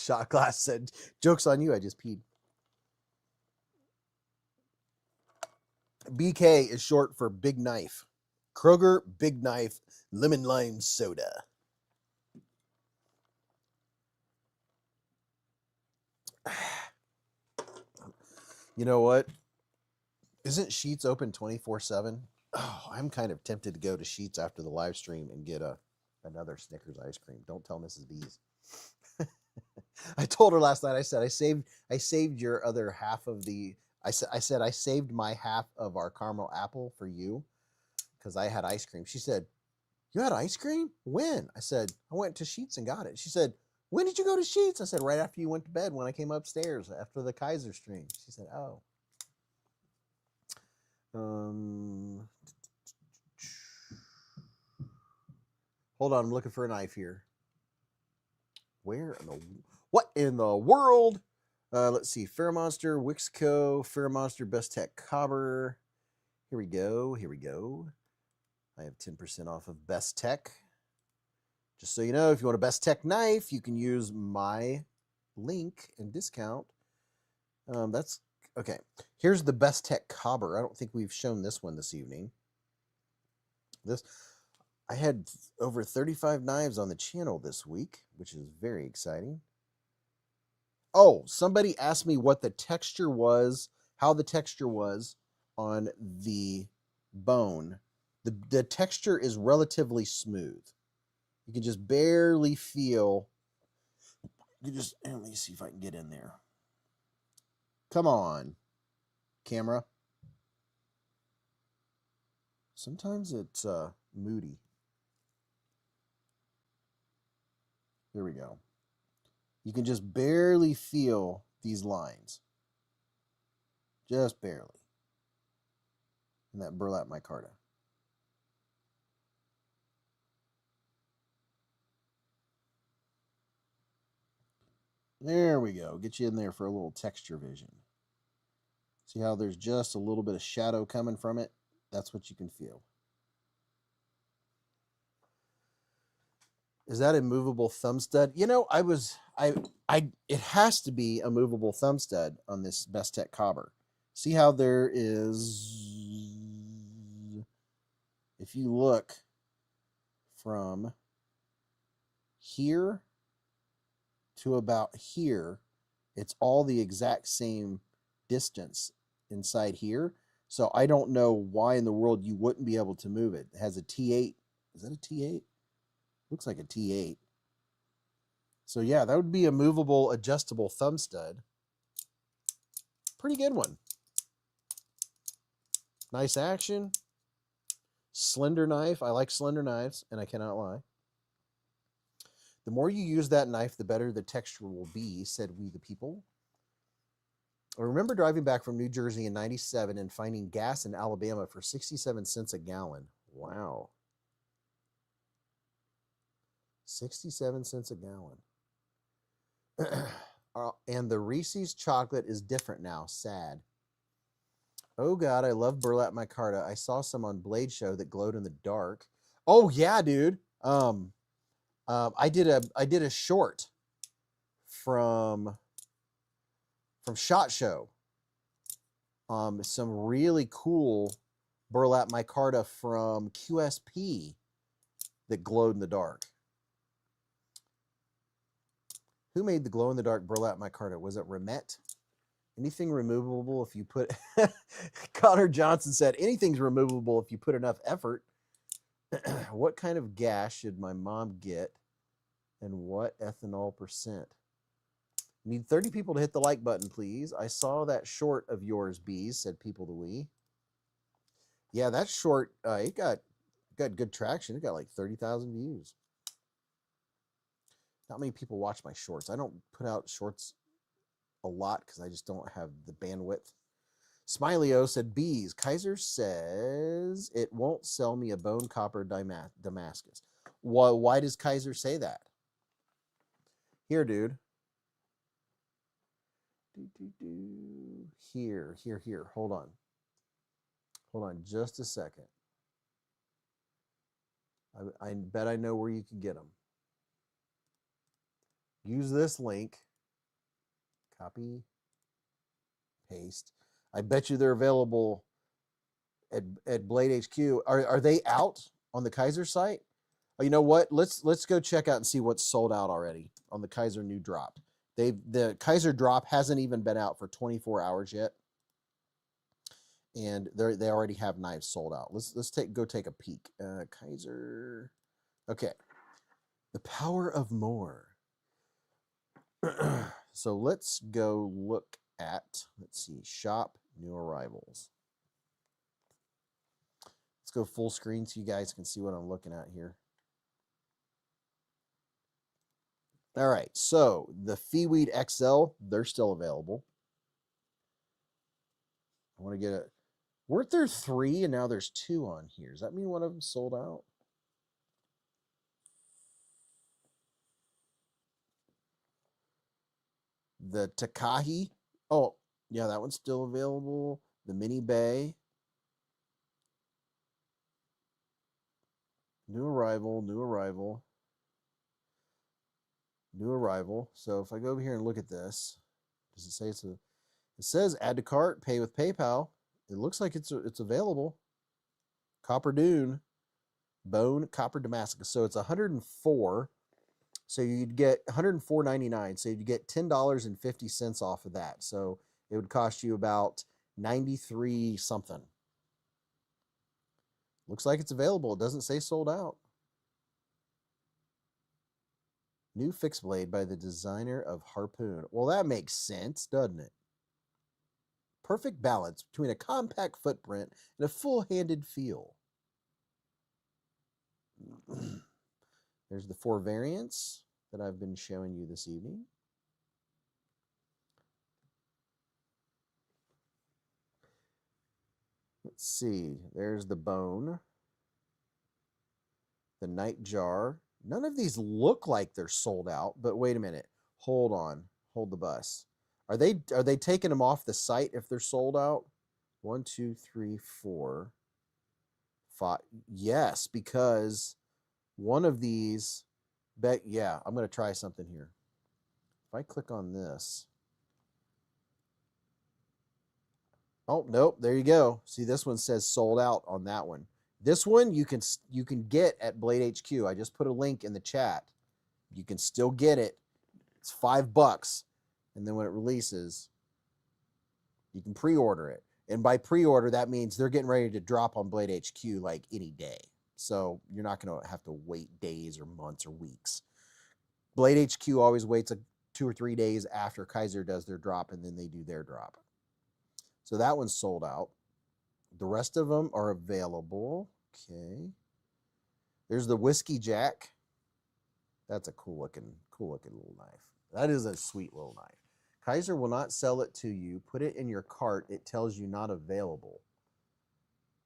Shot glass said, "Joke's on you, I just peed." BK is short for Big Knife. Kroger Big Knife Lemon Lime Soda. You know what? Isn't Sheetz open 24/7? Oh, I'm kind of tempted to go to Sheetz after the live stream and get another Snickers ice cream. Don't tell Mrs. Beez. I told her last night. I said I saved your other half of the. I said I saved my half of our caramel apple for you because I had ice cream. She said, "You had ice cream? When?" I said, "I went to Sheetz and got it." She said, "When did you go to Sheetz?" I said, "Right after you went to bed when I came upstairs after the Kaiser stream." She said, "Oh." Hold on, I'm looking for a knife here. What in the world? Let's see. Pharaoh Monster, Wixco, Pharaoh Monster, Best Tech Cobber. Here we go. Here we go. I have 10% off of Best Tech. Just so you know, if you want a Best Tech knife, you can use my link and discount. That's okay. Here's the Best Tech Cobber. I don't think we've shown this one this evening. I had over 35 knives on the channel this week, which is very exciting. Oh, somebody asked me what the texture was, how the texture was on the bone. The texture is relatively smooth. You can just barely feel. Let me see if I can get in there. Come on, camera. Sometimes it's moody. Here we go. You can just barely feel these lines. Just barely. And that burlap micarta. There we go. Get you in there for a little texture vision. See how there's just a little bit of shadow coming from it? That's what you can feel. Is that a movable thumb stud? You know, it has to be a movable thumb stud on this Best Tech Cobber. See how there is, if you look from here to about here, it's all the exact same distance inside here. So I don't know why in the world you wouldn't be able to move it. It has a T8. Is that a T8? Looks like a T8. So yeah, that would be a movable, adjustable thumb stud. Pretty good one. Nice action. Slender knife. I like slender knives, and I cannot lie. The more you use that knife, the better the texture will be, said we the people. I remember driving back from New Jersey in '97 and finding gas in Alabama for 67 cents a gallon. Wow. 67 cents a gallon. And the Reese's chocolate is different now. Sad. Oh God, I love burlap micarta. I saw some on Blade Show that glowed in the dark. Oh yeah, dude. I did a short from SHOT Show. Some really cool burlap micarta from QSP that glowed in the dark. Who made the glow-in-the-dark burlap micarta? Was it Remet? Anything removable if you put... Connor Johnson said, anything's removable if you put enough effort. What kind of gas should my mom get? And what ethanol percent? Need 30 people to hit the like button, please. I saw that short of yours, Beez, said people to we. Yeah, that short, it got good traction. It got like 30,000 views. Not many people watch my shorts. I don't put out shorts a lot because I just don't have the bandwidth. Smiley-O said, Beez, Kaiser says it won't sell me a bone copper Damascus. Why does Kaiser say that? Here, dude. Here. Hold on just a second. I bet I know where you can get them. Use this link Copy, paste. I bet you they're available at Blade HQ. Are they out on the Kaiser site? Oh, you know what? Let's go check out and see what's sold out already on the Kaiser new drop. The Kaiser drop hasn't even been out for 24 hours yet, and they already have knives sold out. Let's go take a peek. Kaiser. Okay, the power of more. So let's go look at, let's see, shop new arrivals. Let's go full screen so you guys can see what I'm looking at here. All right, so the Feeweed XL, they're still available. I want to get it. Weren't there 3 and now there's 2 on here? Does that mean one of them sold out? The Takahi. Oh, yeah, that one's still available. The Mini Bay. New arrival, new arrival. New arrival. So if I go over here and look at this, does it say it's a, it says add to cart, pay with PayPal. It looks like it's available. Copper Dune, Bone, Copper Damascus. So it's 104. So you'd get $104.99. So you'd get $10.50 off of that. So it would cost you about 93 something. Looks like it's available. It doesn't say sold out. New fixed blade by the designer of Harpoon. Well, that makes sense, doesn't it? Perfect balance between a compact footprint and a full-handed feel. There's the 4 variants that I've been showing you this evening. Let's see. There's the Bone. The Night Jar. None of these look like they're sold out, but wait a minute. Hold on. Hold the bus. Are they taking them off the site if they're sold out? 1, 2, 3, 4, 5. Yes, because one of these, yeah, I'm going to try something here. If I click on this. Oh, nope, there you go. See, this one says sold out on that one. This one you can get at Blade HQ. I just put a link in the chat. You can still get it. It's $5. And then when it releases, you can pre-order it. And by pre-order, that means they're getting ready to drop on Blade HQ like any day. So you're not going to have to wait days or months or weeks. Blade HQ always waits 2 or 3 days after Kaiser does their drop, and then they do their drop. So that one's sold out. The rest of them are available. Okay. There's the Whiskey Jack. That's a cool looking little knife. That is a sweet little knife. Kaiser will not sell it to you. Put it in your cart. It tells you not available.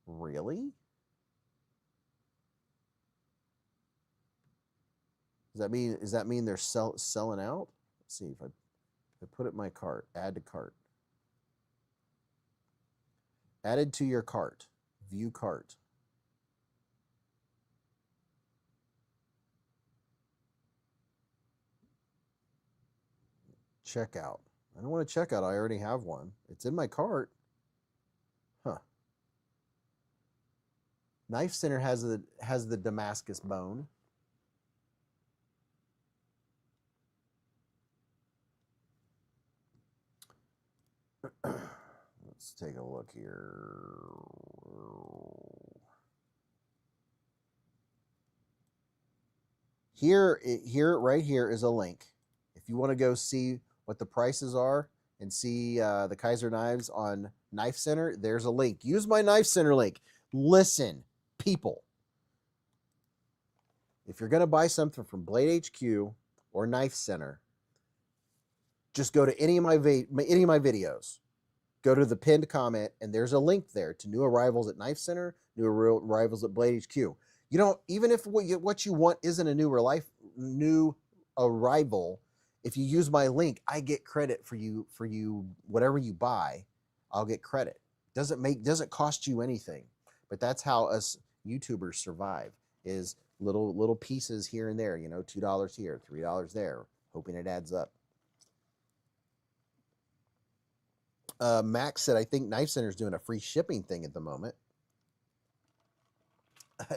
Really? Does that mean they're selling out? Let's see if I put it in my cart. Add to cart. Added to your cart. View cart. Checkout. I don't want to check out. I already have one. It's in my cart. Huh. Knife Center has the Damascus bone. Let's take a look here. Right here is a link. If you want to go see what the prices are and see the Kaiser knives on Knife Center, there's a link. Use my Knife Center link. Listen, people. If you're going to buy something from Blade HQ or Knife Center, just go to any of my videos. Go to the pinned comment, and there's a link there to new arrivals at Knife Center, new arrivals at Blade HQ. You don't, even if what you want isn't a new arrival, if you use my link, I get credit for you whatever you buy, I'll get credit. Doesn't cost you anything. But that's how us YouTubers survive, is little pieces here and there, $2 here, $3 there, hoping it adds up. Max said, I think Knife Center is doing a free shipping thing at the moment.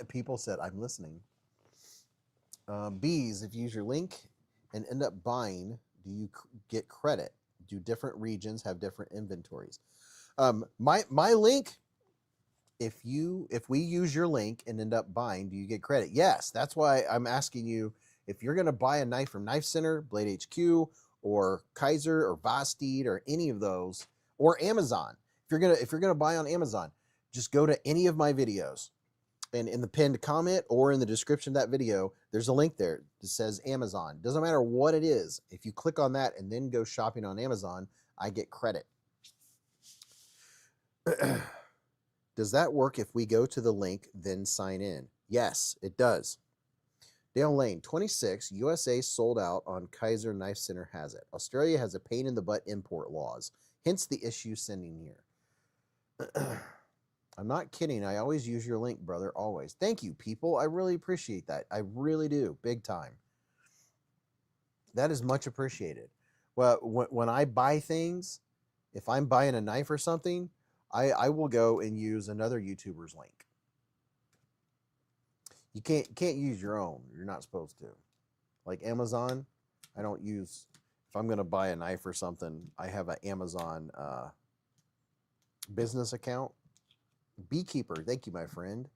People said, I'm listening. Beez, if you use your link and end up buying, do you get credit? Do different regions have different inventories? My link, if we use your link and end up buying, do you get credit? Yes, that's why I'm asking you, if you're going to buy a knife from Knife Center, Blade HQ, or Kaiser, or Vosteed, or any of those, or Amazon. If you're gonna buy on Amazon, just go to any of my videos, and in the pinned comment or in the description of that video, there's a link there that says Amazon. Doesn't matter what it is. If you click on that and then go shopping on Amazon, I get credit. Does that work if we go to the link, then sign in? Yes, it does. Dale Lane, 26, USA sold out on Kaiser. Knife Center has it. Australia has a pain in the butt import laws, hence the issue sending here. I'm not kidding. I always use your link, brother, always. Thank you, people. I really appreciate that. I really do, big time. That is much appreciated. Well, when I buy things, if I'm buying a knife or something, I will go and use another YouTuber's link. You can't use your own. You're not supposed to. Like Amazon, I don't use. If I'm going to buy a knife or something, I have an Amazon business account. Beekeeper, thank you, my friend.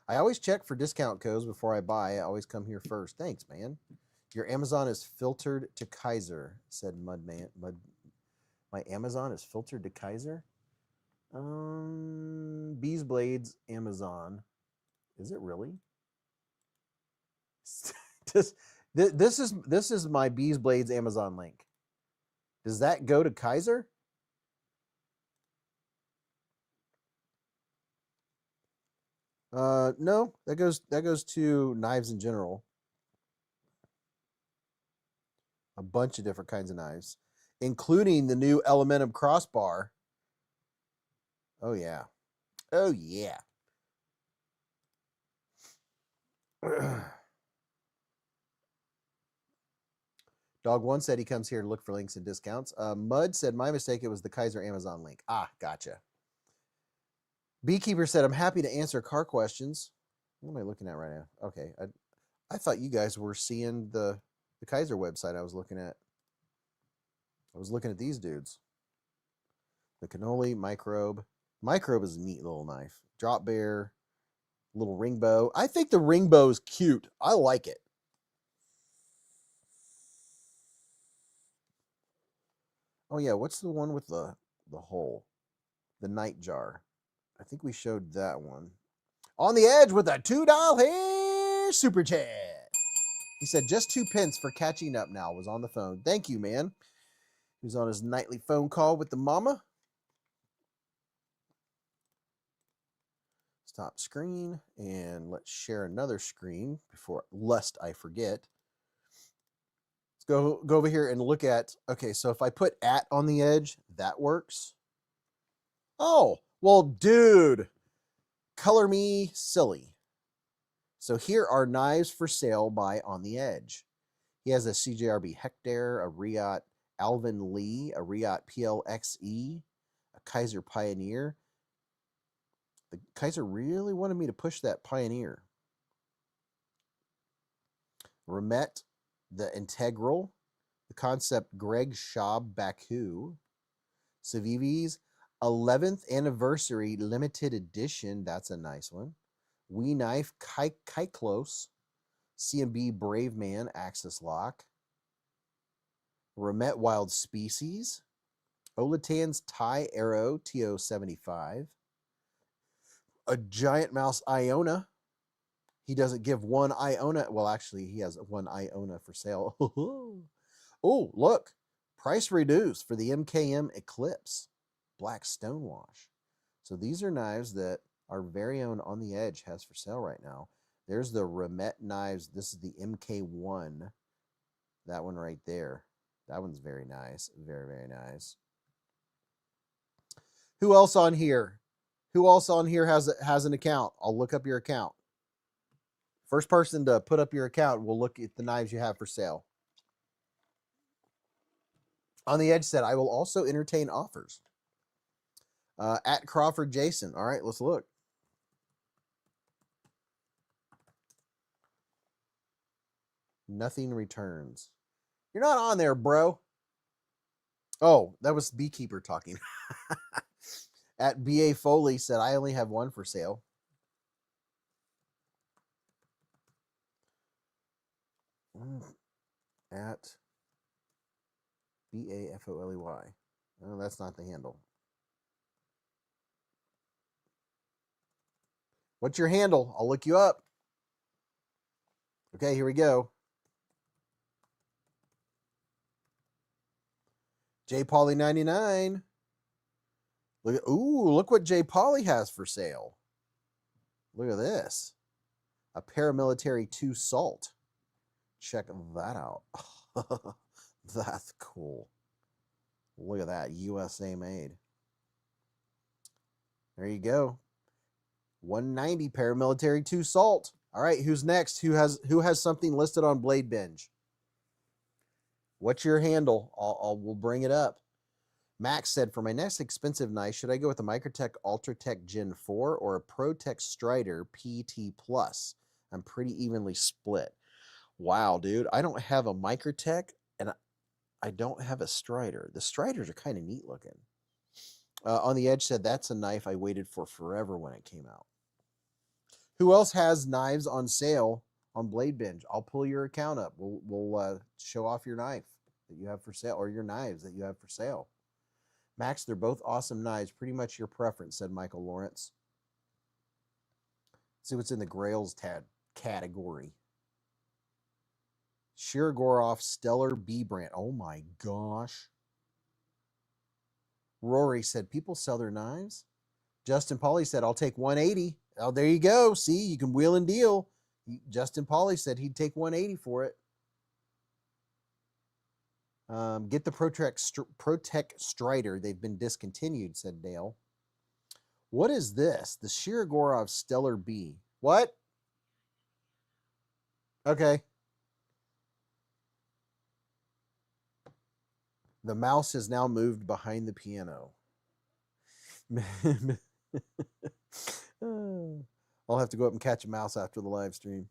I always check for discount codes before I buy. I always come here first. Thanks, man. Your Amazon is filtered to Kaiser, said Mudman. My Amazon is filtered to Kaiser? Beezblades Amazon. Is it really? This is my Beezblades Amazon link. Does that go to Kaiser? No, that goes to knives in general. A bunch of different kinds of knives, including the new Elementum crossbar. Oh yeah. Oh yeah. Dog One said he comes here to look for links and discounts. Mud said, my mistake, it was the Kaiser Amazon link. Ah, gotcha. Beekeeper said, I'm happy to answer car questions. What am I looking at right now? Okay. I thought you guys were seeing the Kaiser website I was looking at. I was looking at these dudes. The cannoli, microbe. Microbe is a neat little knife. Drop bear, little ring bow. I think the ring bow is cute. I like it. Oh yeah, what's the one with the hole? The night jar. I think we showed that one. On the Edge with a $2 super chat. He said, just 2 pence for catching up now. Was on the phone. Thank you, man. He was on his nightly phone call with the mama. Stop screen. And let's share another screen lest I forget. Let's go over here and look at, okay, so if I put at on the edge, that works. Oh, well, dude, color me silly. So here are knives for sale by On the Edge. He has a CJRB Hector, a Riot Alvin Lee, a Riot PLXE, a Kaiser Pioneer. The Kaiser really wanted me to push that Pioneer. Remet, the Integral, the Concept Greg Schaub Baku, Civivi's 11th Anniversary Limited Edition. That's a nice one. We Knife Kyklos, CMB Brave Man Axis Lock, Remet Wild Species, Olatan's Tie Arrow TO75, a Giant Mouse Iona. He doesn't give one Iona. Well, actually, he has one Iona for sale. Oh, look. Price reduced for the MKM Eclipse Black Stonewash. So these are knives that our very own On the Edge has for sale right now. There's the Remet knives. This is the MK1. That one right there. That one's very nice. Very, very nice. Who else on here? Who else on here has an account? I'll look up your account. First person to put up your account will look at the knives you have for sale. On the Edge said, I will also entertain offers. At Crawford Jason. All right, let's look. Nothing returns. You're not on there, bro. Oh, that was Beekeeper talking. At BA Foley said, I only have one for sale. At BAFOLEY. Oh, that's not the handle. What's your handle? I'll look you up. Okay, here we go. J. Pauly 99. Look at, ooh, look what J. Pauly has for sale. Look at this. A Paramilitary 2 Salt. Check that out. That's cool. Look at that. USA made. There you go. 190 Paramilitary 2 Salt. All right, who's next? Who has something listed on Blade Binge? What's your handle? We'll bring it up. Max said, for my next expensive knife, should I go with a Microtech Ultratech Gen 4 or a ProTech Strider PT Plus? I'm pretty evenly split. Wow, dude. I don't have a Microtech and I don't have a Strider. The Striders are kind of neat looking. On the Edge said, that's a knife I waited for forever when it came out. Who else has knives on sale on Blade Binge? I'll pull your account up. We'll show off your knife that you have for sale, or your knives that you have for sale. Max, they're both awesome knives. Pretty much your preference, said Michael Lawrence. Let's see what's in the Grails category. Shirogorov Stellar B brand. Oh my gosh. Rory said, people sell their knives? Justin Pauly said, I'll take 180. Oh, there you go. See, you can wheel and deal. Justin Pauly said he'd take 180 for it. Get the ProTech Strider. They've been discontinued, said Dale. What is this? The Shirogorov Stellar B. What? Okay. The mouse has now moved behind the piano. I'll have to go up and catch a mouse after the live stream.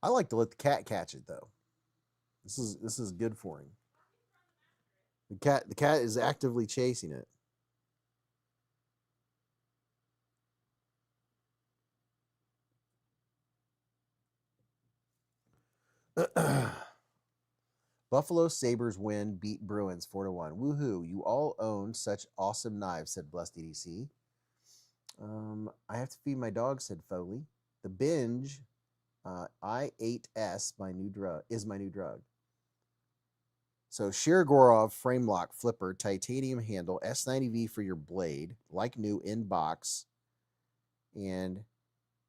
I like to let the cat catch it though. This is good for him. The cat is actively chasing it. Buffalo Sabres win, beat Bruins 4-1. Woohoo! You all own such awesome knives, said Blessed EDC. I have to feed my dog, said Foley. The Binge I8S is my new drug. So Shirogorov frame lock flipper, titanium handle, S90V for your blade, like new in box, and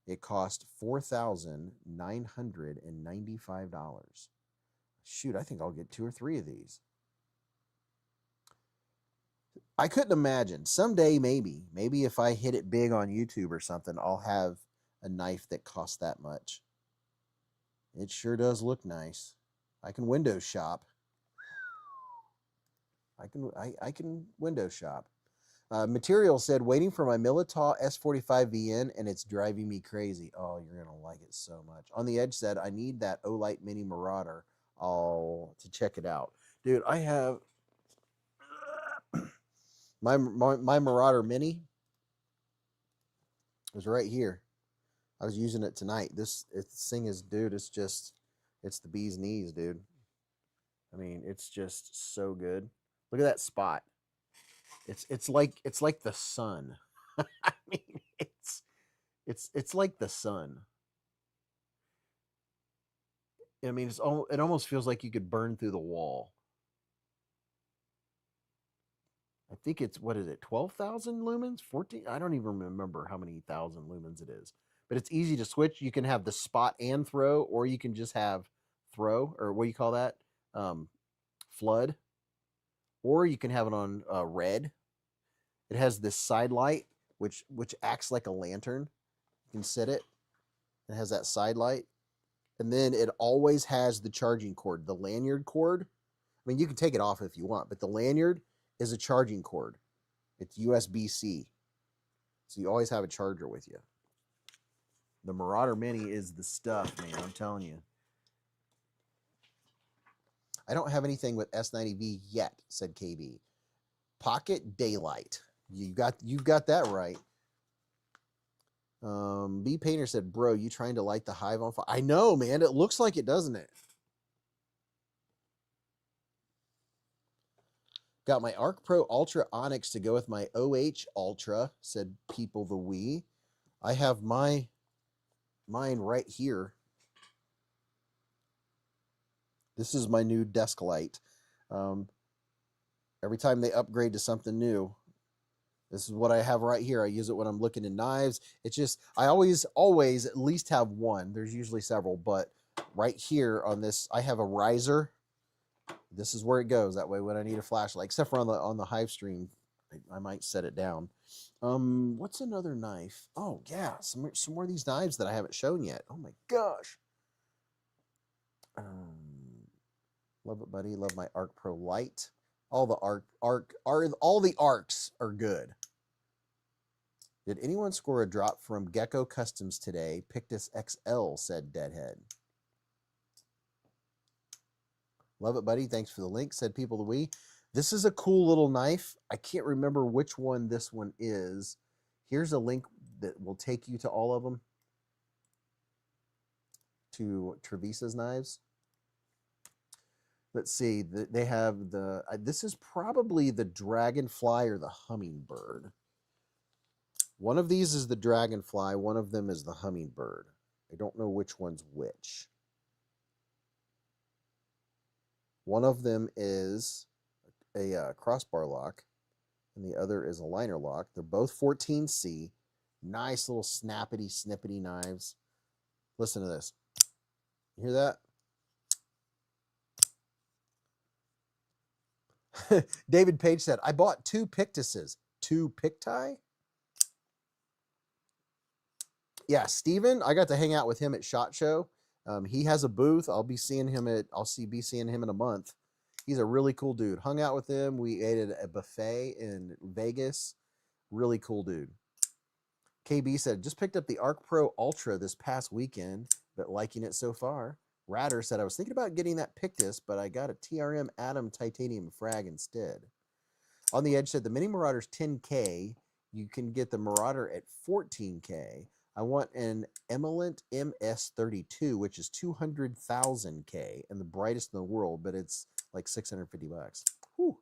it cost $4,995. Shoot, I think I'll get 2 or 3 of these. I couldn't imagine. Someday, maybe if I hit it big on YouTube or something, I'll have a knife that costs that much. It sure does look nice. I can Windows shop. I can Windows shop. Material said, waiting for my Militaw S45VN, and it's driving me crazy. Oh, you're going to like it so much. On the Edge said, I need that Olight Mini Marauder to check it out. Dude, I have my Marauder Mini is right here. I was using it tonight. This thing is, dude, it's the bee's knees, dude. I mean, it's just so good. Look at that spot. It's like the sun. I mean, it's like the sun. I mean, it almost feels like you could burn through the wall. I think it's, what is it, 12,000 lumens? 14? I don't even remember how many thousand lumens it is. But it's easy to switch. You can have the spot and throw, or you can just have throw, or what do you call that? Flood. Or you can have it on red. It has this side light, which acts like a lantern. You can set it. It has that side light. And then it always has the charging cord, the lanyard cord. I mean, you can take it off if you want, but the lanyard is a charging cord. It's USB-C. So you always have a charger with you. The Marauder Mini is the stuff, man. I'm telling you. I don't have anything with S90V yet, said KB. Pocket Daylight. You've got that right. B Painter said, bro, you trying to light the Hive on fire? I know, man. It looks like it, doesn't it? Got my Arc Pro Ultra Onyx to go with my OH Ultra, said People the Wee. I have mine right here. This is my new desk light. Every time they upgrade to something new, this is what I have right here. I use it when I'm looking at knives. It's just, I always at least have one. There's usually several, but right here on this, I have a riser. This is where it goes. That way when I need a flashlight, except for on the Hive stream, I might set it down. What's another knife? Oh yeah, some more of these knives that I haven't shown yet. Oh my gosh. Love it, buddy. Love my Arc Pro Light. All the all the arcs are good. Did anyone score a drop from Gecko Customs today? Pictus XL, said Deadhead. Love it, buddy. Thanks for the link, said People the Wee. This is a cool little knife. I can't remember which one this one is. Here's a link that will take you to all of them. To Travisa's knives. Let's see. They have the... this is probably the Dragonfly or the Hummingbird. One of these is the Dragonfly. One of them is the Hummingbird. I don't know which one's which. One of them is a crossbar lock, and the other is a liner lock. They're both 14C. Nice little snippety knives. Listen to this. You hear that? David Page said, I bought 2 Pictuses. 2 Picti? Yeah, Steven, I got to hang out with him at SHOT Show. He has a booth. I'll be seeing him in a month. He's a really cool dude. Hung out with him. We ate at a buffet in Vegas. Really cool dude. KB said, just picked up the Arc Pro Ultra this past weekend, but liking it so far. Ratter said, I was thinking about getting that Pictus, but I got a TRM Atom Titanium Frag instead. On the Edge said, the Mini Marauder's 10K. You can get the Marauder at 14K. I want an Elementum MS32, which is 200,000K and the brightest in the world, but it's like $650. Whew.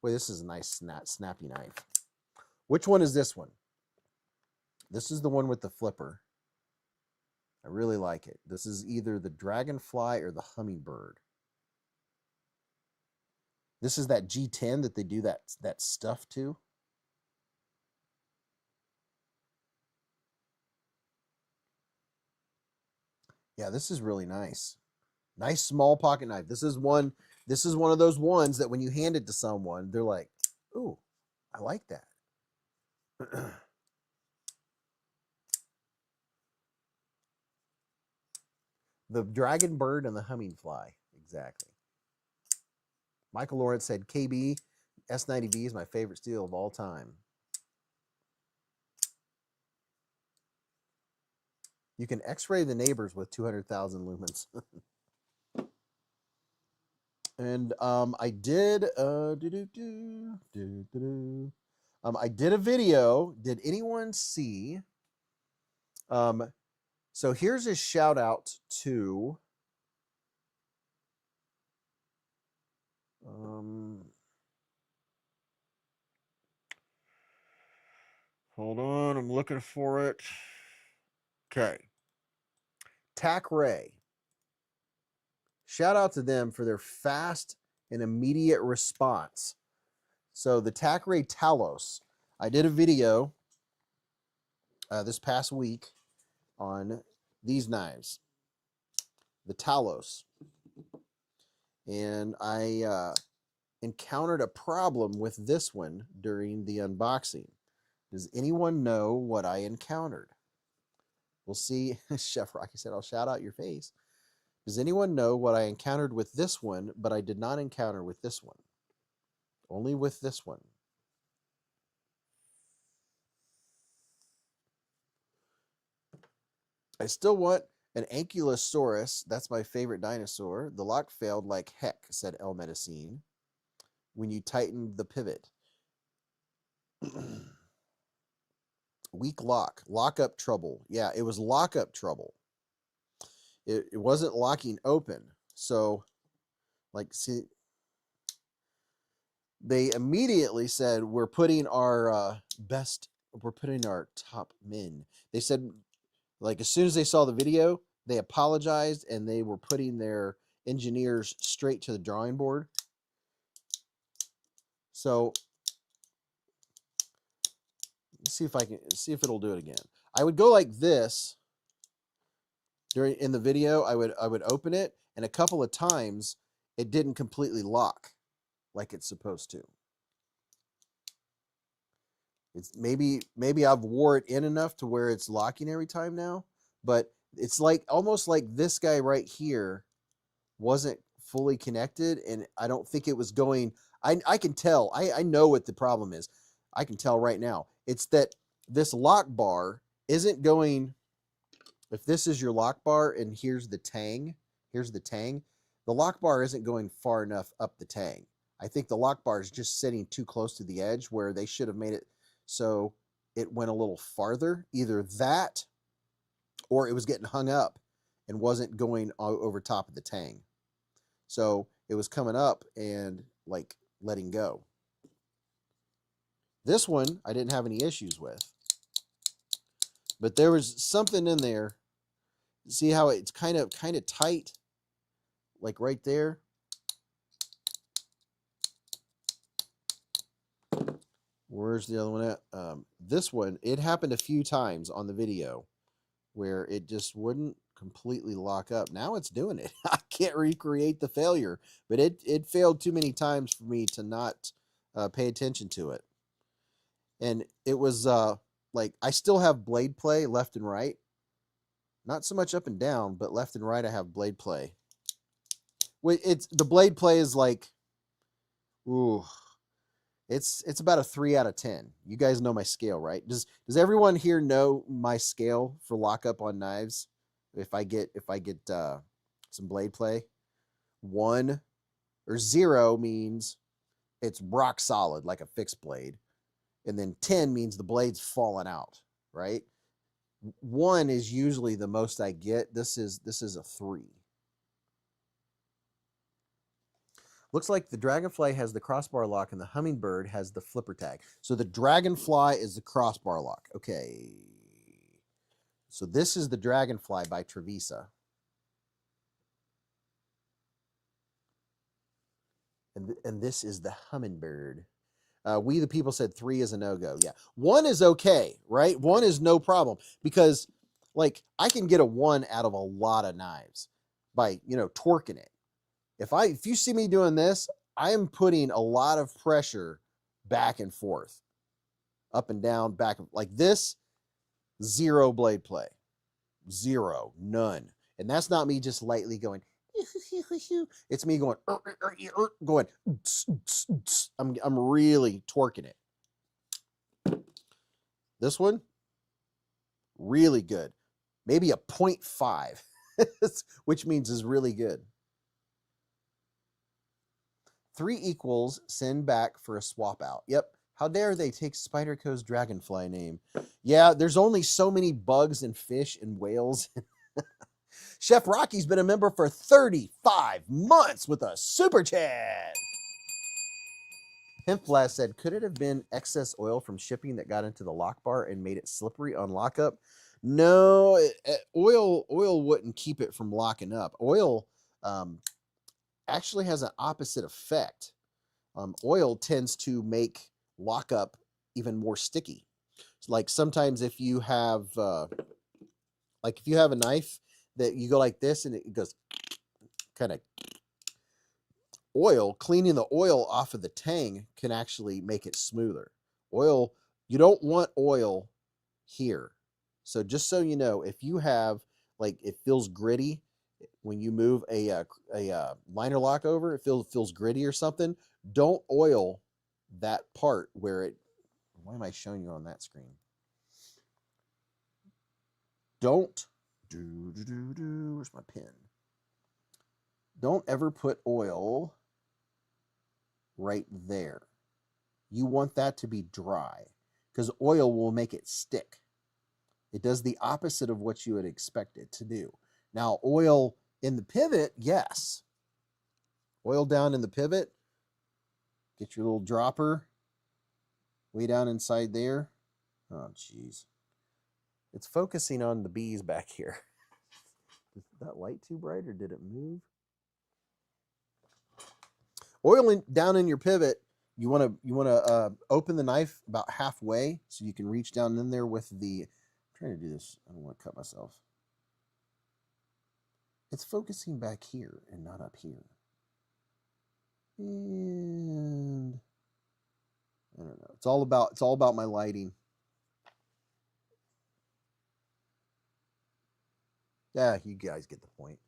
Boy, this is a nice snappy knife. Which one is this one? This is the one with the flipper. I really like it. This is either the Dragonfly or the Hummingbird. This is that G10 that they do that stuff to. Yeah, this is really nice. Nice small pocket knife. This is one of those ones that when you hand it to someone, they're like, ooh, I like that. The Dragon Bird and the Hummingfly. Exactly. Michael Lawrence said, KB, S90V is my favorite steel of all time. You can x-ray the neighbors with 200,000 lumens. And I did I did a video. Did anyone see? So here's a shout out to hold on, I'm looking for it. Okay. Tac Ray. Shout out to them for their fast and immediate response. So the Tac Ray Talos. I did a video this past week on these knives. The Talos. And I encountered a problem with this one during the unboxing. Does anyone know what I encountered? We'll see. Chef Rocky said, I'll shout out your face. Does anyone know what I encountered with this one, but I did not encounter with this one? Only with this one. I still want an Ankylosaurus. That's my favorite dinosaur. The lock failed like heck, said Elementum, when you tightened the pivot. Weak lock. Lockup trouble. Yeah, it was lockup trouble. It wasn't locking open. So, like, see, they immediately said, we're putting our we're putting our top men. They said, like, as soon as they saw the video, they apologized and they were putting their engineers straight to the drawing board. So, let's see if I can see if it'll do it again. I would go like this in the video. I would open it, and a couple of times it didn't completely lock like it's supposed to. It's maybe I've wore it in enough to where it's locking every time now, but it's like almost like this guy right here wasn't fully connected, and I don't think it was going. I can tell. I know what the problem is. I can tell right now. It's that this lock bar isn't going. If this is your lock bar and here's the tang, the lock bar isn't going far enough up the tang. I think the lock bar is just sitting too close to the edge where they should have made it so it went a little farther. Either that or it was getting hung up and wasn't going over top of the tang. So it was coming up and like letting go. This one I didn't have any issues with. But there was something in there. See how it's kind of tight? Like right there. Where's the other one at? This one, it happened a few times on the video where it just wouldn't completely lock up. Now it's doing it. I can't recreate the failure, but it failed too many times for me to not pay attention to it. And it was like I still have blade play left and right. Not so much up and down, but left and right I have blade play. It's the blade play is like, ooh, it's about a 3 out of 10. You guys know my scale, right? Does everyone here know my scale for lockup on knives? If I get some blade play, 1 or 0 means it's rock solid like a fixed blade, and then 10 means the blade's falling out, right? 1 is usually the most I get. This is a 3. Looks like the Dragonfly has the crossbar lock and the Hummingbird has the flipper tag. So the Dragonfly is the crossbar lock. Okay. So this is the Dragonfly by Travisa. And this is the Hummingbird. We the people said 3 is a no-go. Yeah. 1 is okay, right? 1 is no problem because like I can get a 1 out of a lot of knives by, torquing it. If you see me doing this, I am putting a lot of pressure back and forth, up and down, back, like this, 0 blade play. 0, none. And that's not me just lightly going, it's me going, I'm really torquing it. This one, really good. Maybe a 0.5, which means is really good. 3 equals, send back for a swap out. Yep. How dare they take Spyderco's Dragonfly name? Yeah, there's only so many bugs and fish and whales. Chef Rocky's been a member for 35 months with a super chat. Pimpflash said, could it have been excess oil from shipping that got into the lock bar and made it slippery on lockup? No, oil wouldn't keep it from locking up. Oil actually has an opposite effect. Oil tends to make lockup even more sticky. Like sometimes if you have a knife that you go like this and it goes kind of cleaning the oil off of the tang can actually make it smoother. Oil, you don't want oil here. So just so you know, if you have like it feels gritty when you move a liner lock over, it feels gritty or something, don't oil that part where it, why am I showing you on that screen? Don't Where's my pen? Don't ever put oil right there. You want that to be dry because oil will make it stick. It does the opposite of what you would expect it to do. Now, oil in the pivot, yes. Oil down in the pivot. Get your little dropper way down inside there. Oh, jeez. It's focusing on the bees back here. Is that light too bright or did it move? Oil down in your pivot. You want to open the knife about halfway so you can reach down in there with the. I'm trying to do this. I don't want to cut myself. It's focusing back here and not up here. And I don't know. It's all about my lighting. Yeah, you guys get the point.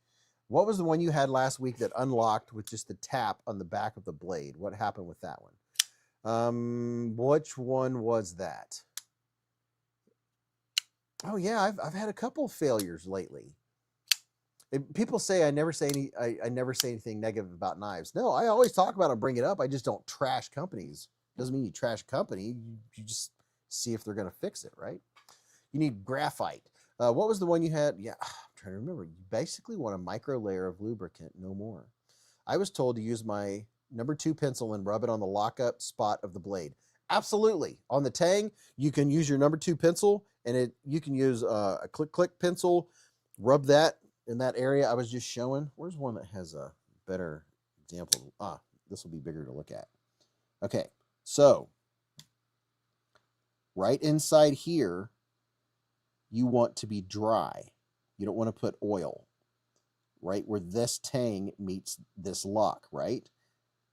What was the one you had last week that unlocked with just the tap on the back of the blade? What happened with that one? Which one was that? Oh yeah, I've had a couple failures lately. People say I never say anything negative about knives. No, I always talk about it and bring it up. I just don't trash companies. Doesn't mean you trash a company. You just see if they're going to fix it, right? You need graphite. What was the one you had? Yeah, I'm trying to remember. You basically want a micro layer of lubricant, no more. I was told to use my number 2 pencil and rub it on the lockup spot of the blade. Absolutely. On the tang, you can use your number 2 pencil, and you can use a click pencil. Rub that in that area I was just showing. Where's one that has a better example? This will be bigger to look at. Okay, so right inside here, you want to be dry. You don't want to put oil. Right where this tang meets this lock, right?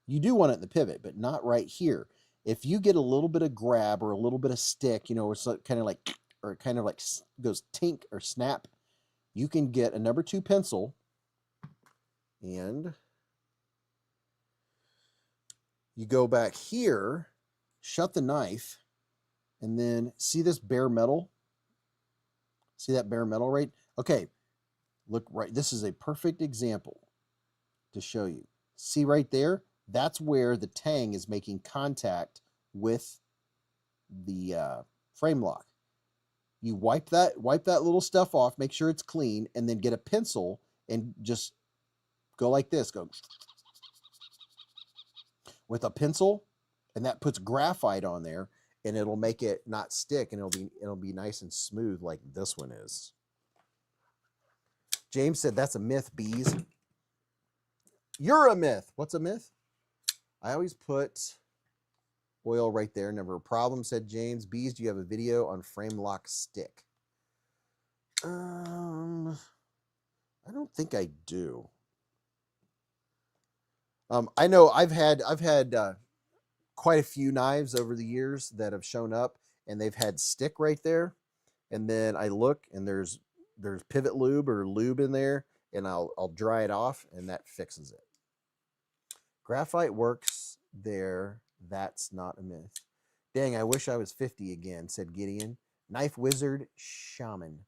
You do want it in the pivot, but not right here. If you get a little bit of grab or a little bit of stick, you know, it's kind of like, or it kind of like goes tink or snap, you can get a number 2 pencil and you go back here, shut the knife, and then see this bare metal? See that bare metal, right? Okay, look right. This is a perfect example to show you. See right there? That's where the tang is making contact with the frame lock. You wipe that little stuff off, make sure it's clean, and then get a pencil and just go like this. Go with a pencil, and that puts graphite on there, and it'll make it not stick, and it'll be nice and smooth like this one is. James said that's a myth, Beez. You're a myth. What's a myth? I always put oil right there. Never a problem, said James. Beez, do you have a video on frame lock stick? I don't think I do. I know I've had quite a few knives over the years that have shown up and they've had stick right there. And then I look and there's pivot lube or lube in there, and I'll dry it off and that fixes it. Graphite works there. That's not a myth. Dang, I wish I was 50 again, said Gideon. Knife wizard shaman.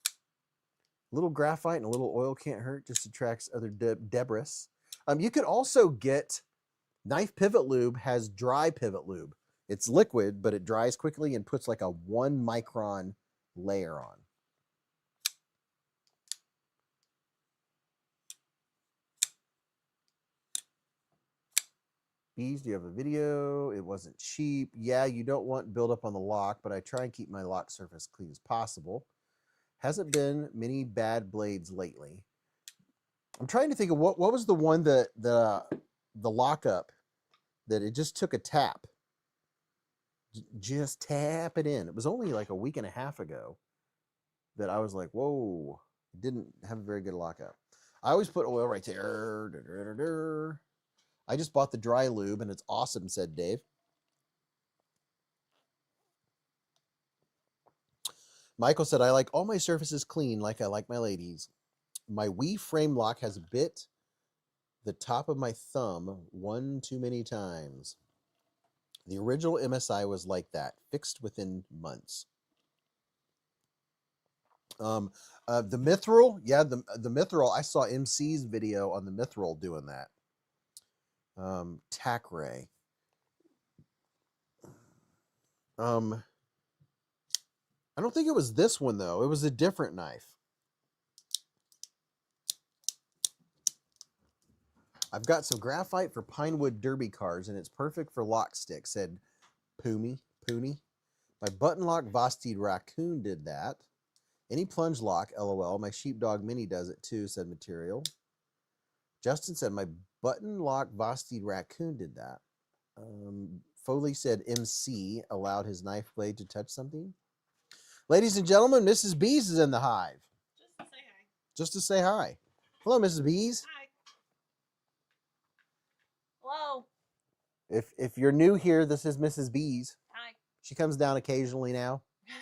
A little graphite and a little oil can't hurt, just attracts other debris. You could also get knife pivot lube has dry pivot lube. It's liquid, but it dries quickly and puts like a 1 micron layer on. Beez, do you have a video? It wasn't cheap. Yeah, you don't want buildup on the lock, but I try and keep my lock surface clean as possible. Hasn't been many bad blades lately. I'm trying to think of what was the one that the lockup that it just took a tap. Just tap it in. It was only like a week and a half ago that I was like, whoa, it didn't have a very good lockup. I always put oil right there. I just bought the dry lube and it's awesome, said Dave. Michael said, I like all my surfaces clean like I like my ladies. My Wii frame lock has bit the top of my thumb one too many times. The original MSI was like that, fixed within months. The mithril, yeah, the mithril. I saw MC's video on the mithril doing that. Tack ray. I don't think it was this one though. It was a different knife. I've got some graphite for Pinewood Derby cars, and it's perfect for lock stick, said Pooney. My button lock Vosteed Raccoon did that. Any plunge lock, LOL. My sheepdog Mini does it too, said Material. Justin said my button lock Vosteed Raccoon did that. Foley said MC allowed his knife blade to touch something. Ladies and gentlemen, Mrs. Beez is in the hive. Just to say hi. Just to say hi. Hello, Mrs. Beez. Hi. Hello. If you're new here, this is Mrs. Beez. Hi. She comes down occasionally now. Yep,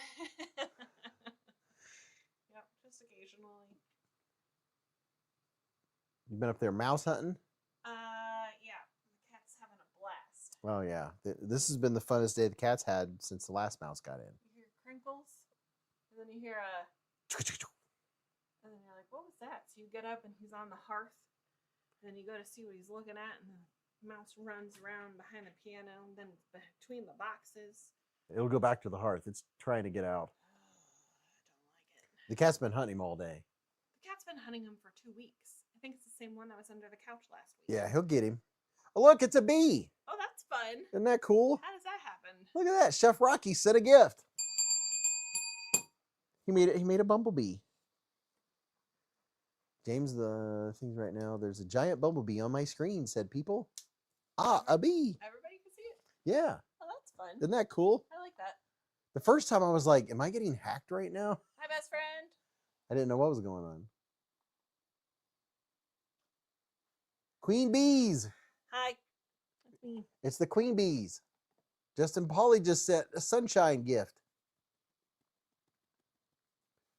just occasionally. You've been up there mouse hunting? Yeah. The cat's having a blast. Oh, yeah. This has been the funnest day the cat's had since the last mouse got in. You hear crinkles, and then you hear a... And then you're like, what was that? So you get up, and he's on the hearth. And then you go to see what he's looking at, and the mouse runs around behind the piano, and then between the boxes. It'll go back to the hearth. It's trying to get out. I don't like it. The cat's been hunting him all day. The cat's been hunting him for 2 weeks. I think it's the same one that was under the couch last week. Yeah, he'll get him. Oh, look, it's a bee. Oh, that's fun. Isn't that cool? How does that happen? Look at that. Chef Rocky sent a gift. He made a bumblebee. James, the things right now, there's a giant bumblebee on my screen, said people. Ah, a bee. Everybody can see it? Yeah. Oh, that's fun. Isn't that cool? I like that. The first time I was like, am I getting hacked right now? Hi, best friend. I didn't know what was going on. Queen Bees. Hi. That's me. It's the Queen Bees. Justin Pauly just sent a sunshine gift.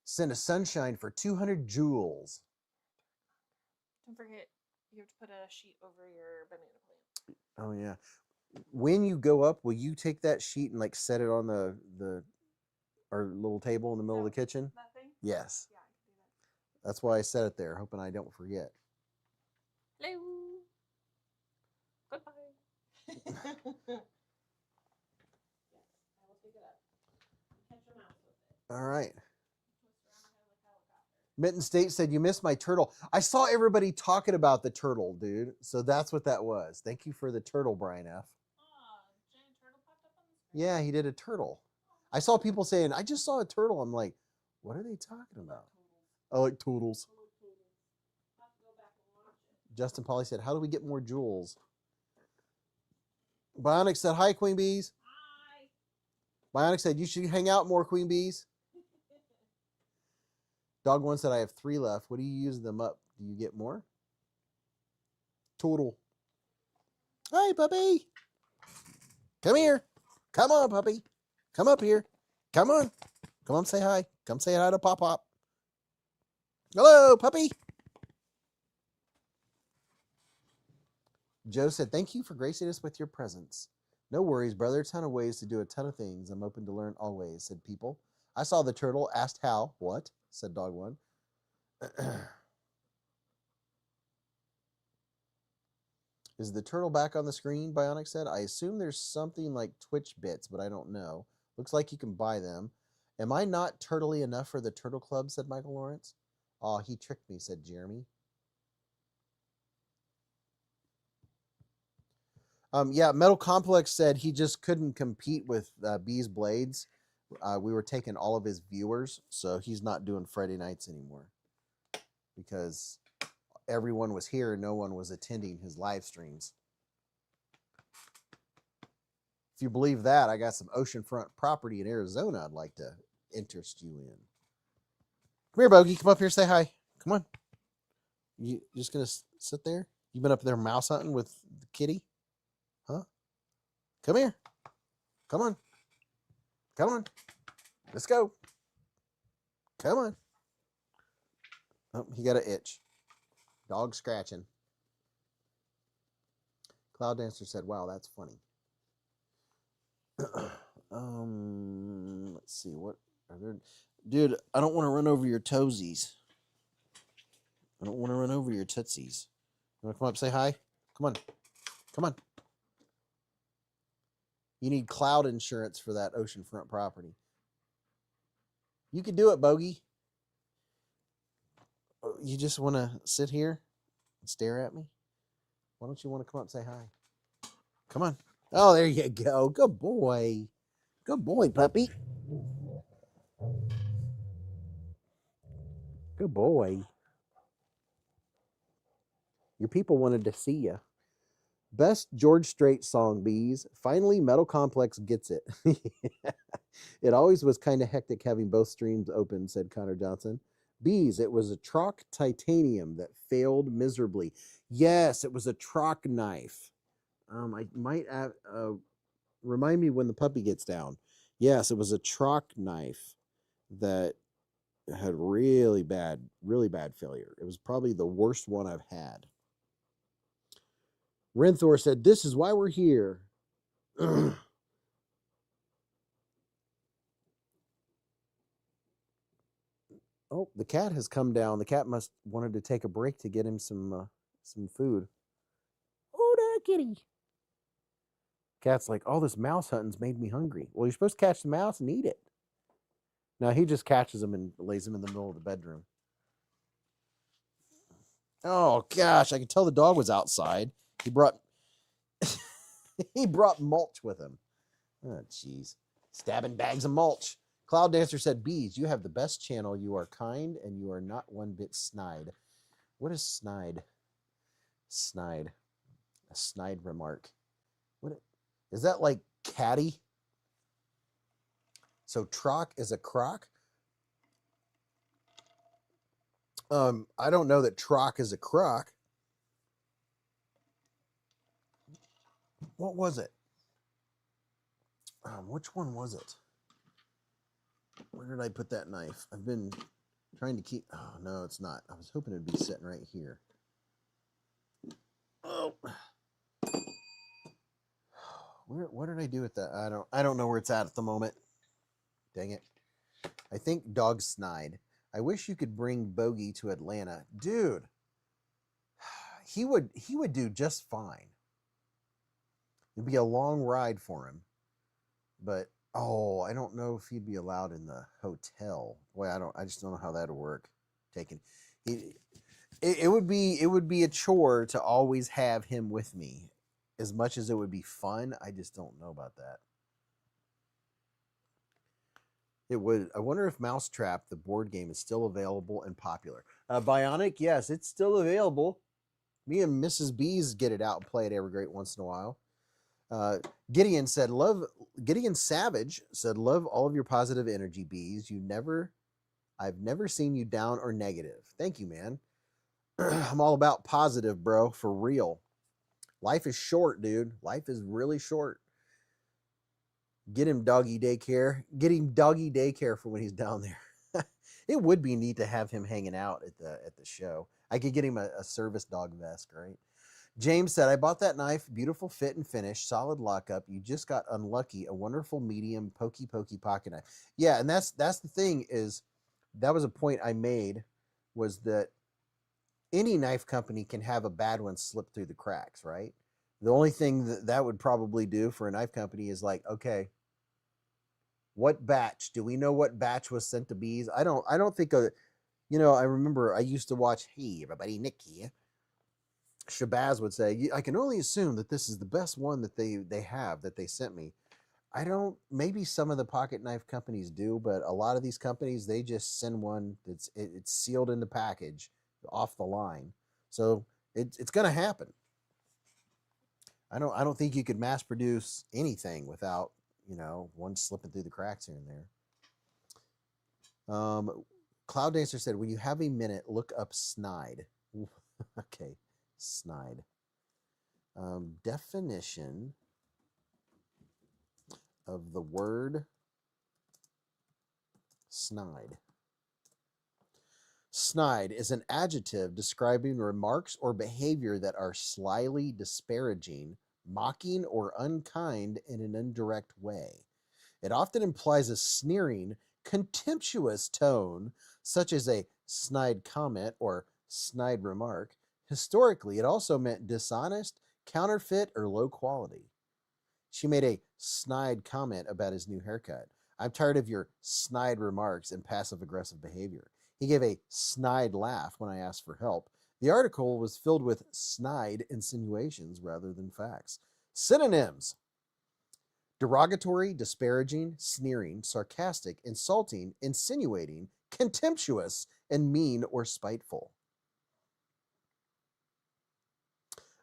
Send a sunshine for 200 joules. Don't forget, you have to put a sheet over your banana plant. Oh, yeah. When you go up, will you take that sheet and like set it on our little table in the middle of the kitchen? That thing? Yes. Yeah, I can do that. That's why I set it there, hoping I don't forget. Hello. Goodbye. Yes, I will pick it up. Catch your mouse with it. All right. Twist around my head like a helicopter. Mitten State said, you missed my turtle. I saw everybody talking about the turtle, dude. So that's what that was. Thank you for the turtle, Brian F. Oh, giant turtle popped up on the screen. Yeah, he did a turtle. I saw people saying, I just saw a turtle. I'm like, what are they talking about? I like turtles. I'll have to go back and watch it. Justin Pauly said, how do we get more jewels? Bionic said, hi, Queen Bees. Hi. Bionic said, you should hang out more, Queen Bees. Dog One said, I have 3 left. What do you use them up? Do you get more? Total. Hi, puppy. Come here. Come on, puppy. Come up here. Come on. Come on, say hi. Come say hi to Pop Pop. Hello, puppy. Joe said, thank you for gracing us with your presence. No worries, brother. A ton of ways to do a ton of things. I'm open to learn always, said people. I saw the turtle, asked how. What? Said Dog One. Is the turtle back on the screen? Bionic said. I assume there's something like Twitch bits, but I don't know. Looks like you can buy them. Am I not turtly enough for the Turtle Club? Said Michael Lawrence. Oh, he tricked me, said Jeremy. Yeah, Metal Complex said he just couldn't compete with beezblades. We were taking all of his viewers, so he's not doing Friday nights anymore because everyone was here and no one was attending his live streams. If you believe that, I got some oceanfront property in Arizona I'd like to interest you in. Come here, Bogey. Come up here, say hi. Come on. You just gonna sit there? You been up there mouse hunting with the kitty? Huh? Come here. Come on. Come on. Let's go. Come on. Oh, he got an itch. Dog scratching. Cloud Dancer said, wow, that's funny. Let's see. What are there? Dude, I don't want to run over your toesies. I don't want to run over your tootsies. You want to come up and say hi? Come on. Come on. You need cloud insurance for that oceanfront property. You can do it, Bogey. You just want to sit here and stare at me? Why don't you want to come up and say hi? Come on. Oh, there you go. Good boy. Good boy, puppy. Good boy. Your people wanted to see you. Best George Strait song, Beez. Finally, Metal Complex gets it. It always was kind of hectic having both streams open, said Connor Johnson. Beez, it was a Troc titanium that failed miserably. Yes, it was a Troc knife. I might have, remind me when the puppy gets down. Yes, it was a Troc knife that had really bad failure. It was probably the worst one I've had. Renthor said, "This is why we're here." Oh, the cat has come down. The cat must wanted to take a break to get him some food. Oh, there, kitty. Cat's like, all this mouse hunting's made me hungry. Well, you're supposed to catch the mouse and eat it. No, he just catches them and lays them in the middle of the bedroom. Oh gosh, I could tell the dog was outside. He brought mulch with him. Oh jeez, stabbing bags of mulch. Cloud Dancer said, "Beez, you have the best channel. You are kind and you are not one bit snide." What is snide? Snide. A snide remark. What is that, like catty? So Troc is a croc? I don't know that Troc is a croc. What was it? Which one was it? Where did I put that knife? I've been trying to keep... Oh, no, it's not. I was hoping it'd be sitting right here. Oh. What did I do with that? I don't know where it's at the moment. Dang it. I think dog snide. I wish you could bring Bogey to Atlanta. Dude, he would do just fine. It'd be a long ride for him. But oh, I don't know if he'd be allowed in the hotel. Boy, I just don't know how that'd work. It would be a chore to always have him with me. As much as it would be fun, I just don't know about that. It would. I wonder if Mousetrap, the board game, is still available and popular. Bionic, yes, it's still available. Me and Mrs. Beez get it out and play it every great once in a while. Gideon Savage said, "Love all of your positive energy, Beez. I've never seen you down or negative." Thank you, man. I'm all about positive, bro, for real. Life is short, dude. Life is really short. Get him doggy daycare. Get him doggy daycare for when he's down there. It would be neat to have him hanging out at the show. I could get him a service dog vest, right? James said, "I bought that knife. Beautiful fit and finish. Solid lockup. You just got unlucky. A wonderful medium pokey pocket knife." Yeah, and that's the thing is, that was a point I made, was that any knife company can have a bad one slip through the cracks, right? The only thing that would probably do for a knife company is like, okay, what batch? Do we know what batch was sent to Beez? I don't think I remember I used to watch, "Hey everybody, Nick here." Shabazz would say, "I can only assume that this is the best one that they have that they sent me." I don't, maybe some of the pocket knife companies do, but a lot of these companies, they just send one that's it's sealed in the package off the line. So it's going to happen. I don't think you could mass produce anything without, one slipping through the cracks here and there. Cloud Dancer said, "When you have a minute, look up snide." Okay, snide. Definition of the word snide. Snide is an adjective describing remarks or behavior that are slyly disparaging, mocking, or unkind in an indirect way. It often implies a sneering, contemptuous tone, such as a snide comment or snide remark. Historically, it also meant dishonest, counterfeit, or low quality. She made a snide comment about his new haircut. I'm tired of your snide remarks and passive aggressive behavior. He gave a snide laugh when I asked for help. The article was filled with snide insinuations rather than facts. Synonyms: derogatory, disparaging, sneering, sarcastic, insulting, insinuating, contemptuous, and mean or spiteful.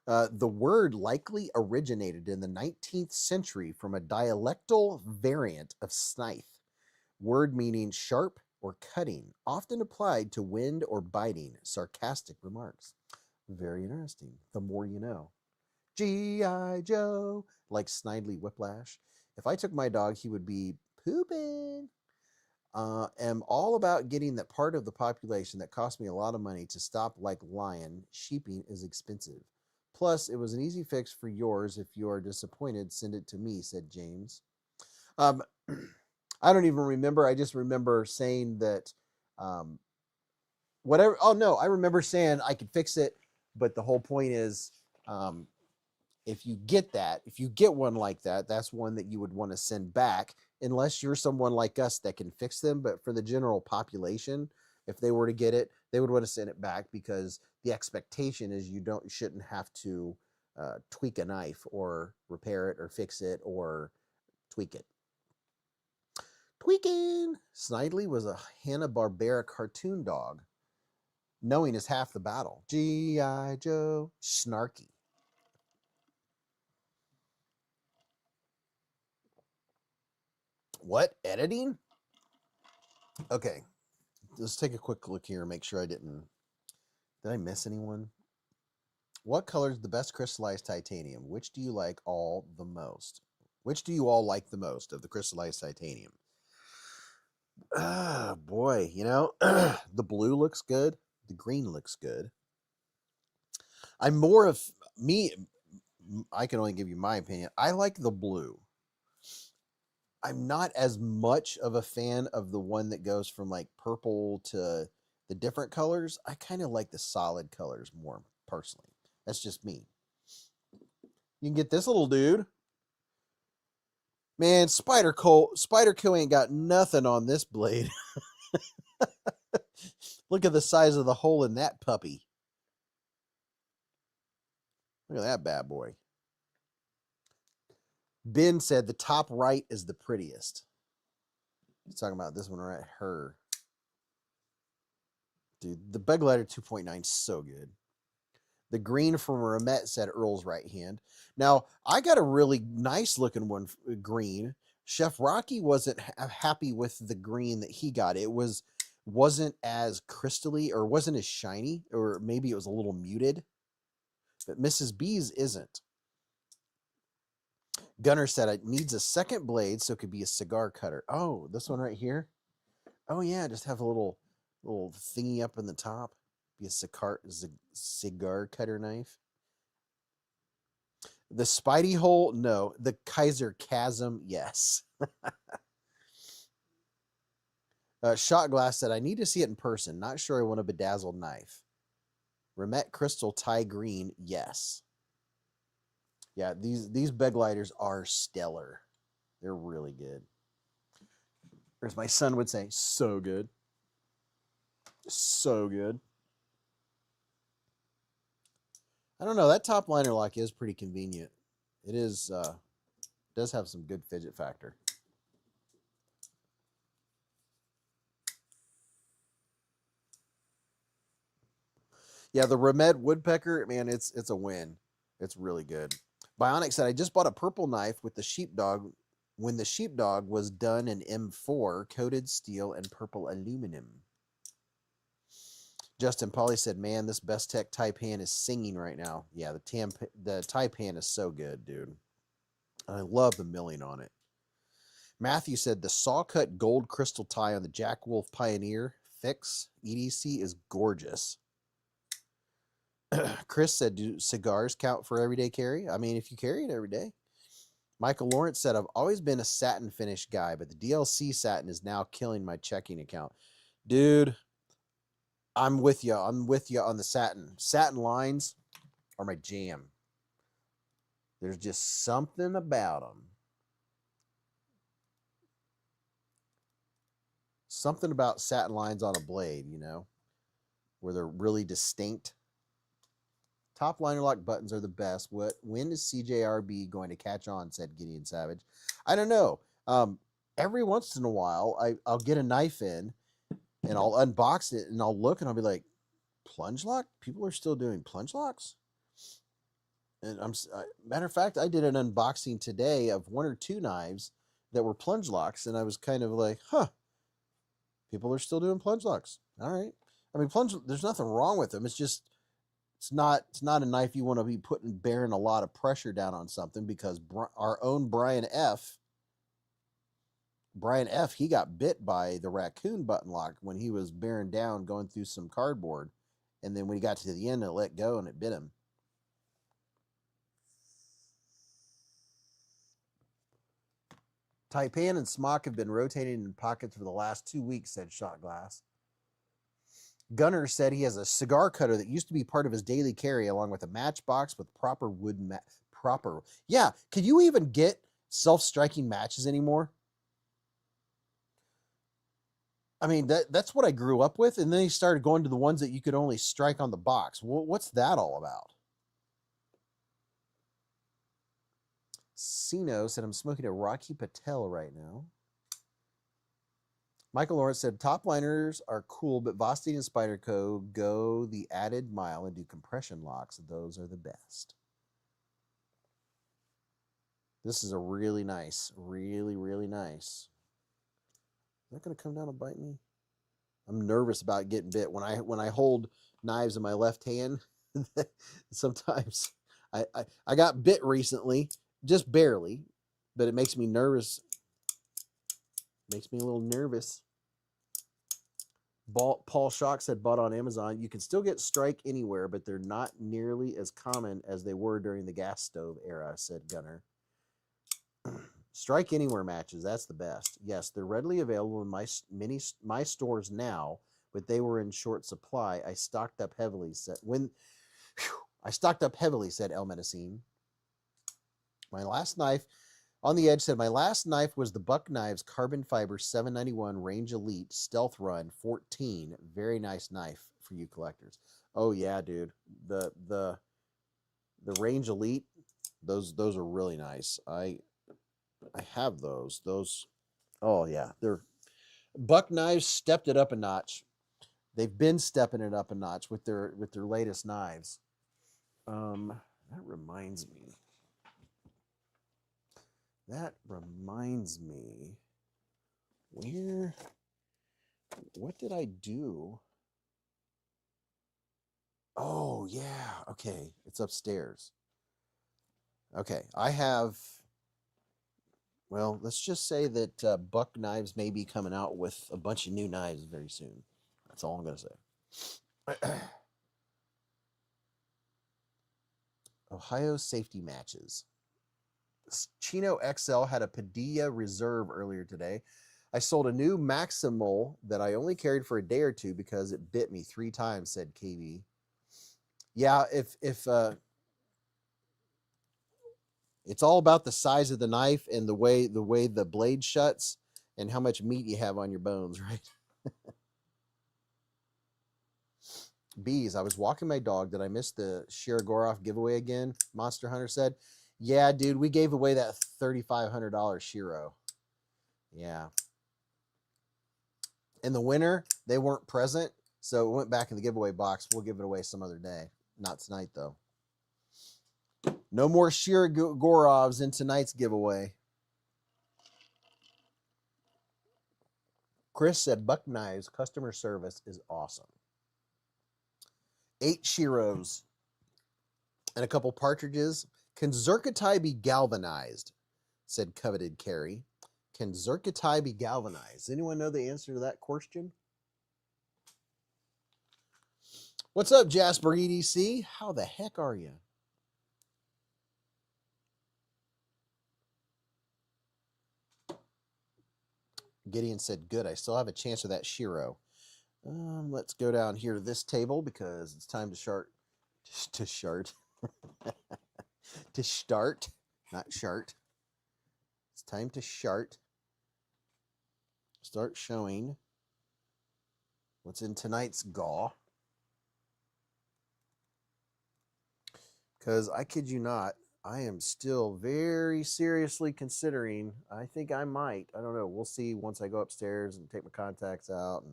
The word likely originated in the 19th century from a dialectal variant of snithe, word meaning sharp or cutting, often applied to wind or biting, sarcastic remarks. Very interesting. The more you know. G.I. Joe, like Snidely Whiplash. If I took my dog, he would be pooping. Am all about getting that part of the population that cost me a lot of money to stop like lion. Sheeping is expensive. Plus, it was an easy fix for yours. If you are disappointed, send it to me, said James. I don't even remember. I just remember saying that whatever. Oh, no, I remember saying I could fix it. But the whole point is if you get one like that, that's one that you would want to send back unless you're someone like us that can fix them. But for the general population, if they were to get it, they would want to send it back because the expectation is you shouldn't have to tweak a knife or repair it or fix it or tweak it. Tweaking. Snidely was a Hanna-Barbera cartoon dog. Knowing is half the battle. G.I. Joe. Snarky. What? Editing? Okay. Let's take a quick look here and make sure did I miss anyone? What color is the best crystallized titanium? Which do you like all the most? Which do you all like the most of the crystallized titanium? Boy, the blue looks good. The green looks good. I'm more of me. I can only give you my opinion. I like the blue. I'm not as much of a fan of the one that goes from like purple to the different colors. I kind of like the solid colors more personally. That's just me. You can get this little dude. Man, Spyderco ain't got nothing on this blade. Look at the size of the hole in that puppy. Look at that bad boy. Ben said the top right is the prettiest. He's talking about this one right here. Dude, the Bug Lighter 2.9 is so good. The green from Remet said Earl's right hand. Now, I got a really nice looking one, green. Chef Rocky wasn't happy with the green that he got. It wasn't as crystally or wasn't as shiny, or maybe it was a little muted. But Mrs. Beez isn't. Gunner said it needs a second blade so it could be a cigar cutter. Oh, this one right here? Oh, yeah, just have a little thingy up in the top. Be a cigar cutter knife. The Spidey hole? No. The Kaiser chasm? Yes. Shot Glass said, I need to see it in person. Not sure I want a bedazzled knife. Remet Crystal Tie Green? Yes. Yeah, these beg lighters are stellar. They're really good. Or as my son would say, so good. So good. I don't know. That top liner lock is pretty convenient. It is does have some good fidget factor. Yeah, the Remet Woodpecker, man, it's a win. It's really good. Bionic said, I just bought a purple knife with the sheepdog when the sheepdog was done in M4, coated steel and purple aluminum. Justin Polly said, man, this Best Tech Taipan is singing right now. Yeah, the Taipan is so good, dude. I love the milling on it. Matthew said, the saw-cut gold crystal tie on the Jack Wolf Pioneer Fix EDC is gorgeous. Chris said, do cigars count for everyday carry? I mean, if you carry it every day. Michael Lawrence said, I've always been a satin finish guy, but the DLC satin is now killing my checking account. Dude, I'm with you. I'm with you on the satin. Satin lines are my jam. There's just something about them. Something about satin lines on a blade, you know, where they're really distinct. Top liner lock buttons are the best. When is CJRB going to catch on? Said Gideon Savage. I don't know. Every once in a while, I'll get a knife in and I'll unbox it and I'll look and I'll be like, plunge lock? People are still doing plunge locks? And matter of fact, I did an unboxing today of 1 or 2 knives that were plunge locks, and I was kind of like, huh, people are still doing plunge locks. All right. I mean, there's nothing wrong with them. It's just it's not a knife you want to be bearing a lot of pressure down on something, because our own Brian F, he got bit by the raccoon button lock when he was bearing down going through some cardboard, and then when he got to the end, it let go and it bit him. Taipan and Smock have been rotating in pockets for the last 2 weeks, said Shot Glass. Gunner said he has a cigar cutter that used to be part of his daily carry, along with a matchbox with proper wood Yeah, could you even get self-striking matches anymore? I mean, that's what I grew up with, and then he started going to the ones that you could only strike on the box. What's that all about? Sino said, I'm smoking a Rocky Patel right now. Michael Lawrence said, top liners are cool, but Vostein and Spyderco go the added mile and do compression locks. Those are the best. This is a really nice, really nice. Is that going to come down and bite me? I'm nervous about getting bit. When I hold knives in my left hand, sometimes I got bit recently, just barely, but it makes me nervous. Makes me a little nervous. Paul Schock said, bought on Amazon. You can still get Strike Anywhere, but they're not nearly as common as they were during the gas stove era, said Gunner. Strike Anywhere matches, that's the best. Yes, they're readily available in my stores now, but they were in short supply. I stocked up heavily, said El Medicine. My last knife on the edge said, my last knife was the Buck Knives Carbon Fiber 791 Range Elite Stealth Run 14. Very nice knife for you collectors. Oh yeah, dude. The Range Elite, those are really nice. I have those. Oh yeah, they're Buck Knives stepped it up a notch. They've been stepping it up a notch with their latest knives. That reminds me. What did I do? Oh, yeah. Okay. It's upstairs. Okay. Let's just say that Buck Knives may be coming out with a bunch of new knives very soon. That's all I'm going to say. Ohio safety matches. Chino XL had a Padilla Reserve earlier today. I sold a new Maximal that I only carried for a day or two because it bit me 3 times, said KB. Yeah, if it's all about the size of the knife and the way the blade shuts and how much meat you have on your bones, right? Beez, I was walking my dog. Did I miss the Shirogorov giveaway again? Monster Hunter said. Yeah, dude, we gave away that $3,500 Shiro. Yeah. In the winter, they weren't present, so it went back in the giveaway box. We'll give it away some other day. Not tonight, though. No more Shirogorovs in tonight's giveaway. Chris said, Buck Knives customer service is awesome. 8 Shiros and a couple partridges. Can Zerkatai be galvanized? Said Coveted Carrie. Can Zerkatai be galvanized? Anyone know the answer to that question? What's up, Jasper EDC? How the heck are you? Gideon said, good, I still have a chance of that Shiro. Let's go down here to this table because it's time to start. To start. To start. Not shart. It's time to start showing what's in tonight's GAW. Because I kid you not, I am still very seriously considering, I think I might, I don't know, we'll see once I go upstairs and take my contacts out.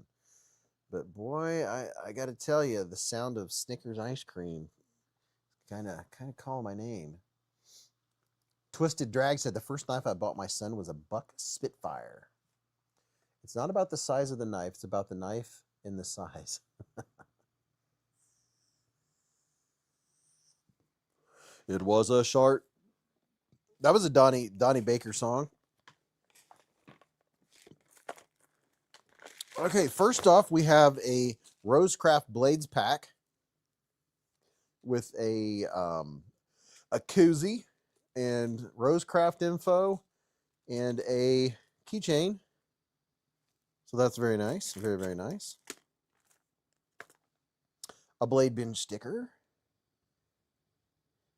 But boy, I got to tell you, the sound of Snickers ice cream kind of call my name. Twisted Drag said, the first knife I bought my son was a Buck Spitfire. It's not about the size of the knife, it's about the knife and the size. It was a short. That was a Donnie Baker song. Okay, first off, we have a Rosecraft Blades pack with a koozie and Rosecraft info and a keychain. So that's very nice. Very, very nice. A Blade Binge sticker.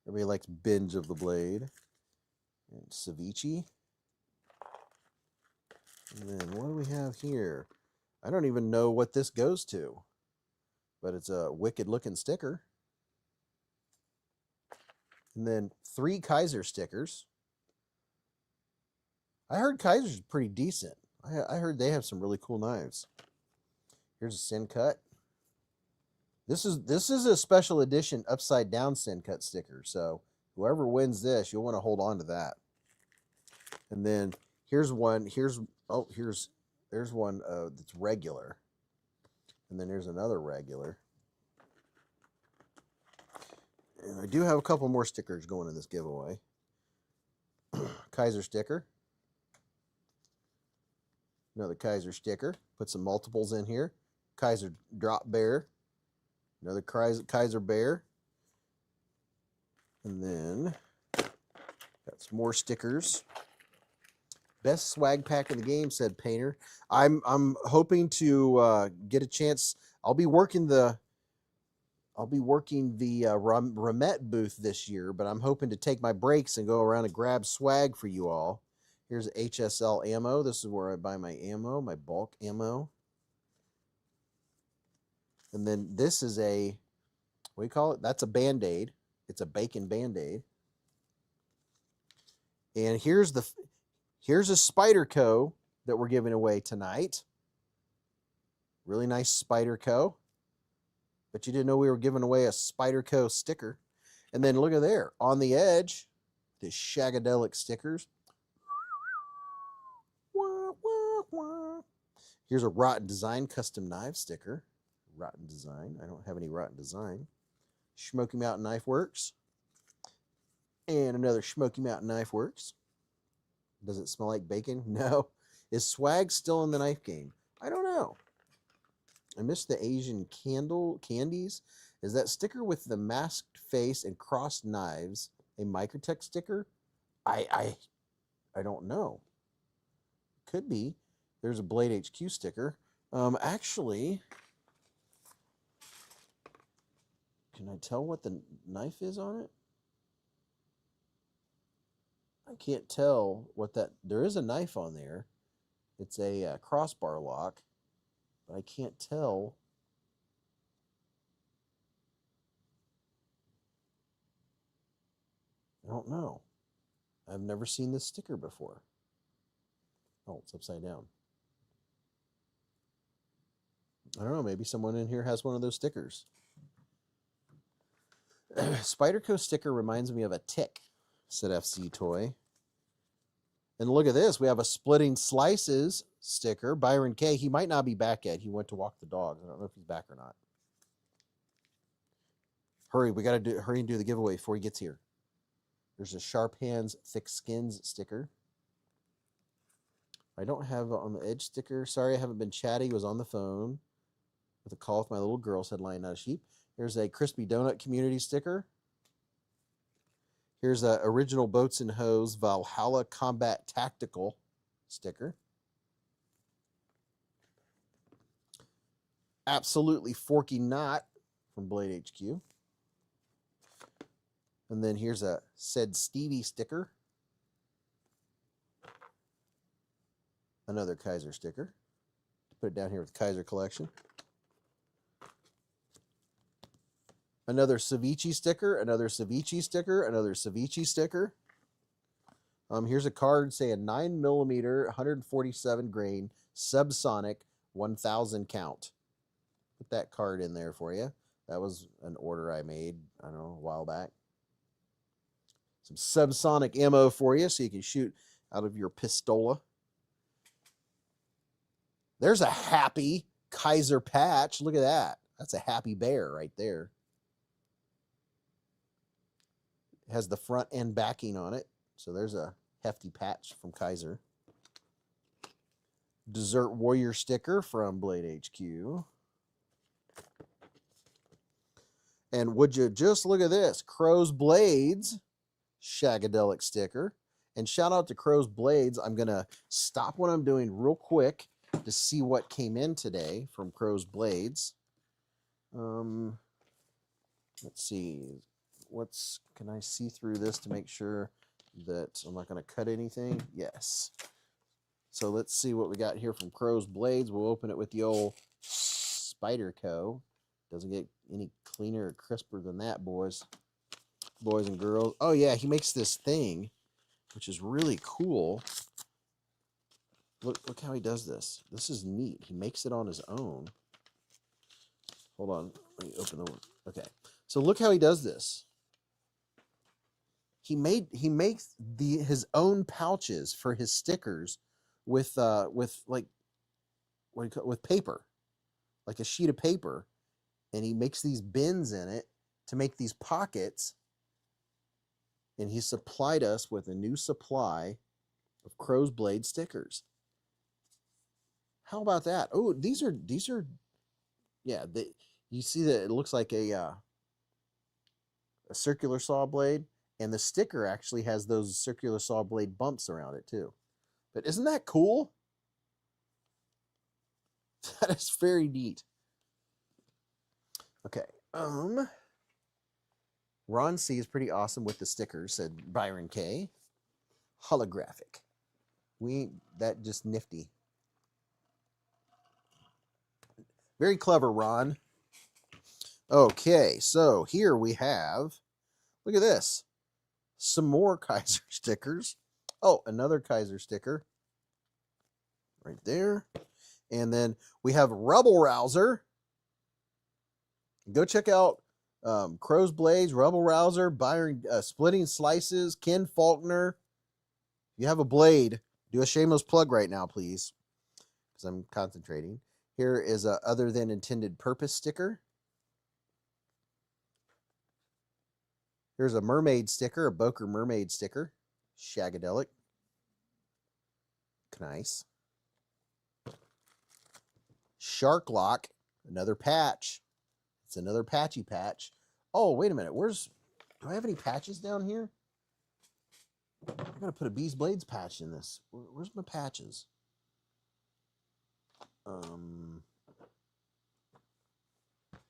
Everybody likes Binge of the Blade. And ceviche. And then what do we have here? I don't even know what this goes to. But it's a wicked looking sticker. And then 3 Kaiser stickers. I heard Kaiser's pretty decent. I heard they have some really cool knives. Here's a Sin Cut. This is a special edition upside down Sin Cut sticker. So whoever wins this, you'll want to hold on to that. And then here's one. There's one that's regular. And then there's another regular. And I do have a couple more stickers going in this giveaway. Kaiser sticker. Another Kaiser sticker. Put some multiples in here. Kaiser Drop Bear. Another Kaiser Bear. And then got some more stickers. Best swag pack in the game, said Painter. I'm hoping to get a chance. I'll be working the Remet booth this year, but I'm hoping to take my breaks and go around and grab swag for you all. Here's HSL ammo. This is where I buy my ammo, my bulk ammo. And then this is a, what do you call it? That's a Band-Aid. It's a bacon Band-Aid. And here's a Spyderco that we're giving away tonight. Really nice Spyderco. But you didn't know we were giving away a Spyderco sticker. And then look at there. On the edge, the Shagadelic stickers. Here's a Rotten Design custom knife sticker. Rotten Design. I don't have any Rotten Design. Smoky Mountain Knife Works. And another Smoky Mountain Knife Works. Does it smell like bacon? No. Is swag still in the knife game? I don't know. I missed the Asian candies. Is that sticker with the masked face and crossed knives a Microtech sticker? I don't know. Could be. There's a Blade HQ sticker. Actually, can I tell what the knife is on it? I can't tell what that... There is a knife on there. It's a crossbar lock. But I can't tell. I don't know. I've never seen this sticker before. Oh, it's upside down. I don't know. Maybe someone in here has one of those stickers. Spyderco sticker reminds me of a tick, said FC Toy. And look at this. We have a Splitting Slices sticker. Byron K. He might not be back yet. He went to walk the dogs. I don't know if he's back or not. Hurry. We got to hurry and do the giveaway before he gets here. There's a Sharp Hands Thick Skins sticker. I don't have on the edge sticker. Sorry, I haven't been chatty. Was on the phone with a call with my little girl, said Lion Not a Sheep. Here's a Crispy Donut community sticker. Here's a Original Boats and Hose Valhalla Combat Tactical sticker. Absolutely Forky Knot from Blade HQ. And then here's a Said Stevie sticker. Another Kaiser sticker. Put it down here with Kaiser collection. Another Civivi sticker, another Civivi sticker, another Civivi sticker. Here's a card saying 9mm, 147 grain, subsonic, 1000 count. Put that card in there for you. That was an order I made, I don't know, a while back. Some subsonic ammo for you so you can shoot out of your pistola. There's a happy Kaiser patch. Look at that. That's a happy bear right there. It has the front end backing on it. So there's a hefty patch from Kaiser. Desert Warrior sticker from Blade HQ. And would you just look at this? Crow's Blades Shagadelic sticker. And shout out to Crow's Blades. I'm going to stop what I'm doing real quick to see what came in today from Crow's Blades. Let's see. Can I see through this to make sure that I'm not going to cut anything? Yes. So let's see what we got here from Crow's Blades. We'll open it with the old Spyderco. Doesn't get any cleaner or crisper than that, boys and girls. Oh yeah, he makes this thing, which is really cool. Look how he does this. This is neat. He makes it on his own. Hold on. Let me open the one. Okay. So look how he does this. He makes his own pouches for his stickers with like with paper, like a sheet of paper, and he makes these bins in it to make these pockets. And he supplied us with a new supply of Crow's Blade stickers. How about that? Oh, these are yeah. You see that it looks like a circular saw blade, and the sticker actually has those circular saw blade bumps around it too. But isn't that cool? That is very neat. Okay. Ron C is pretty awesome with the stickers, said Byron K. Holographic. That just nifty. Very clever, Ron. Okay, so here we have, look at this. Some more Kaiser stickers. Oh, another Kaiser sticker. Right there. And then we have Rebel Rouser. Go check out Crow's Blades, Rebel Rouser, Byron, Splitting Slices, Ken Faulkner. If you have a blade, do a shameless plug right now, please, because I'm concentrating. Here is a Other Than Intended Purpose sticker. Here's a mermaid sticker, a Boker mermaid sticker. Shagadelic. Nice. Shark Lock, another patch. It's another patchy patch. Oh, wait a minute. Do I have any patches down here? I'm going to put a beezblades patch in this. Where's my patches?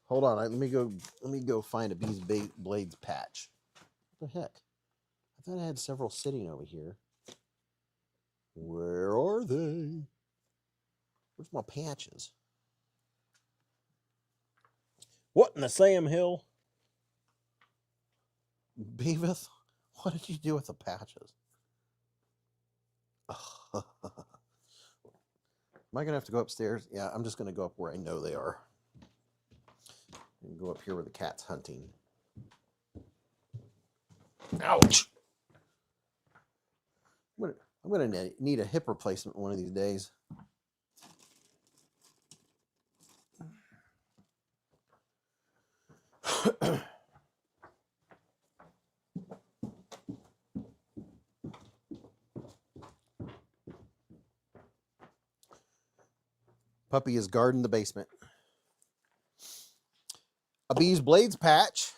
Hold on. Let me go find a beezblades patch. What the heck? I thought I had several sitting over here. Where are they? Where's my patches? What in the Sam Hill? Beavis, what did you do with the patches? Am I going to have to go upstairs? Yeah, I'm just going to go up where I know they are. And go up here where the cat's hunting. Ouch! I'm gonna need a hip replacement one of these days. Puppy is guarding the basement. A beezblades patch.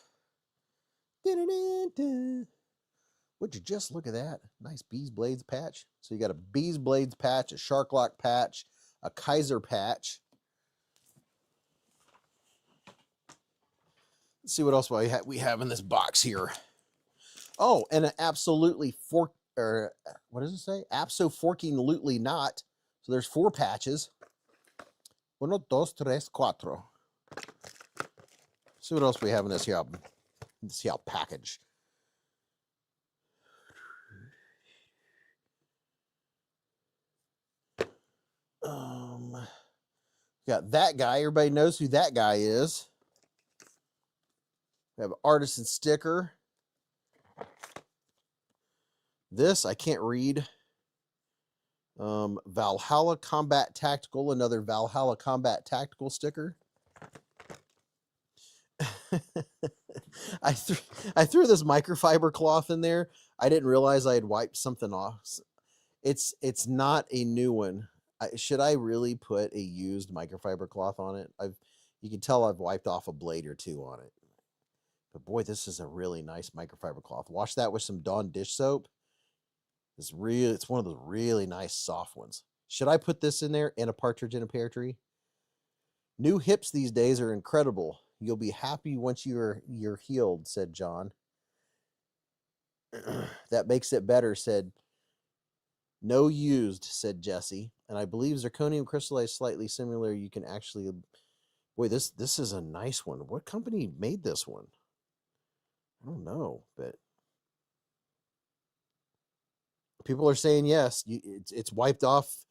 Would you just look at that? Nice beezblades patch. So you got a beezblades patch, a shark lock patch, a Kaiser patch. Let's see what else we have in this box here. Oh, and an absolutely what does it say? Abso-forking-lutely not. So there's 4 patches. 1, 2, 3, 4. See what else we have in this here package. Got that guy. Everybody knows who that guy is. We have an artisan sticker. This I can't read. Valhalla Combat Tactical, another Valhalla Combat Tactical sticker. I threw this microfiber cloth in there. I didn't realize I had wiped something off. It's not a new one. Should I really put a used microfiber cloth on it? You can tell I've wiped off a blade or 2 on it. But boy, this is a really nice microfiber cloth. Wash that with some Dawn dish soap. It's one of those really nice soft ones. Should I put this in there and a partridge in a pear tree? New hips these days are incredible. You'll be happy once you're healed, said John. That makes it better, said no used, said Jesse. And I believe zirconium crystallized slightly similar. You can actually, boy, this is a nice one. What company made this one? I don't know, but people are saying yes. It's wiped off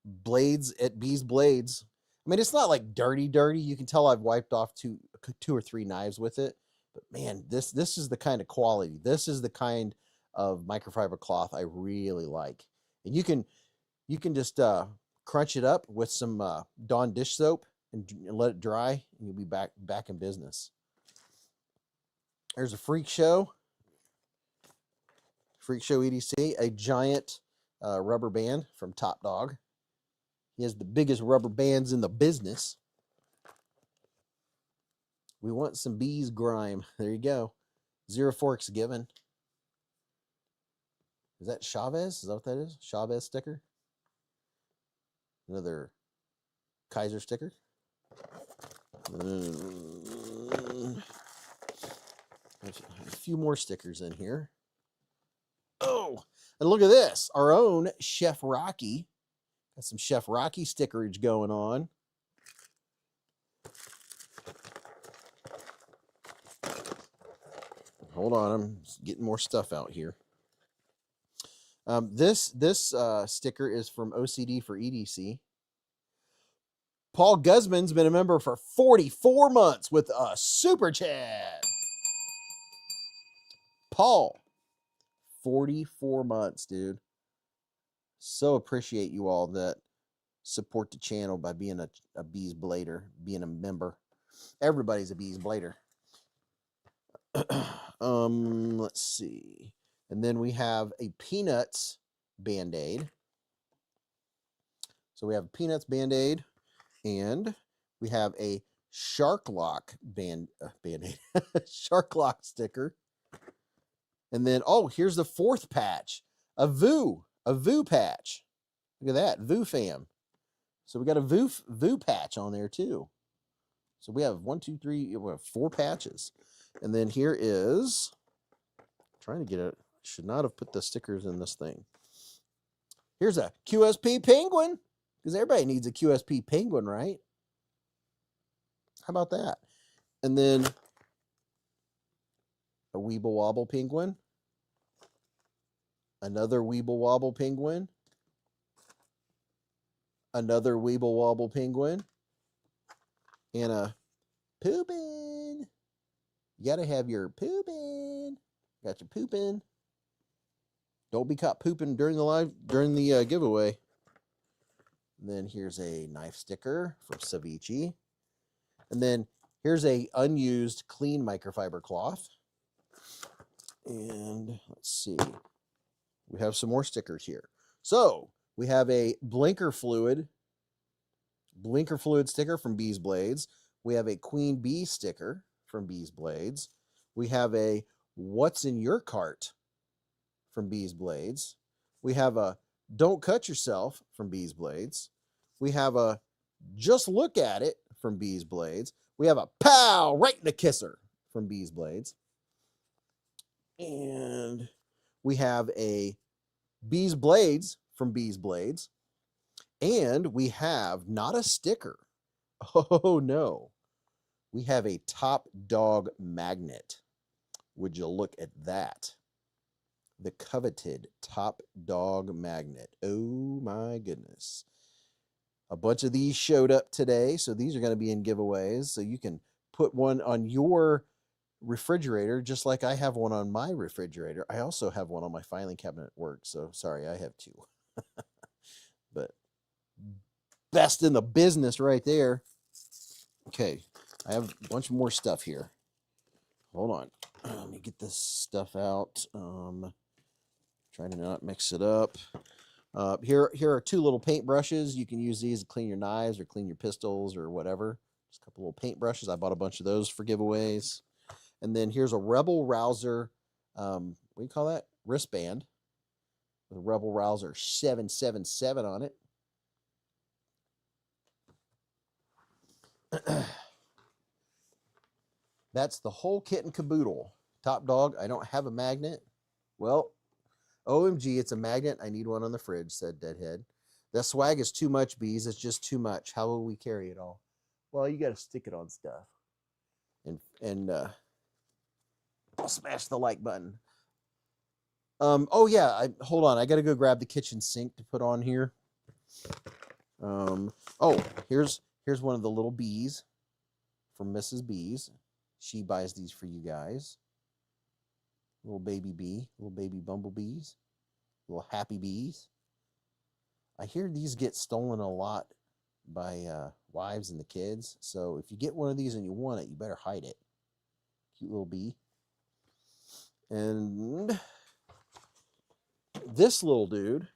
blades at Beez Blades. I mean, it's not like dirty. You can tell I've wiped off two or 3 knives with it. But man, this is the kind of quality. This is the kind of microfiber cloth I really like. And you can just crunch it up with some Dawn dish soap and let it dry, and you'll be back in business. There's a Freak Show EDC, a giant rubber band from Top Dog. He has the biggest rubber bands in the business. We want some Beez grime. There you go. 0 forks given. Is that Chavez? Is that what that is? Chavez sticker? Another Kaiser sticker. A few more stickers in here. Oh, and look at this. Our own Chef Rocky. Got some Chef Rocky stickerage going on. Hold on, I'm getting more stuff out here. This sticker is from OCD for EDC. Paul Guzman's been a member for 44 months with a super chat. Paul, 44 months, dude. So appreciate you all that support the channel by being a Beez Blader, being a member. Everybody's a Beez Blader. Let's see. And then we have a Peanuts Band-Aid. So we have a Peanuts Band-Aid, and we have a Shark Lock Band-Aid. Shark Lock sticker. And then, oh, here's the 4th patch. A VOO patch. Look at that, VOO fam. So we got a VOO patch on there too. So we have 1, 2, 3, we have 4 patches. And then here is, trying to get it, should not have put the stickers in this thing. Here's a QSP penguin, because everybody needs a QSP penguin, right? How about that? And then a Weeble Wobble penguin. Another Weeble Wobble penguin. Another Weeble Wobble penguin. And a poopin'. You gotta have your poopin'. Got your poopin'. Don't be caught pooping during the giveaway. And then here's a knife sticker from Civivi. And then here's a unused clean microfiber cloth. And let's see. We have some more stickers here. So we have a blinker fluid sticker from Beez Blades. We have a Queen Bee sticker from Beez Blades. We have a What's in Your Cart from Beez Blades. We have a Don't Cut Yourself from Beez Blades. We have a Just Look at It from Beez Blades. We have a Pow Right in the Kisser from beezblades. And we have a beezblades from beezblades. And we have not a sticker. Oh, no. We have a top dog magnet. Would you look at that? The coveted top dog magnet. Oh, my goodness. A bunch of these showed up today, so these are going to be in giveaways. So you can put one on your refrigerator, just like I have one on my refrigerator. I also have one on my filing cabinet at work, so sorry, I have two. But best in the business right there. Okay, I have a bunch more stuff here. Hold on. Let me get this stuff out. Trying to not mix it up. Here are two little paint brushes. You can use these to clean your knives or clean your pistols or whatever. Just a couple little paint brushes. I bought a bunch of those for giveaways. And then here's a Rebel Rouser, what do you call that? Wristband with a Rebel Rouser 777 on it. That's the whole kit and caboodle. Top dog, I don't have a magnet. Well, OMG, it's a magnet. I need one on the fridge, said Deadhead. That swag is too much, Beez. It's just too much. How will we carry it all? Well, you got to stick it on stuff. And I'll smash the like button. Oh, yeah. Hold on. I got to go grab the kitchen sink to put on here. Oh, here's one of the little bees from Mrs. Beez. She buys these for you guys. Little baby bee, little baby bumblebees, little happy bees. I hear these get stolen a lot by wives and the kids. So if you get one of these and you want it, you better hide it. Cute little bee. And this little dude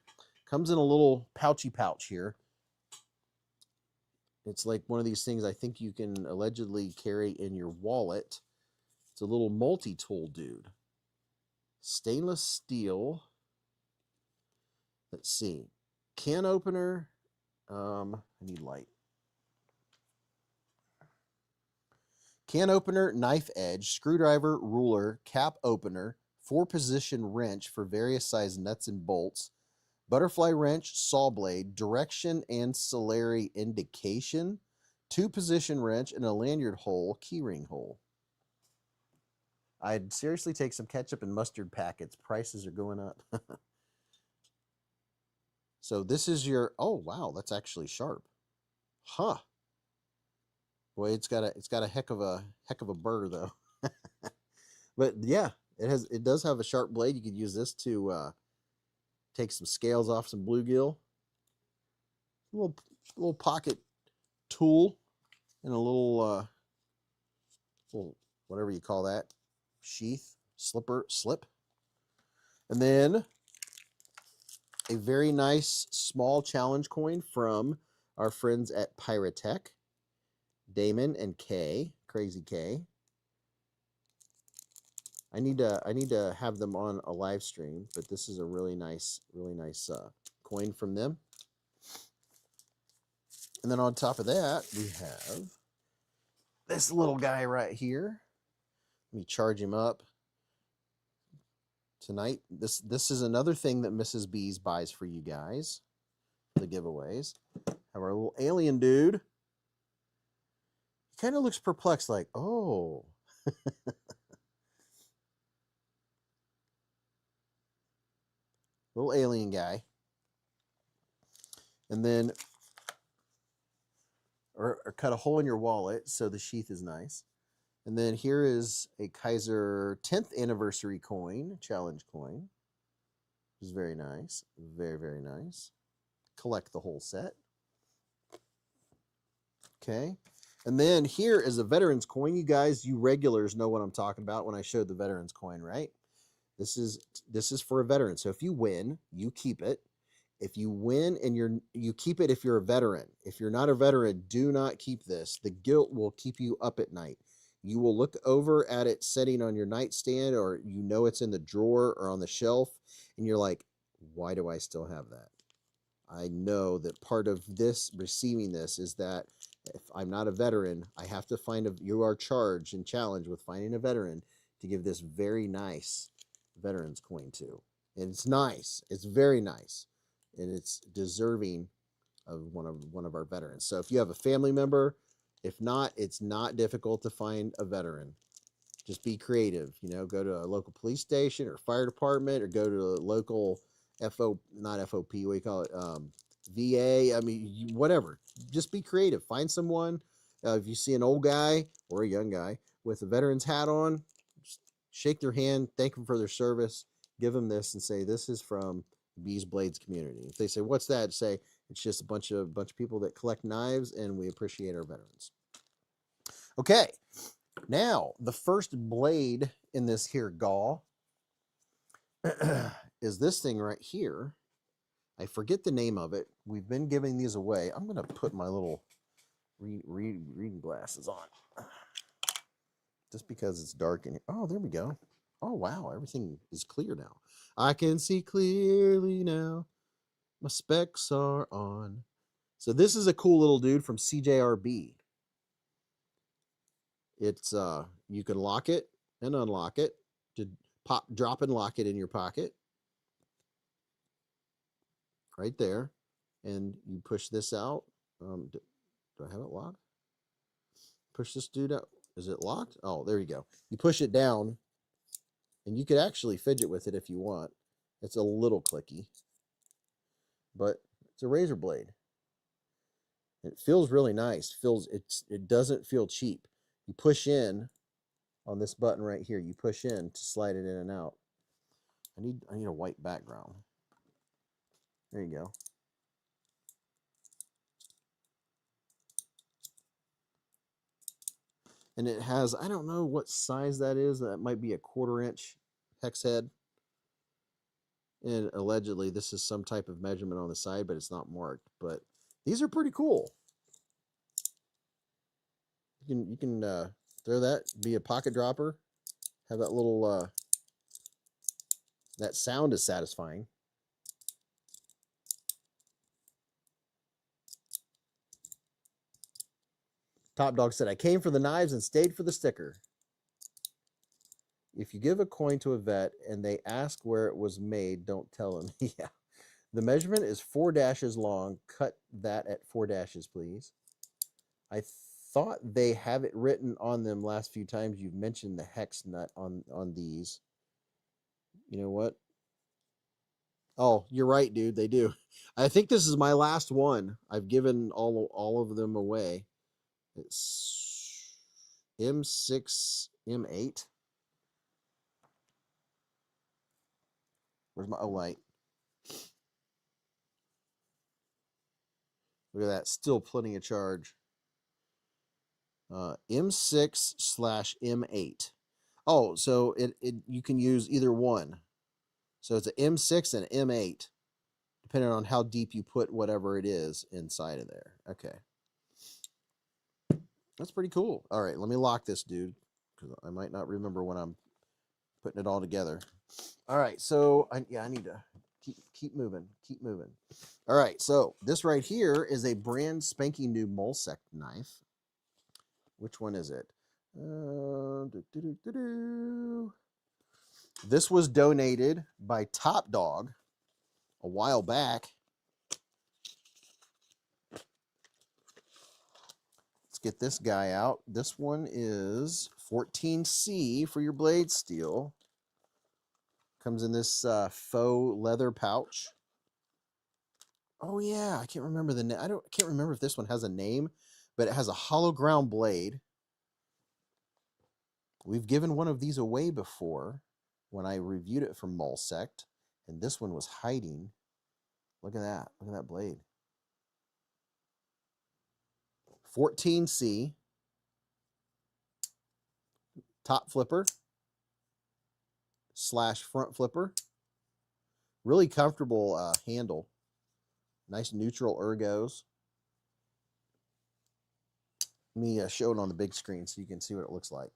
comes in a little pouchy pouch here. It's like one of these things I think you can allegedly carry in your wallet. It's a little multi-tool dude. Stainless steel. Let's see. Can opener. I need light. Can opener, knife edge, screwdriver, ruler, cap opener, 4-position wrench for various size nuts and bolts, butterfly wrench, saw blade, direction and ancillary indication, 2-position wrench, and a lanyard hole, keyring hole. I'd seriously take some ketchup and mustard packets. Prices are going up. So this is your, oh wow, that's actually sharp. Huh. Boy, it's got a heck of a burr though. But yeah, it does have a sharp blade. You could use this to take some scales off some bluegill. Little pocket tool and a little whatever you call that. Sheath, slip. And then a very nice small challenge coin from our friends at Pyrotech, Damon and Kay, Crazy K. I need to have them on a live stream, but this is a really nice coin from them. And then on top of that, we have this little guy right here. Let me charge him up tonight. This is another thing that Mrs. Beez buys for you guys for the giveaways. Have our little alien dude. He kind of looks perplexed, like, oh. Little alien guy. And then or cut a hole in your wallet so the sheath is nice. And then here is a Kaiser 10th anniversary coin, challenge coin, which is very nice. Very, very nice. Collect the whole set. Okay. And then here is a veterans coin. You guys, you regulars know what I'm talking about when I showed the veterans coin, right? This is for a veteran. So if you win, you keep it. If you win and you keep it if you're a veteran. If you're not a veteran, do not keep this. The guilt will keep you up at night. You will look over at it sitting on your nightstand, or you know it's in the drawer or on the shelf, and you're like, why do I still have that? I know that part of this, receiving this, is that If I'm not a veteran, I have to find you are charged and challenged with finding a veteran to give this very nice veterans coin to. And it's nice. It's very nice. And it's deserving of one of our veterans. So if you have a family member, if not, it's not difficult to find a veteran. Just be creative, you know, go to a local police station or fire department, or go to a local not FOP, what do you call it? VA. I mean, whatever. Just be creative. Find someone. If you see an old guy or a young guy with a veteran's hat on, just shake their hand, thank them for their service, give them this, and say, "This is from beezblades community." If they say, "What's that?" Say, "It's just a bunch of people that collect knives, and we appreciate our veterans." Okay, now the first blade in this here gall is this thing right here. I forget the name of it. We've been giving these away. I'm going to put my little reading glasses on just because it's dark in here. Oh, there we go. Oh, wow. Everything is clear now. I can see clearly now. My specs are on. So this is a cool little dude from CJRB. It's you can lock it and unlock it to drop and lock it in your pocket. Right there, and you push this out. Do I have it locked? Push this dude out. Is it locked? Oh, there you go. You push it down, and you could actually fidget with it if you want. It's a little clicky, but it's a razor blade. It feels really nice. It doesn't feel cheap. You push in on this button right here. You push in to slide it in and out. I need a white background. There you go. And it has, I don't know what size that is. That might be a 1/4 inch hex head. And allegedly, this is some type of measurement on the side, but it's not marked. But these are pretty cool. You can throw that, be a pocket dropper, have that little, that sound is satisfying. Top Dog said, "I came for the knives and stayed for the sticker." If you give a coin to a vet and they ask where it was made, don't tell them. Yeah. The measurement is 4 dashes long. Cut that at 4 dashes, please. I thought they have it written on them last few times you've mentioned the hex nut on these. You know what? Oh, you're right, dude. They do. I think this is my last one. I've given all of them away. It's M6, M8. Where's my light? Look at that. Still plenty of charge. M6/M8. Oh, so it you can use either one. So it's an M6 and an M8, depending on how deep you put whatever it is inside of there. Okay. That's pretty cool. All right, let me lock this dude, because I might not remember when I'm putting it all together. All right, so I need to keep moving. All right, so this right here is a brand spanking new Molesect knife. Which one is it? This was donated by Top Dog a while back. Let's get this guy out. This one is 14C for your blade steel. Comes in this faux leather pouch. Oh yeah, I can't remember the name. I can't remember if this one has a name, but it has a hollow ground blade. We've given one of these away before when I reviewed it from Molesect, and this one was hiding. Look at that. Look at that blade. 14C. Top flipper / front flipper. Really comfortable handle. Nice neutral ergos. Let me show it on the big screen so you can see what it looks like.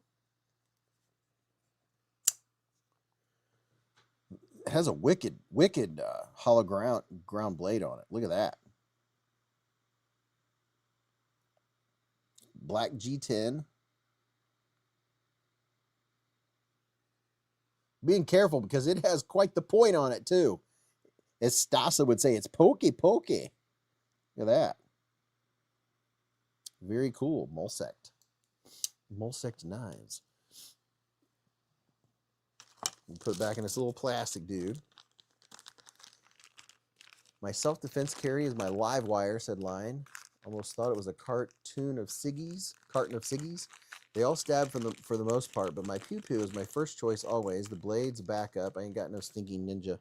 It has a wicked hollow ground blade on it. Look at that. black G10. Being careful because it has quite the point on it too. As Stasa would say, it's pokey pokey. Look at that. Very cool. Mulsect. Mulsect knives. We'll put it back in this little plastic dude. My self-defense carry is my live wire, said Line. Almost thought it was a cartoon of Siggy's. Carton of Siggy's. They all stab for the most part, but my pew-pew is my first choice always. The blades back up. I ain't got no stinking ninja.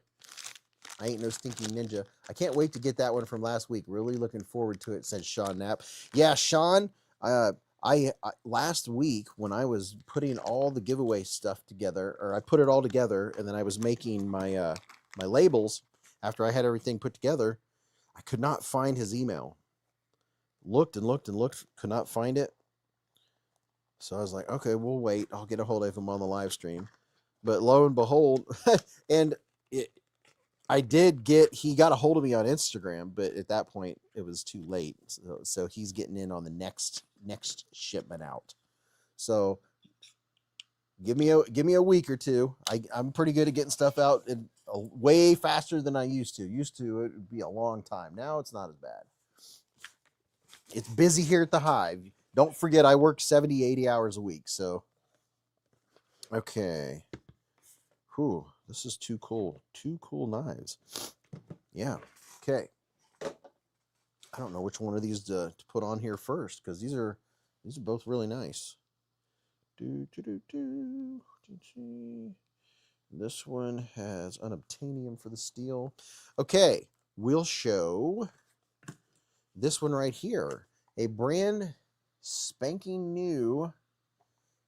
I ain't no stinking ninja. I can't wait to get that one from last week. Really looking forward to it, said Sean Knapp. Yeah, Sean, I last week when I was putting all the giveaway stuff together, or I put it all together, and then I was making my my labels after I had everything put together, I could not find his email. Looked and looked and looked, could not find it. So I was like, okay, we'll wait. I'll get a hold of him on the live stream. But lo and behold, and he got a hold of me on Instagram, but at that point it was too late. So he's getting in on the next shipment out. So give me a week or two. I'm pretty good at getting stuff out way faster than I used to. Used to it would be a long time. Now it's not as bad. It's busy here at the Hive. Don't forget I work 70, 80 hours a week. So okay. Whew, this is too cool. Two cool knives. Yeah. Okay. I don't know which one of these to put on here first because these are both really nice. This one has unobtainium for the steel. Okay, we'll show this one right here. A brand spanking new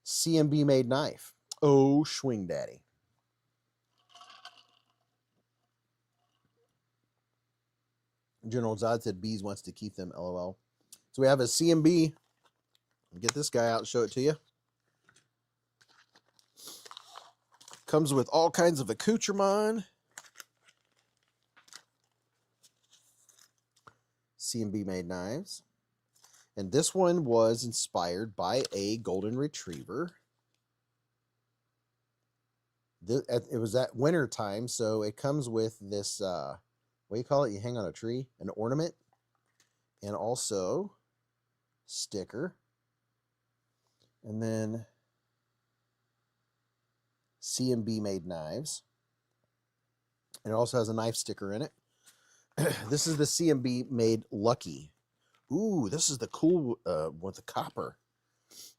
CMB made knife. Oh, Schwing Daddy. General Zod said Beez wants to keep them, LOL. So we have a CMB. Get this guy out and show it to you. Comes with all kinds of accoutrement. CMB made knives. And this one was inspired by a golden retriever. It was at winter time, so it comes with this, what do you call it? You hang on a tree, an ornament, and also sticker. And then CMB made knives. It also has a knife sticker in it. This is the CMB made Lucky. Ooh, this is the cool with the copper.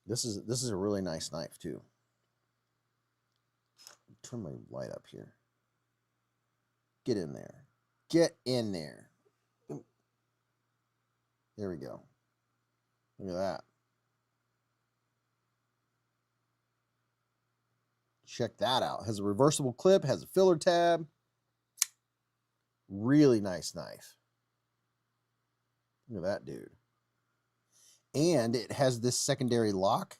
This is a really nice knife too. Turn my light up here. Get in there. Get in there. There we go. Look at that. Check that out. Has a reversible clip, has a filler tab. Really nice knife. Look at that dude. And it has this secondary lock.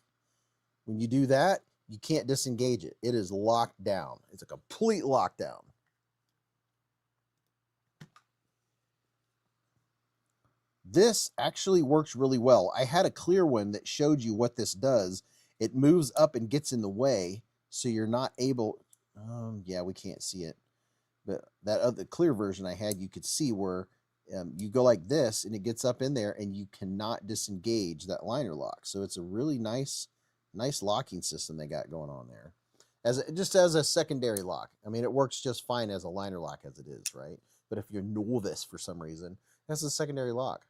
When you do that, you can't disengage it. It is locked down. It's a complete lockdown. This actually works really well. I had a clear one that showed you what this does. It moves up and gets in the way, so you're not able... yeah, we can't see it. But that other clear version I had, you could see where you go like this, and it gets up in there, and you cannot disengage that liner lock. So it's a really nice locking system they got going on there. Just as a secondary lock. I mean, it works just fine as a liner lock as it is, right? But if you're novice for some reason, that's a secondary lock.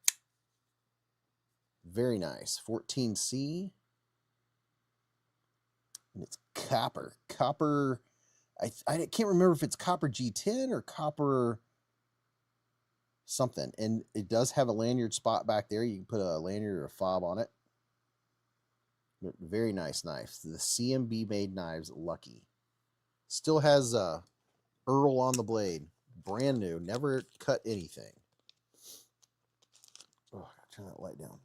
Very nice. 14C. And it's copper. Copper. I can't remember if it's copper G10 or copper something. And it does have a lanyard spot back there. You can put a lanyard or a fob on it. But very nice knife. The CMB made knives Lucky. Still has Earl on the blade. Brand new. Never cut anything. Oh, I gotta turn that light down.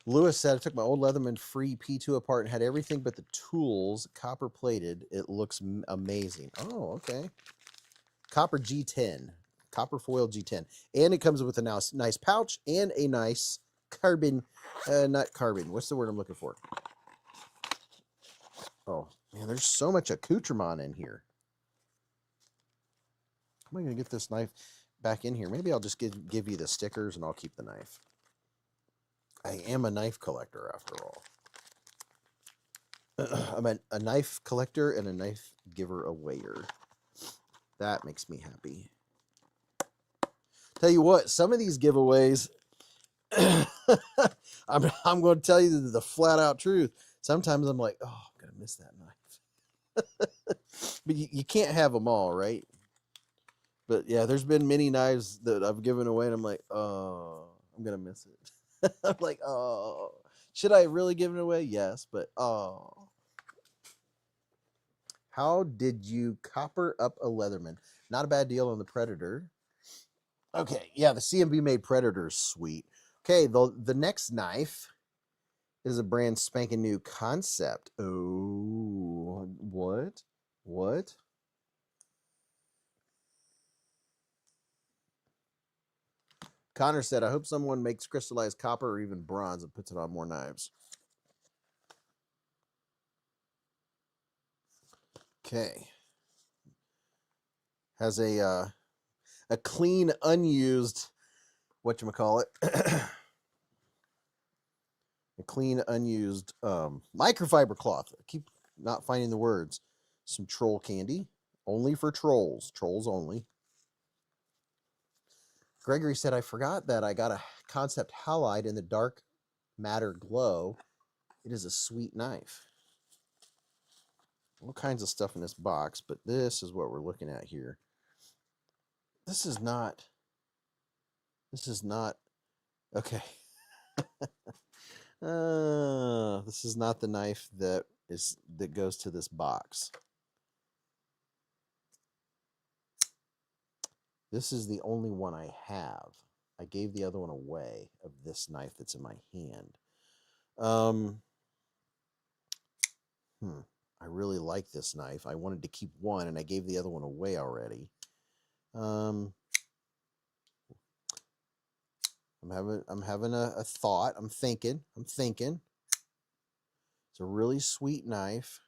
Lewis said, I took my old Leatherman free P2 apart and had everything but the tools copper plated. It looks amazing. Oh, okay. Copper G10. Copper foil G10. And it comes with a nice pouch and a nice carbon, not carbon. What's the word I'm looking for? Oh, man, there's so much accoutrement in here. How am I going to get this knife back in here? Maybe I'll just give you the stickers and I'll keep the knife. I am a knife collector after all. I'm a knife collector and a knife giver awayer. That makes me happy. Tell you what, some of these giveaways, I'm going to tell you the flat out truth. Sometimes I'm like, oh, I'm going to miss that knife. But you can't have them all, right? But yeah, there's been many knives that I've given away and I'm like, oh, I'm going to miss it. I'm like, oh, should I really give it away? Yes, but oh. How did you copper up a Leatherman? Not a bad deal on the Predator. Okay, yeah, the CMB made Predator is sweet. Okay, the next knife is a brand spanking new concept. Oh, what? What? Connor said, I hope someone makes crystallized copper or even bronze and puts it on more knives. Okay. Has a clean, unused, whatchamacallit, a clean, unused microfiber cloth. I keep not finding the words. Some troll candy, only for trolls. Trolls only. Gregory said, I forgot that I got a concept halide in the dark matter glow. It is a sweet knife. All kinds of stuff in this box, but this is what we're looking at here. This is not, okay. This is not the knife that goes to this box. This is the only one I have. I gave the other one away of this knife that's in my hand. I really like this knife. I wanted to keep one, and I gave the other one away already. I'm having a thought. I'm thinking. It's a really sweet knife.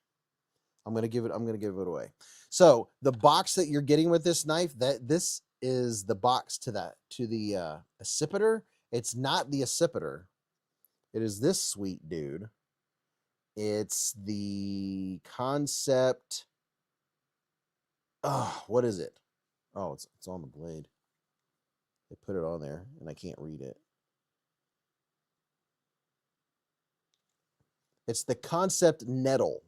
I'm gonna give it away. So the box that you're getting with this knife, this is the box to the accipiter. It's not the accipiter. It is this sweet dude. It's the concept. Oh, what is it? Oh, it's on the blade. They put it on there, and I can't read it. It's the concept nettle.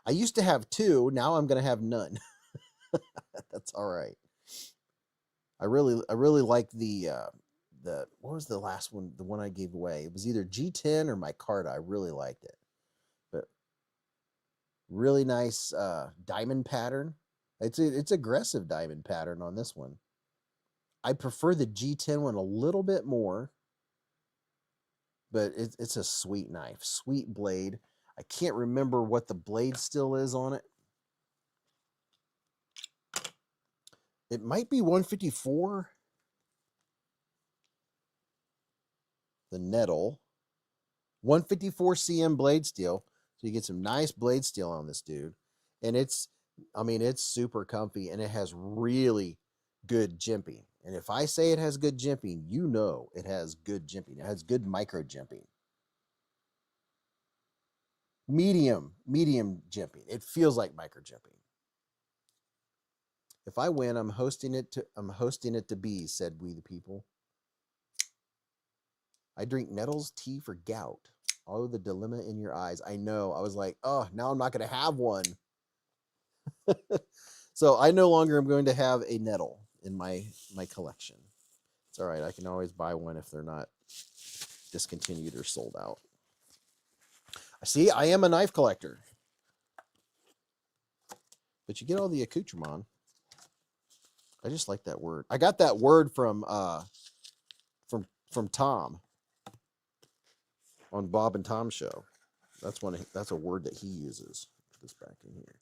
I used to have two. Now I'm going to have none. That's all right. I really like the what was the last one? The one I gave away. It was either G10 or micarta. I really liked it. But really nice diamond pattern. It's aggressive diamond pattern on this one. I prefer the G10 one a little bit more. But it's a sweet knife. Sweet blade. I can't remember what the blade still is on it. It might be 154. The nettle. 154 cm blade steel. So you get some nice blade steel on this dude. And it's super comfy, and it has really good jimping. And if I say it has good jimping, you know it has good jimping. It has good micro jimping. Medium jimping. It feels like micro jimping. If I win, I'm hosting it to Beez, said We the People. I drink Nettles tea for gout. Oh, the dilemma in your eyes. I know. I was like, oh, now I'm not going to have one. So I no longer am going to have a nettle in my collection. It's all right. I can always buy one if they're not discontinued or sold out. See, I am a knife collector. But you get all the accoutrement. I just like that word. I got that word from Tom on Bob and Tom show. That's a word that he uses. Put this back in here.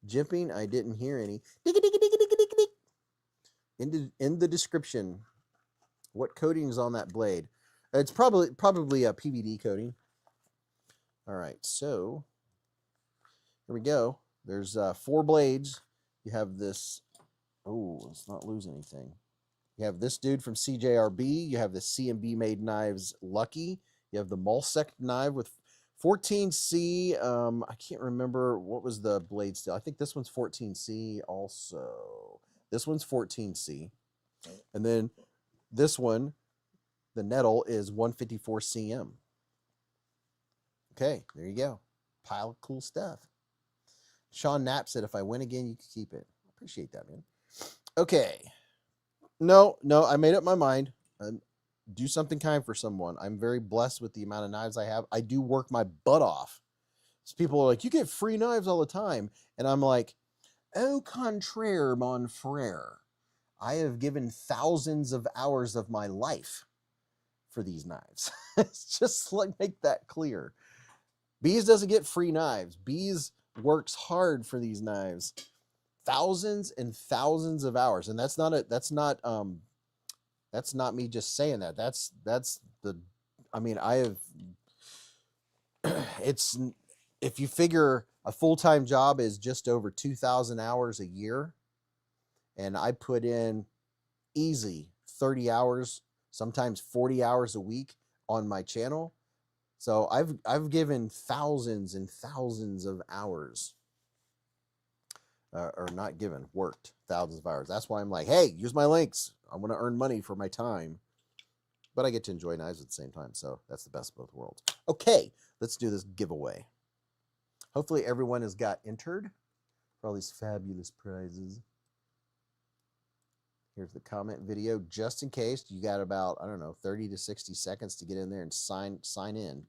Jimping, I didn't hear any. In the description, what coating is on that blade? It's probably a PVD coating. All right, so here we go. There's 4 blades. You have this. Oh, let's not lose anything. You have this dude from CJRB. You have the C&B Made Knives Lucky. You have the Mulsec knife with 14C. I can't remember what was the blade steel. I think this one's 14C also. This one's 14C. And then this one, the nettle, is 154 CM. Okay, there you go. Pile of cool stuff. Sean Knapp said, if I win again, you can keep it. Appreciate that, man. Okay. No, I made up my mind. Do something kind for someone. I'm very blessed with the amount of knives I have. I do work my butt off. So people are like, you get free knives all the time. And I'm like, au contraire, mon frere. I have given thousands of hours of my life for these knives. It's just like, make that clear. Beez doesn't get free knives. Beez works hard for these knives. Thousands and thousands of hours. And that's not me just saying that. That's the, I mean, I have, it's, if you figure a full-time job is just over 2,000 hours a year, and I put in easy 30 hours, sometimes 40 hours a week on my channel. So I've given thousands and thousands of hours, or not given, worked thousands of hours. That's why I'm like, hey, use my links. I want to earn money for my time, but I get to enjoy knives at the same time. So that's the best of both worlds. Okay, let's do this giveaway. Hopefully everyone has got entered for all these fabulous prizes. Here's the comment video, just in case. You got about, I don't know, 30 to 60 seconds to get in there and sign in.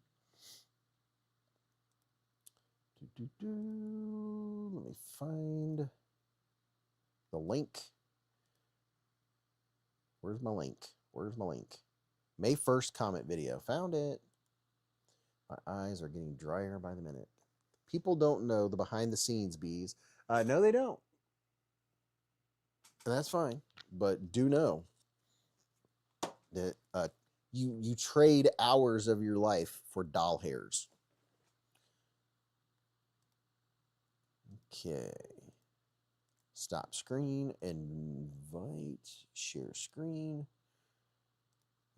Let me find the link. Where's my link? Where's my link? May 1st comment video. Found it. My eyes are getting drier by the minute. People don't know the behind the scenes, Beez. No, they don't. And that's fine. But do know that you trade hours of your life for doll hairs. Okay. Stop screen, invite, share screen.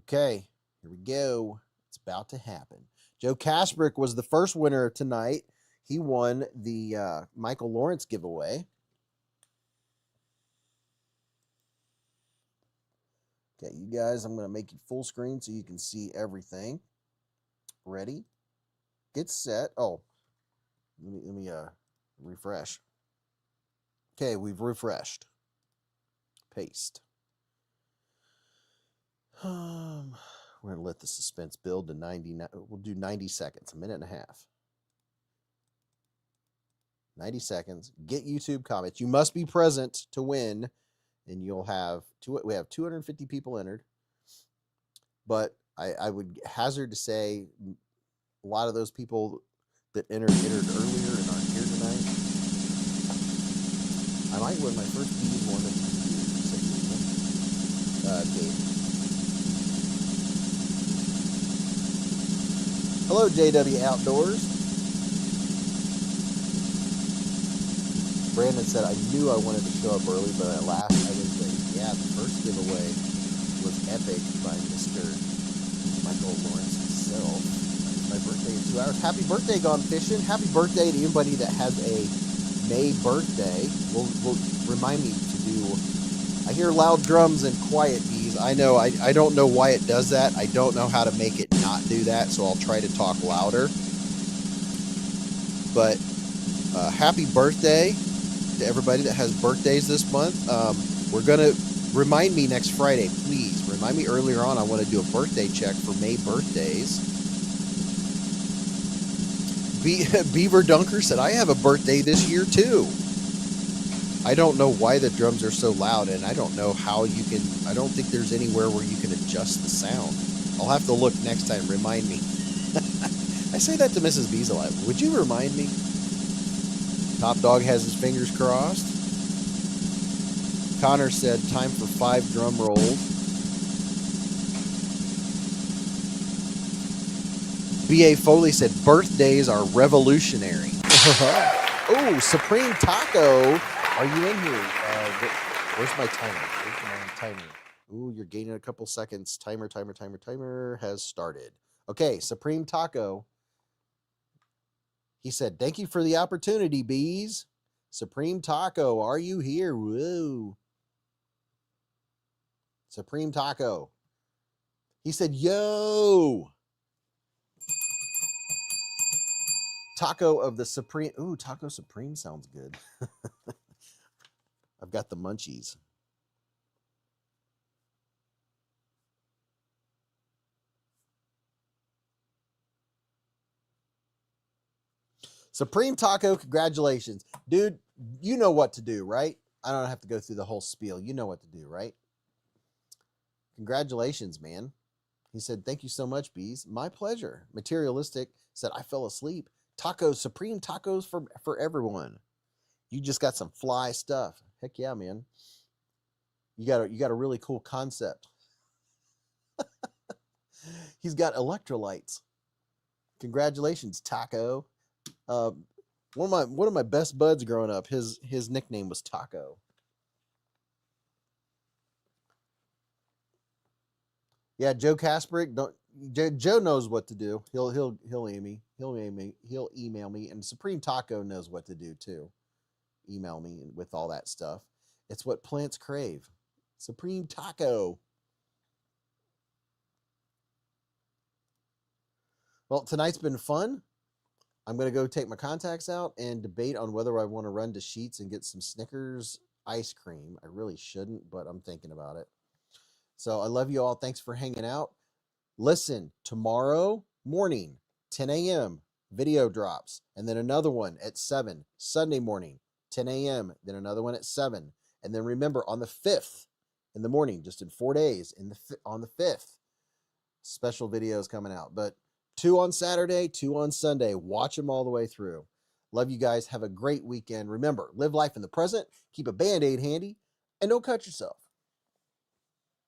Okay, here we go. It's about to happen. Joe Cashbrick was the first winner tonight. He won the Michael Lawrence giveaway. Okay, you guys, I'm going to make it full screen so you can see everything. Ready? Get set. Oh, let me refresh. Okay, we've refreshed. Paste. We're going to let the suspense build to 99. We'll do 90 seconds, a minute and a half. 90 seconds. Get YouTube comments. You must be present to win, and you'll have we have 250 people entered. But I would hazard to say a lot of those people that entered earlier and aren't here tonight. I might win my first Beez one in Dayton. Hello, JW Outdoors. Brandon said, I knew I wanted to show up early, but at last I was late. Yeah, the first giveaway was epic by Mr. Michael Lawrence himself. My birthday in 2 hours. Happy birthday, Gone Fishing. Happy birthday to anybody that has a May birthday. Will remind me to do. I hear loud drums and quiet Beez. I know. I don't know why it does that. I don't know how to make it not do that, so I'll try to talk louder. But happy birthday to everybody that has birthdays this month. We're gonna remind me next Friday, please. Remind me earlier on. I want to do a birthday check for May birthdays. Beaver Dunker said, I have a birthday this year too. I don't know why the drums are so loud, and I don't know how you can. I don't think there's anywhere where you can adjust the sound. I'll have to look next time. Remind me. I say that to Mrs. Beez a lot. Would you remind me? Top Dog has his fingers crossed. Connor said, time for 5 drum rolls. B.A. Foley said, birthdays are revolutionary. Oh, Supreme Taco. Are you in here? Where's my timer? Where's my timer? Ooh, you're gaining a couple seconds. Timer has started. Okay, Supreme Taco. He said, thank you for the opportunity, Beez. Supreme Taco, are you here? Whoa. Supreme Taco. He said, yo. Taco of the Supreme. Ooh, Taco Supreme sounds good. I've got the munchies. Supreme Taco, congratulations. Dude, you know what to do, right? I don't have to go through the whole spiel. You know what to do, right? Congratulations, man. He said, thank you so much, Beez. My pleasure. Materialistic said, I fell asleep. Tacos, Supreme Tacos for everyone. You just got some fly stuff. Heck yeah, man. You got a really cool concept. He's got electrolytes. Congratulations, Taco. One of my best buds growing up, his nickname was Taco. Yeah, Joe Kasperick, Joe knows what to do. He'll email me, and Supreme Taco knows what to do too. Email me with all that stuff. It's what plants crave. Supreme Taco. Well, tonight's been fun. I'm going to go take my contacts out and debate on whether I want to run to Sheets and get some Snickers ice cream. I really shouldn't, but I'm thinking about it. So I love you all. Thanks for hanging out. Listen, tomorrow morning, 10 a.m., video drops, and then another one at 7. Sunday morning, 10 a.m., then another one at 7. And then remember, on the 5th in the morning, just in 4 days, on the 5th, special videos coming out. But 2 on Saturday, 2 on Sunday. Watch them all the way through. Love you guys. Have a great weekend. Remember, live life in the present, keep a Band-Aid handy, and don't cut yourself.